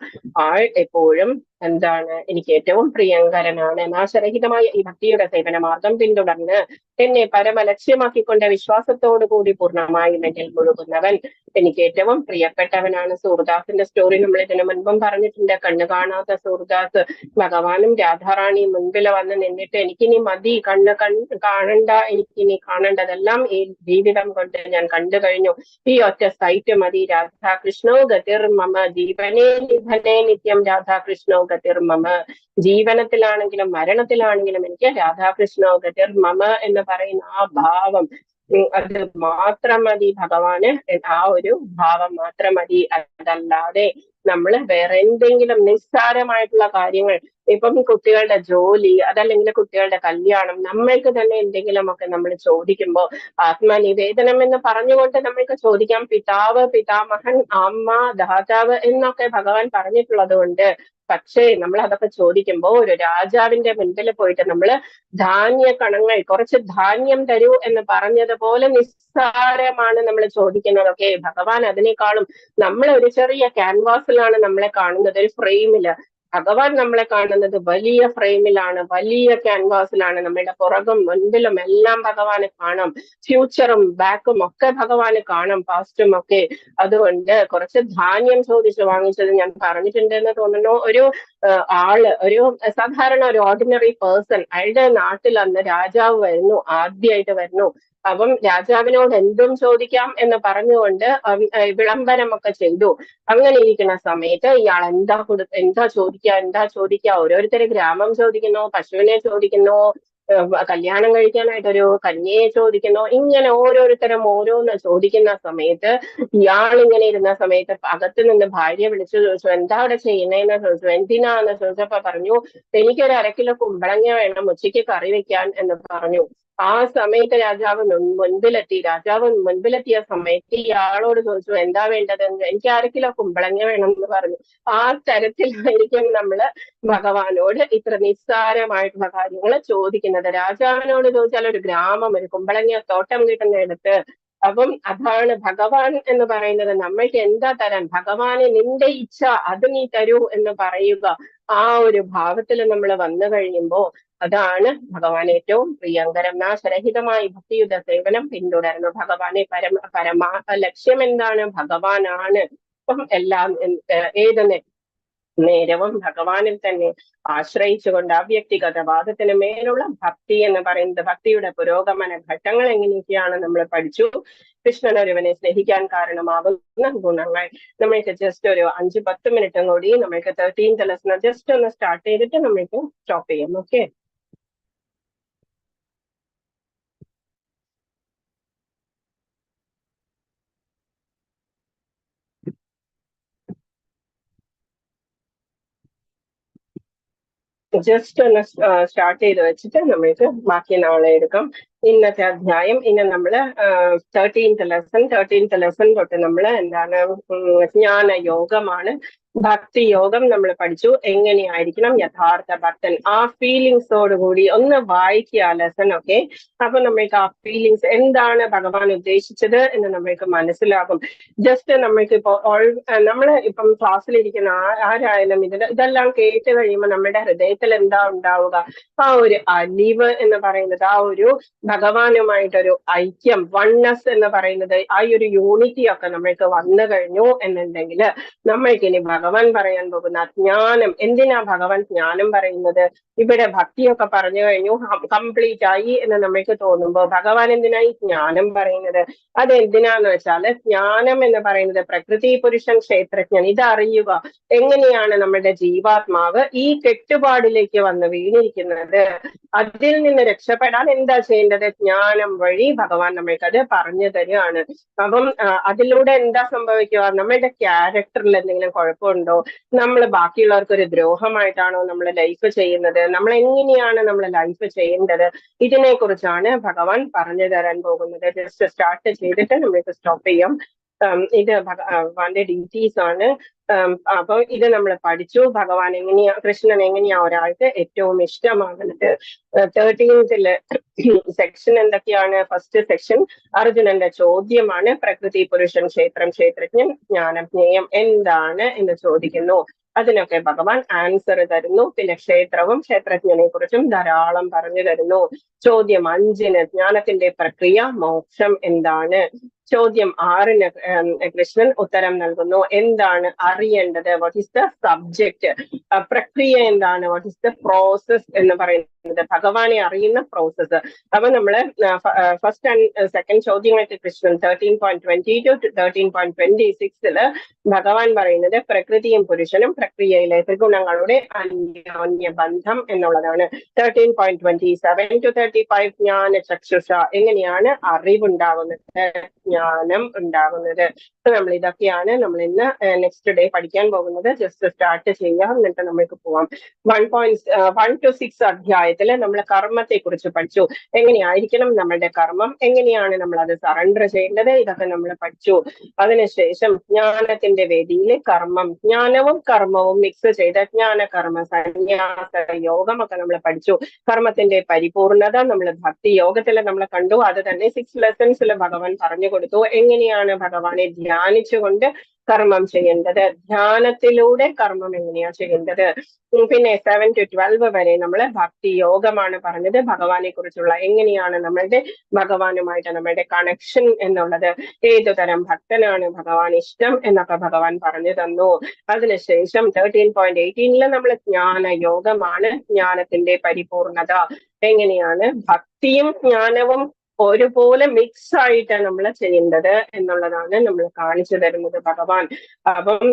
ആൾ എപ്പോഴും എന്താണ് എനിക്ക് ഏറ്റവും പ്രിയങ്കരനാണ്. നാശരഹിതമായ ഈ ഭക്തിയുടെ സേവന മാർഗം പിന്തുടർന്ന് എന്നെ പരമലക്ഷ്യമാക്കിക്കൊണ്ട് വിശ്വാസത്തോടുകൂടി പൂർണ്ണമായും എന്നിൽ മുഴുകുന്നവൻ എനിക്ക് ഏറ്റവും പ്രിയപ്പെട്ടവനാണ്. സൂർദാസിന്റെ സ്റ്റോറി നമ്മൾ ഇതിനു മുൻപും പറഞ്ഞിട്ടുണ്ട്. കണ്ണു കാണാത്ത സൂർദാസ് ഭഗവാനും രാധാറാണിയും മുൻപിൽ വന്ന് നിന്നിട്ട് എനിക്കിനി മതി, കണ്ണ് കാണണ്ട, എനിക്കിനി കാണേണ്ടതെല്ലാം ഈ ജീവിതം കൊണ്ട് ഞാൻ കണ്ടു കഴിഞ്ഞു, ഈ ഒറ്റ സൈറ്റ് മതി. രാധാകൃഷ്ണോ ഗതിർ മമ ജീവനേ നിധനേ നിത്യം രാധാകൃഷ്ണോ ഗതിർ മമ. ജീവനത്തിലാണെങ്കിലും മരണത്തിലാണെങ്കിലും എനിക്ക് രാധാകൃഷ്ണോ ഗതിർ മമ എന്ന് പറയുന്ന ആ ഭാവം, അത് മാത്രം മതി ഭഗവാന്. ആ ഒരു ഭാവം മാത്രം മതി. അതല്ലാതെ നമ്മൾ വേറെ എന്തെങ്കിലും നിസ്സാരമായിട്ടുള്ള കാര്യങ്ങൾ, ഇപ്പം കുട്ടികളുടെ ജോലി, അതല്ലെങ്കിൽ കുട്ടികളുടെ കല്യാണം, നമ്മൾക്ക് തന്നെ എന്തെങ്കിലുമൊക്കെ നമ്മൾ ചോദിക്കുമ്പോൾ ആത്മനിവേദനം എന്ന് പറഞ്ഞുകൊണ്ട് നമ്മൾക്ക് ചോദിക്കാം. പിതാവ്, പിതാമഹൻ, അമ്മ, ദാതാവ് എന്നൊക്കെ ഭഗവാൻ പറഞ്ഞിട്ടുള്ളത് കൊണ്ട്. പക്ഷേ നമ്മൾ അതൊക്കെ ചോദിക്കുമ്പോൾ ഒരു രാജാവിന്റെ മുൻപിൽ പോയിട്ട് നമ്മൾ ധാന്യ കണങ്ങൾ, കുറച്ച് ധാന്യം തരൂ എന്ന് പറഞ്ഞതുപോലെ നിസ്സാരമാണ് നമ്മൾ ചോദിക്കുന്നതൊക്കെ. ഭഗവാൻ അതിനേക്കാളും, നമ്മൾ ഒരു ചെറിയ ക്യാൻവാസിലാണ് നമ്മളെ കാണുന്നത്, ഒരു ഫ്രെയിമില്. ഭഗവാൻ നമ്മളെ കാണുന്നത് വലിയ ഫ്രെയിമിലാണ്, വലിയ ക്യാൻവാസിലാണ്. നമ്മളുടെ പുറകും മുൻപിലും എല്ലാം ഭഗവാന് കാണാം. ഫ്യൂച്ചറും ബാക്കും ഒക്കെ ഭഗവാന് കാണാം, പാസ്റ്റും ഒക്കെ. അതുകൊണ്ട് കുറച്ച് ധാന്യം ചോദിച്ചു വാങ്ങിച്ചത് ഞാൻ പറഞ്ഞിട്ടുണ്ടെന്ന് തോന്നുന്നു. ഒരു ഒരു സാധാരണ ഒരു ഓർഡിനറി പേഴ്സൺ, അയാളുടെ നാട്ടിൽ അന്ന് രാജാവ് വരുന്നു, ആദ്യമായിട്ട് വരുന്നു. അപ്പം രാജാവിനോട് എന്തും ചോദിക്കാം എന്ന് പറഞ്ഞുകൊണ്ട് വിളംബരമൊക്കെ ചെയ്തു. അങ്ങനെ ഇരിക്കുന്ന സമയത്ത് ഇയാൾ എന്താ ചോദിക്കുക, ഓരോരുത്തരെ ഗ്രാമം ചോദിക്കുന്നു, പശുവിനെ ചോദിക്കുന്നു, കല്യാണം കഴിക്കാനായിട്ട് ഒരു കന്യയെ ചോദിക്കുന്നു. ഇങ്ങനെ ഓരോരുത്തരും ഓരോന്ന് ചോദിക്കുന്ന സമയത്ത് ഇയാൾ ഇങ്ങനെ ഇരുന്ന സമയത്ത് അകത്ത് നിന്ന് ഭാര്യ വിളിച്ചു ചോദിച്ചു, എന്താ അവിടെ ചെയ്യുന്നതെന്ന് ചോദിച്ചു. എന്തിനാന്ന് ചോദിച്ചപ്പോ പറഞ്ഞു, എനിക്കൊരു 1/2 കിലോ കുമ്പളങ്ങ വേണം ഉച്ചയ്ക്ക് കറി വെക്കാൻ എന്ന് പറഞ്ഞു. ആ സമയത്ത് രാജാവ് മുൻപിലെത്തിയ സമയത്ത് ഇയാളോട് ചോദിച്ചു, എന്താ വേണ്ടതെന്ന്. എനിക്ക് 1/2 കിലോ കുമ്പളങ്ങ വേണം എന്ന് പറഞ്ഞു. ആ തരത്തിലായിരിക്കും നമ്മള് ഭഗവാനോട് ഇത്ര നിസ്സാരമായിട്ടുള്ള കാര്യങ്ങൾ ചോദിക്കുന്നത്. രാജാവിനോട് ചോദിച്ചാൽ ഒരു ഗ്രാമം, ഒരു കുമ്പളങ്ങ തോട്ടം കിട്ടുന്നിടത്ത്. അപ്പം അതാണ് ഭഗവാൻ എന്ന് പറയുന്നത്. നമ്മൾക്ക് എന്താ തരാൻ, ഭഗവാനെ നിന്റെ ഇച്ഛ അത് നീ തരൂ എന്ന് പറയുക. ആ ഒരു ഭാവത്തിൽ നമ്മൾ വന്നു കഴിയുമ്പോൾ അതാണ് ഭഗവാൻ ഏറ്റവും പ്രിയങ്കരം. നാശരഹിതമായി ഭക്തിയുത സേവനം പിന്തുടരുന്നു. ഭഗവാനെ പരമാ ലക്ഷ്യം എന്താണ്? ഭഗവാനാണ്. അപ്പം എല്ലാം ഏത് നേരവും ഭഗവാനിൽ തന്നെ ആശ്രയിച്ചുകൊണ്ട് അവ്യക്തിഗത വാദത്തിന് മേലുള്ള ഭക്തി എന്ന് പറയുന്നത്, ഭക്തിയുടെ പുരോഗമന ഘട്ടങ്ങൾ എങ്ങനെയൊക്കെയാണ് നമ്മൾ പഠിച്ചു. കൃഷ്ണൻ ഒരുവനെ സ്നേഹിക്കാൻ കാരണമാകുന്ന ഗുണങ്ങൾ നമ്മൾക്ക് ജസ്റ്റ് ഒരു 5-10 മിനിറ്റും കൂടി നമ്മൾക്ക് 13th ലെസൺ ജസ്റ്റ് ഒന്ന് സ്റ്റാർട്ട് ചെയ്തിട്ട് നമ്മൾക്ക് സ്റ്റോപ്പ് ചെയ്യാം. ഓക്കെ. ജസ്റ്റ് ഒന്ന് സ്റ്റാർട്ട് ചെയ്ത് വെച്ചിട്ട് നമ്മൾക്ക് ബാക്കി നാളെ എടുക്കാം. ഇന്നത്തെ അധ്യായം ഇന്ന് നമ്മള് 13th ലെസൺ തൊട്ട് നമ്മൾ എന്താണ് ജ്ഞാന യോഗമാണ്, ഭക്തി യോഗം നമ്മൾ പഠിച്ചു. എങ്ങനെയായിരിക്കണം യഥാർത്ഥ ഭക്തൻ, ആ ഫീലിങ്സോടുകൂടി ഒന്ന് വായിക്കുക ലെസൺ ഒക്കെ. അപ്പൊ നമ്മൾക്ക് ആ ഫീലിങ്സ് എന്താണ് ഭഗവാൻ ഉദ്ദേശിച്ചത് എന്ന് നമ്മൾക്ക് മനസ്സിലാകും. ജസ്റ്റ് നമ്മൾക്ക് നമ്മള് ഇപ്പം ക്ലാസ്സിലിരിക്കുന്ന ആരായാലും ഇതെല്ലാം കേട്ട് കഴിയുമ്പോൾ നമ്മുടെ ഹൃദയത്തിൽ എന്താ ഉണ്ടാവുക? ആ ഒരു അലിവ് എന്ന് പറയുന്നത്, ആ ഒരു ഭഗവാനുമായിട്ടൊരു ഐക്യം, വണ്ണസ് എന്ന് പറയുന്നത്, ആ ഒരു യൂണിറ്റി ഒക്കെ നമ്മൾക്ക് വന്നു കഴിഞ്ഞു എന്നുണ്ടെങ്കിൽ നമ്മൾക്കിനി ഭഗവാൻ പറയാൻ പോകുന്ന ജ്ഞാനം, എന്തിനാ ഭഗവാൻ ജ്ഞാനം പറയുന്നത്? ഇവിടെ ഭക്തിയൊക്കെ പറഞ്ഞു കഴിഞ്ഞു, കംപ്ലീറ്റ് ആയി എന്ന് നമ്മൾക്ക് തോന്നുമ്പോൾ ഭഗവാൻ എന്തിനായി ജ്ഞാനം പറയുന്നത്? അത് എന്തിനാന്ന് വെച്ചാൽ, ജ്ഞാനം എന്ന് പറയുന്നത് പ്രകൃതി പുരുഷൻ ക്ഷേത്രജ്ഞൻ, ഇതറിയുക, എങ്ങനെയാണ് നമ്മുടെ ജീവാത്മാവ് ഈ കെട്ടുപാടിലേക്ക് വന്ന് വീണിരിക്കുന്നത്, അതിൽ നിന്ന് രക്ഷപ്പെടാൻ എന്താ ചെയ്യേണ്ടത്? ജ്ഞാനം വഴി ഭഗവാൻ നമ്മൾക്കത് പറഞ്ഞു തരികയാണ്. അപ്പം അതിലൂടെ എന്താ സംഭവിക്കുക? നമ്മളുടെ ക്യാരക്ടറിൽ എന്തെങ്കിലും കുഴപ്പമുണ്ടോ? നമ്മൾ ബാക്കിയുള്ളവർക്ക് ഒരു ദ്രോഹമായിട്ടാണോ നമ്മൾ ലൈഫ് ചെയ്യുന്നത്? നമ്മൾ എങ്ങനെയാണ് നമ്മൾ ലൈഫ് ചെയ്യേണ്ടത്? ഇതിനെ കുറിച്ചാണ് ഭഗവാൻ പറഞ്ഞു തരാൻ പോകുന്നത്. ജസ്റ്റ് സ്റ്റാർട്ട് ചെയ്തിട്ട് നമ്മൾക്ക് സ്റ്റോപ്പ് ചെയ്യാം. ഇത് ഭഗവാന്റെ ഡ്യൂട്ടീസ് ആണ്. അപ്പൊ ഇത് നമ്മൾ പഠിച്ചു. ഭഗവാൻ എങ്ങനെയാ, കൃഷ്ണൻ എങ്ങനെയാ ഒരാൾക്ക് ഏറ്റവും ഇഷ്ടമാകുന്നത്. 13th സെക്ഷൻ എന്തൊക്കെയാണ്? ഫസ്റ്റ് സെക്ഷൻ അർജുനന്റെ ചോദ്യമാണ്. പ്രകൃതി പുരുഷൻ ക്ഷേത്രം ക്ഷേത്രജ്ഞൻ ജ്ഞാനം ജ്ഞേയം എന്താണ് എന്ന് ചോദിക്കുന്നു. അതിനൊക്കെ ഭഗവാൻ ആൻസർ തരുന്നു. പിന്നെ ക്ഷേത്രവും ക്ഷേത്രജ്ഞനെ കുറിച്ചും ധാരാളം പറഞ്ഞു തരുന്നു. ചോദ്യം 5 ജ്ഞാനത്തിന്റെ പ്രക്രിയ, മോക്ഷം എന്താണ്? ചോദ്യം 6 കൃഷ്ണൻ ഉത്തരം നൽകുന്നു. എന്താണ് അറിയേണ്ടത്? What is the subject? പ്രക്രിയ എന്താണ്? വാട്ട് ഈസ് ദ പ്രോസസ് എന്ന് പറയുന്നത്? ഭഗവാനെ അറിയുന്ന പ്രോസസ്സ്. അപ്പൊ നമ്മള് ഫസ്റ്റ് ആൻഡ് സെക്കൻഡ് ചോദ്യങ്ങൾക്ക് കൃഷ്ണൻ 13.20 to 13.26 ഭഗവാൻ പറയുന്നത് പ്രകൃതിയും പുരുഷനും പ്രക്രിയയിലെ ത്രിഗുണങ്ങളുടെ അന്യോന്യ ബന്ധം എന്നുള്ളതാണ്. 13.27 to 35 ജ്ഞാന ചക്ഷുഷ, എങ്ങനെയാണ് അറിവുണ്ടാകുന്നത്, ജ്ഞാനം ഉണ്ടാകുന്നത്. നമ്മൾ ഇതൊക്കെയാണ് നമ്മൾ ഇന്ന് നെക്സ്റ്റ് ഡേ പഠിക്കാൻ പോകുന്നത്. ജസ്റ്റ് സ്റ്റാർട്ട് ചെയ്യാം, എന്നിട്ട് നമ്മൾക്ക് പോവാം. 1 to 6 അധ്യായത്തിൽ നമ്മൾ കർമ്മത്തെ കുറിച്ച് പഠിച്ചു. എങ്ങനെയായിരിക്കണം നമ്മളുടെ കർമ്മം, എങ്ങനെയാണ് നമ്മൾ അത് സറണ്ടർ ചെയ്യേണ്ടത്, ഇതൊക്കെ നമ്മൾ പഠിച്ചു. അതിനുശേഷം ജ്ഞാനത്തിന്റെ വേദിയിൽ കർമ്മം, ജ്ഞാനവും കർമ്മവും മിക്സ് ചെയ്ത ജ്ഞാന കർമ്മ സന്യാസ യോഗം ഒക്കെ നമ്മൾ പഠിച്ചു. കർമ്മത്തിന്റെ പരിപൂർണത നമ്മൾ ഭക്തി യോഗത്തിൽ നമ്മൾ കണ്ടു. അത് തന്നെ 6 ലെസൺസിൽ ഭഗവാൻ പറഞ്ഞു കൊടുത്തു. എങ്ങനെയാണ് ഭഗവാനെ ധ്യാനിച്ചുകൊണ്ട് കർമ്മം ചെയ്യേണ്ടത്, ധ്യാനത്തിലൂടെ കർമ്മം എങ്ങനെയാ ചെയ്യേണ്ടത്. പിന്നെ 7 to 12 വരെ നമ്മൾ ഭക്തി യോഗമാണ് പറഞ്ഞത്. ഭഗവാനെ കുറിച്ചുള്ള എങ്ങനെയാണ് നമ്മളുടെ ഭഗവാനുമായിട്ട് നമ്മളുടെ കണക്ഷൻ എന്നുള്ളത്, ഏതു തരം ഭക്തനാണ് ഭഗവാൻ ഇഷ്ടം എന്നൊക്കെ ഭഗവാൻ പറഞ്ഞു തന്നു. അതിനുശേഷം 13.18 നമ്മൾ ജ്ഞാന യോഗമാണ്, ജ്ഞാനത്തിന്റെ പരിപൂർണത, എങ്ങനെയാണ് ഭക്തിയും ജ്ഞാനവും ഒരുപോലെ മിക്സ് ആയിട്ട് നമ്മൾ ചെയ്യേണ്ടത് എന്നുള്ളതാണ് നമ്മൾ കാണിച്ചു തരുന്നത് ഭഗവാൻ. അപ്പം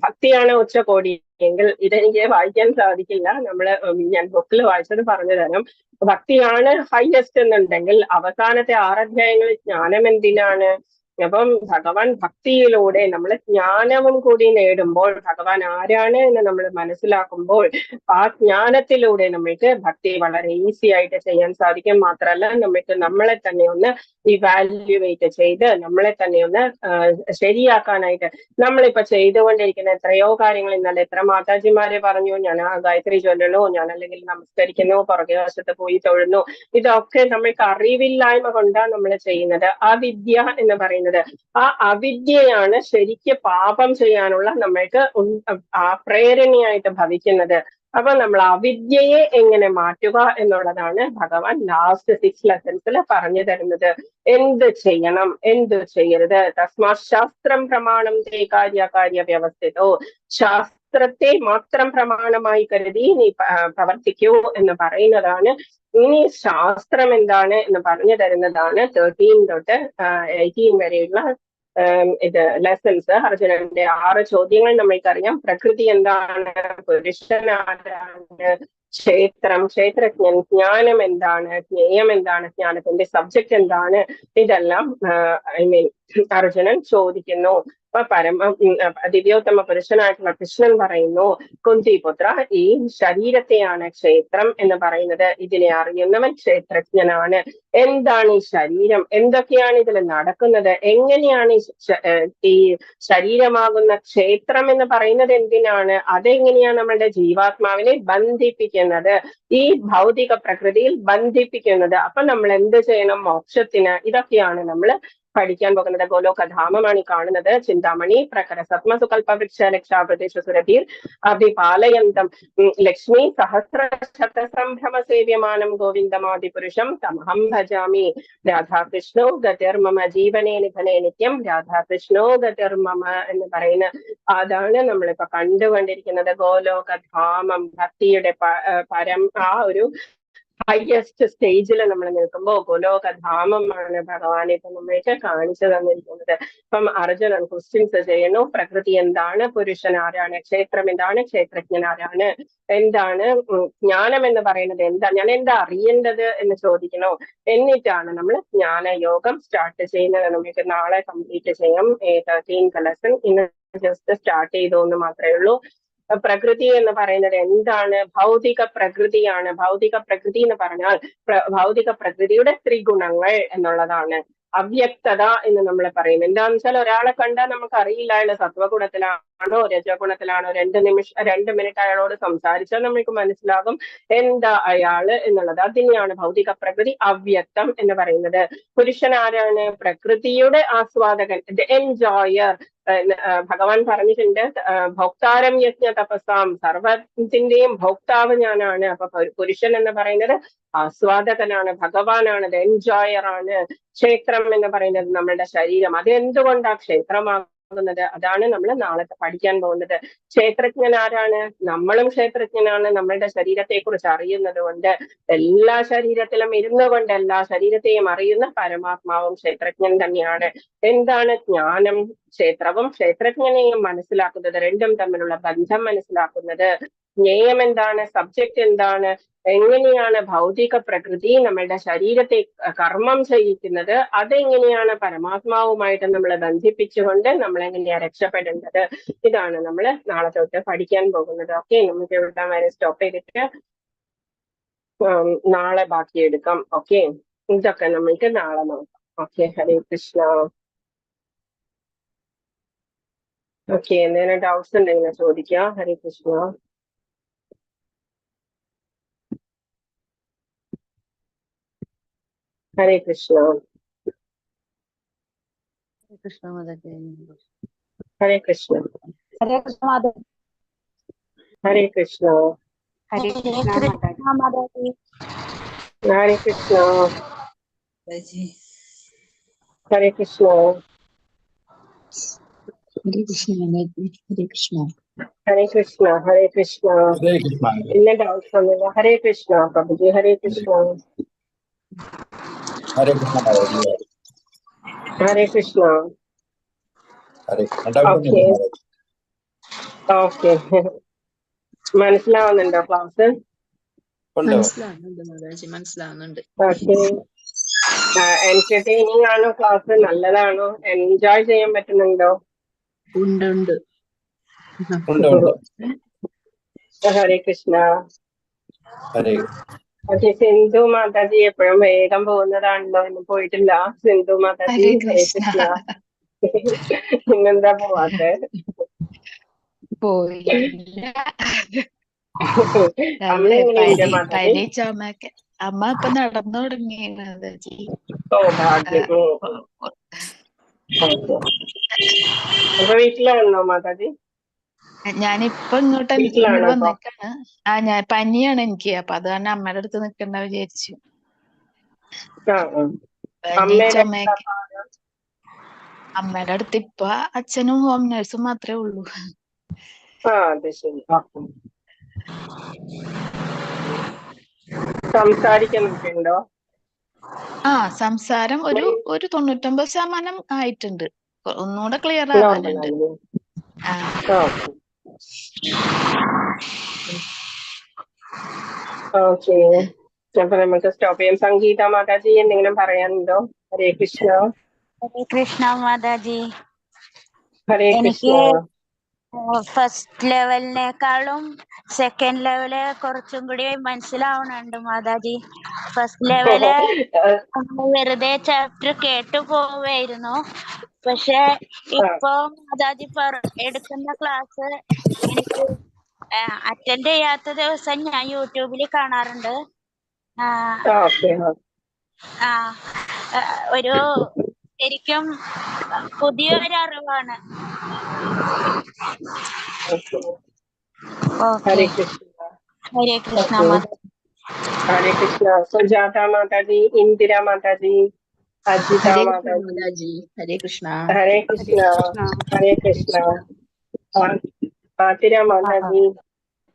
ഭക്തിയാണ് ഉച്ചകോടി എങ്കിൽ ഇതെനിക്ക് വായിക്കാൻ സാധിക്കില്ല, ഞാൻ ബുക്കിൽ വായിച്ചത് പറഞ്ഞു തരാം. ഭക്തിയാണ് ഹൈയസ്റ്റ് എന്നുണ്ടെങ്കിൽ അവസാനത്തെ 6 അധ്യായങ്ങളിൽ ജ്ഞാനം എന്തിനാണ്? അപ്പം ഭഗവാൻ ഭക്തിയിലൂടെ നമ്മൾ ജ്ഞാനവും കൂടി നേടുമ്പോൾ ഭഗവാൻ ആരാണ് എന്ന് നമ്മൾ മനസ്സിലാക്കുമ്പോൾ ആ ജ്ഞാനത്തിലൂടെ നമ്മൾക്ക് ഭക്തി വളരെ ഈസി ആയിട്ട് ചെയ്യാൻ സാധിക്കും. മാത്രമല്ല നമ്മൾക്ക് നമ്മളെ തന്നെ ഒന്ന് ഇവാലുവേറ്റ് ചെയ്ത് നമ്മളെ തന്നെ ഒന്ന് ശരിയാക്കാനായിട്ട്, നമ്മളിപ്പോ ചെയ്തുകൊണ്ടിരിക്കുന്ന എത്രയോ കാര്യങ്ങൾ, ഇന്നലെ എത്ര മാതാജിമാരെ പറഞ്ഞു, ഞാൻ ആ ഗായത്രി ചൊല്ലണു, ഞാൻ അല്ലെങ്കിൽ നമസ്കരിക്കുന്നു, പുറകെ വശത്ത് പോയി തൊഴുന്നു, ഇതൊക്കെ നമ്മൾക്ക് അറിവില്ലായ്മ കൊണ്ടാണ് നമ്മൾ ചെയ്യുന്നത്. ആ വിദ്യ എന്ന് പറയുന്നത്, ആ അവിദ്യയാണ് ശരിക്ക് പാപം ചെയ്യാനുള്ള നമ്മൾക്ക് ആ പ്രേരണയായിട്ട് ഭവിക്കുന്നത്. അപ്പൊ നമ്മൾ അവിദ്യയെ എങ്ങനെ മാറ്റുക എന്നുള്ളതാണ് ഭഗവാൻ ലാസ്റ്റ് 6 ലെസൺസിൽ പറഞ്ഞു തരുന്നത്. എന്ത് ചെയ്യണം, എന്ത് ചെയ്യരുത്. തസ്മാ ശാസ്ത്രം പ്രമാണം തേ കാര്യ വ്യവസ്ഥിതോ, ശാസ്ത്രത്തെ മാത്രം പ്രമാണമായി കരുതി നീ പ്രവർത്തിക്കൂ എന്ന് പറയുന്നതാണ്. ഇനി ശാസ്ത്രം എന്താണ് എന്ന് പറഞ്ഞു തരുന്നതാണ് 13 തൊട്ട് 18 വരെയുള്ള ഇത് ലെസൺസ്. അർജുനന്റെ 6 ചോദ്യങ്ങൾ നമ്മൾക്കറിയാം. പ്രകൃതി എന്താണ്, പുരുഷൻ ആരാണ്, ക്ഷേത്രം, ക്ഷേത്രജ്ഞൻ, ജ്ഞാനം എന്താണ്, ജ്ഞേയം എന്താണ്, ജ്ഞാനത്തിന്റെ സബ്ജക്ട് എന്താണ്, ഇതെല്ലാം അർജുനൻ ചോദിക്കുന്നു. അപ്പൊ ദിവ്യോത്തമ പുരുഷനായിട്ടുള്ള കൃഷ്ണൻ പറയുന്നു, കുന്തിപുത്ര, ഈ ശരീരത്തെയാണ് ക്ഷേത്രം എന്ന് പറയുന്നത്. ഇതിനെ അറിയുന്നവൻ ക്ഷേത്രജ്ഞനാണ്. എന്താണ് ഈ ശരീരം, എന്തൊക്കെയാണ് ഇതിൽ നടക്കുന്നത്, എങ്ങനെയാണ് ഈ ശരീരമാകുന്ന ക്ഷേത്രം എന്ന് പറയുന്നത് എന്തിനാണ്, അതെങ്ങനെയാണ് നമ്മളുടെ ജീവാത്മാവിനെ ബന്ധിപ്പിക്കുന്നത്, ഈ ഭൗതിക പ്രകൃതിയിൽ ബന്ധിപ്പിക്കുന്നത്. അപ്പൊ നമ്മൾ എന്ത് ചെയ്യണം മോക്ഷത്തിന്? ഇതൊക്കെയാണ് നമ്മൾ പഠിക്കാൻ പോകുന്നത് ഗോലോകധാമമാണ് ഈ കാണുന്നത്. ചിന്താമണി പ്രകര സത്മസുകൽപ വൃക്ഷ ലക്ഷാപ്രദേശ സുരതീർ അഭിപാലയന്തം ലക്ഷ്മി സഹസ്ര ശതസംഭ്രമ സേവ്യമാനം ഗോവിന്ദമാദിപുരുഷം തമഹം ഭജാമി. രാധാകൃഷ്ണോ ഗതിർമമ ജീവനേ നിധനേ നിത്യം രാധാകൃഷ്ണോ ഗതിർമമ എന്ന് പറയുന്ന അതാണ് നമ്മളിപ്പോ കണ്ടുകൊണ്ടിരിക്കുന്നത്. ഗോലോകധാമം ഭക്തിയുടെ പരം ആ ഒരു ഹയസ്റ്റ് സ്റ്റേജിൽ നമ്മൾ നിൽക്കുമ്പോൾ ഗോലോകധാമമാണ് ഭഗവാൻ ഇപ്പൊ നമ്മൾക്ക് കാണിച്ചു തന്നിരിക്കുന്നത്. ഇപ്പം അർജുനൻ ക്വസ്റ്റ്യൻസ് ചെയ്യുന്നു. പ്രകൃതി എന്താണ്? പുരുഷൻ ആരാണ്? ക്ഷേത്രം എന്താണ്? ക്ഷേത്രജ്ഞൻ ആരാണ്? എന്താണ് ജ്ഞാനം എന്ന് പറയുന്നത്? എന്താ ഞാൻ എന്താ അറിയേണ്ടത് എന്ന് ചോദിക്കണോ? എന്നിട്ടാണ് നമ്മൾ ജ്ഞാനയോഗം സ്റ്റാർട്ട് ചെയ്യുന്നത്. നമുക്ക് നാളെ കംപ്ലീറ്റ് ചെയ്യാം 13th ലെസൺ. ഇന്ന് ജസ്റ്റ് സ്റ്റാർട്ട് ചെയ്തു എന്ന് മാത്രമേ ഉള്ളൂ. പ്രകൃതി എന്ന് പറയുന്നത് എന്താണ്? ഭൗതിക പ്രകൃതിയാണ്. ഭൗതിക പ്രകൃതി എന്ന് പറഞ്ഞാൽ ഭൗതിക പ്രകൃതിയുടെ ത്രിഗുണങ്ങൾ എന്നുള്ളതാണ്. അവ്യക്തത എന്ന് നമ്മൾ പറയും. എന്താന്ന് വെച്ചാൽ ഒരാളെ കണ്ടാൽ നമുക്ക് അറിയില്ല അയാൾ സത്വഗുണത്തിലാണോ രജോ ഗുണത്തിലാണോ. 2 മിനിറ്റ് അയാളോട് സംസാരിച്ചാൽ നമുക്ക് മനസ്സിലാകും എന്താ അയാള് എന്നുള്ളത്. അതിനെയാണ് ഭൗതിക പ്രകൃതി അവ്യക്തം എന്ന് പറയുന്നത്. പുരുഷൻ ആരാണ്? പ്രകൃതിയുടെ ആസ്വാദകൻ, എൻജോയർ. ഭഗവാൻ പറഞ്ഞിട്ടുണ്ട് ഭോക്താരം യജ്ഞ തപസാം, സർവത്തിന്റെയും ഭോക്താവ് ഞാനാണ്. അപ്പൊ പുരുഷൻ എന്ന് പറയുന്നത് ആസ്വാദകനാണ്, ഭഗവാനാണ്, എൻജോയർ ആണ്. ക്ഷേത്രം എന്ന് പറയുന്നത് നമ്മളുടെ ശരീരം. അത് എന്തുകൊണ്ടാ ക്ഷേത്രമാകുന്നത്? അതാണ് നമ്മൾ നാളെ പഠിക്കാൻ പോകുന്നത്. ക്ഷേത്രജ്ഞൻ ആരാണ്? നമ്മളും ക്ഷേത്രജ്ഞനാണ്. നമ്മളുടെ ശരീരത്തെ കുറിച്ച് അറിയുന്നത് കൊണ്ട് എല്ലാ ശരീരത്തിലും ഇരുന്നു കൊണ്ട് എല്ലാ ശരീരത്തെയും അറിയുന്ന പരമാത്മാവും ക്ഷേത്രജ്ഞൻ തന്നെയാണ്. എന്താണ് ജ്ഞാനം? ക്ഷേത്രവും ക്ഷേത്രജ്ഞനെയും മനസ്സിലാക്കുന്നത്, രണ്ടും തമ്മിലുള്ള ബന്ധം മനസ്സിലാക്കുന്നത്. ജ്ഞേയം എന്താണ്? സബ്ജക്റ്റ് എന്താണ്? എങ്ങനെയാണ് ഭൗതിക പ്രകൃതി നമ്മളുടെ ശരീരത്തെ കർമ്മം ചെയ്യിക്കുന്നത്? അതെങ്ങനെയാണ് പരമാത്മാവുമായിട്ട് നമ്മൾ ബന്ധിപ്പിച്ചുകൊണ്ട് നമ്മൾ എങ്ങനെയാണ് രക്ഷപ്പെടേണ്ടത്? ഇതാണ് നമ്മൾ നാളെ തൊട്ട് പഠിക്കാൻ പോകുന്നത്. ഓക്കെ, നമുക്ക് ഇവിടെ വരെ സ്റ്റോപ്പ് ചെയ്തിട്ട് നാളെ ബാക്കി എടുക്കാം. ഓക്കെ, ഇതൊക്കെ നമ്മൾക്ക് നാളെ നോക്കാം. ഓക്കെ, ഹരേ കൃഷ്ണ. ഓക്കെ, എന്തെങ്കിലും ഡൗട്ട്സ് ഉണ്ടെങ്കിൽ ചോദിക്കാം. ഹരേ കൃഷ്ണ. ഹരേ കൃഷ്ണ. കൃഷ്ണ മാതാജി. ഹരേ കൃഷ്ണ. ഹരേ കൃഷ്ണ മാതാജി. ഹരേ കൃഷ്ണ. ഹരേ കൃഷ്ണ മാതാജി. ഹരേ കൃഷ്ണ. ഹരേ കൃഷ്ണ. ഹരേ കൃഷ്ണ മാതാജി. ഹരേ കൃഷ്ണ. ഹരേ കൃഷ്ണ. ഹരേ കൃഷ്ണ. ഇന്ന ഡൗട്ട്സ് ഒന്നുമില്ല. ഹരേ കൃഷ്ണ പ്രഭുജി. ഹരേ കൃഷ്ണ. ഹരേ കൃഷ്ണ മാതാജി. ഹരേ കൃഷ്ണ. ഓക്കെ ഓക്കെ, മനസ്സിലാവുന്നുണ്ടോ ക്ലാസ്? മനസ്സിലാവുന്നുണ്ട് മാതാജി, മനസ്സിലാവുന്നുണ്ട്. ഓക്കെ, എന്റർടൈനിങ് ആണോ ക്ലാസ്? നല്ലതാണോ? എൻജോയ് ചെയ്യാൻ പറ്റുന്നുണ്ടോ? ഉണ്ട് ഉണ്ട്. ഹരേ കൃഷ്ണ. ഹരേ ഓക്കെ, സിന്ധു മാതാജി എപ്പോഴും വേഗം പോകുന്നതാണല്ലോ. ഇന്ന് പോയിട്ടില്ല സിന്ധു മാതാജി. ഹരേ ഹരേ കൃഷ്ണ. കൃഷ്ണ. ഇന്നെന്താ പോവാത്തെ? പോയില്ല. അമ്മ എങ്ങനെയുണ്ട് മാതാജി? പനി ചുമക്കെ. അമ്മ ഇപ്പൊ നടന്നു തുടങ്ങി മാതാജി. ഓ ഭാഗ്യം. അപ്പൊ വീട്ടിലാണോ മാതാജി? ഞാനിപ്പൊ ഇങ്ങോട്ട് വീട്ടിലാണോ ഇപ്പൊ? വന്നേക്കാണ്. ഞാൻ പനിയാണ് എനിക്ക്. അപ്പൊ അത് കാരണം അമ്മയുടെ അടുത്ത് നിക്കണ്ട വിചാരിച്ചു. പനി ചുമയൊക്കെ. അമ്മയുടെ അടുത്ത് ഇപ്പൊ അച്ഛനും ഹോം നേഴ്സും മാത്രമേ ഉള്ളൂ. അത് ശരി. സംസാരിക്കുന്നൊക്കെ ഉണ്ടോ? സംസാരം ഒരു 99% ആയിട്ടുണ്ട്. ഒന്നുകൂടെ ക്ലിയർ ആവാനുണ്ട്. ഓക്കെ, അപ്പൊ നമുക്ക് സ്റ്റോപ്പ് ചെയ്യാം. സംഗീത മാതാജി എന്തെങ്കിലും പറയാനുണ്ടോ? ഹരേ കൃഷ്ണ. ഹരേ കൃഷ്ണ മാതാജി. Hare Krishna. First ലെവലിനേക്കാളും second level കുറച്ചും കൂടി മനസ്സിലാവണുണ്ട് മാതാജി. ഫസ്റ്റ് ലെവല് വെറുതെ ചാപ്റ്റർ കേട്ടു പോവായിരുന്നു. പക്ഷെ ഇപ്പൊ മാതാജി എടുക്കുന്ന ക്ലാസ് എനിക്ക് അറ്റൻഡ് ചെയ്യാത്ത ദിവസം ഞാൻ യൂട്യൂബിൽ കാണാറുണ്ട്. ഒരു ശരിക്കും പുതിയൊരു അറിവാണ്. ഹരേ ഓക്കെ, കൃഷ്ണ. ഹരേ കൃഷ്ണ ഓക്കെ, മാതാജി. ഹരേ കൃഷ്ണ. സുജാത മാതാജി, ഇന്ദിര മാതാജി, അജിത ഹരേ കൃഷ്ണ മാതാജി. മാതാജി. ഹരേ കൃഷ്ണ. ഹരേ കൃഷ്ണ. ഹരേ കൃഷ്ണ. ആതിര മാതാജി.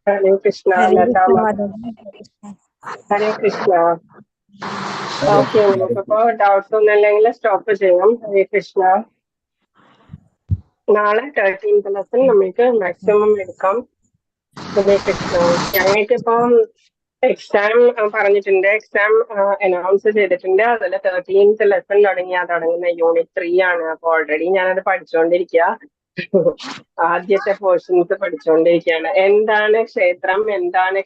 ഹരേ കൃഷ്ണ. ലത മാതാജി. ഹരേ കൃഷ്ണ. ഓക്കെ, നമുക്കിപ്പോ ഡൗട്ട്സ് ഒന്നും ഇല്ലെങ്കിൽ സ്റ്റോപ്പ് ചെയ്യാം. ഹരേ കൃഷ്ണ. നാളെ 13th ലെസൺ നമുക്ക് മാക്സിമം എടുക്കാം. ഹരേ കൃഷ്ണ. ഞങ്ങൾക്കിപ്പം എക്സാം പറഞ്ഞിട്ടുണ്ട്, എക്സാം അനൗൺസ് ചെയ്തിട്ടുണ്ട്. അതിൽ 13th ലെസൺ തുടങ്ങുന്ന യൂണിറ്റ് 3 ആണ്. അപ്പൊ ഓൾറെഡി ഞാനത് പഠിച്ചുകൊണ്ടിരിക്കുക. ആദ്യത്തെ പോർഷൻസ് പഠിച്ചുകൊണ്ടിരിക്കുകയാണ്. എന്താണ് ക്ഷേത്രം, എന്താണ്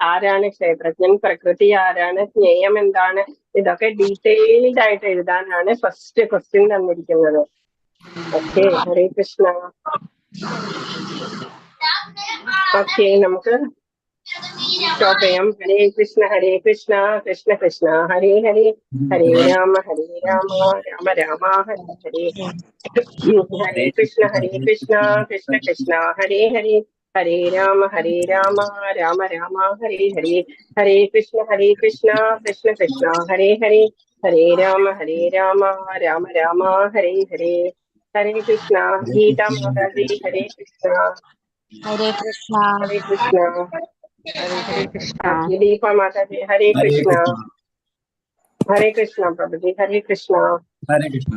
ആരാണ് ക്ഷേത്രജ്ഞൻ, പ്രകൃതി ആരാണ്, ജ്ഞേയം എന്താണ്, ഇതൊക്കെ ഡീറ്റെയിൽഡ് ആയിട്ട് എഴുതാനാണ് ഫസ്റ്റ് ക്വസ്റ്റ്യൻ തന്നിരിക്കുന്നത്. ഓക്കെ, ഹരേ കൃഷ്ണ. ഓക്കെ, നമുക്ക് സ്റ്റോപ്പ് ചെയ്യാം. ഹരേ കൃഷ്ണ കൃഷ്ണ കൃഷ്ണ ഹരേ ഹരേ, ഹരേ രാമ രാമ രാമ ഹരേ ഹരേ. ഹരേ കൃഷ്ണ കൃഷ്ണ കൃഷ്ണ ഹരേ ഹരേ, ഹരേ രാമ രാമ രാമ ഹരേ ഹരേ. ഹരേ കൃഷ്ണ കൃഷ്ണ കൃഷ്ണ ഹരേ ഹരേ, ഹരേ രാമ രാമ ഹരേ ഹരേ. ഹരേ കൃഷ്ണ. ഗീത മാതാജി, ഹരേ കൃഷ്ണ. ഹരേ കൃഷ്ണ. ഹരേ കൃഷ്ണ. ഹരേ കൃഷ്ണ. ദീപ മാതാജി, ഹരേ ഹരേ കൃഷ്ണ. കൃഷ്ണ. ഹരേ കൃഷ്ണ പ്രഭുജി, ഹരേ കൃഷ്ണ. ഹരേ കൃഷ്ണ.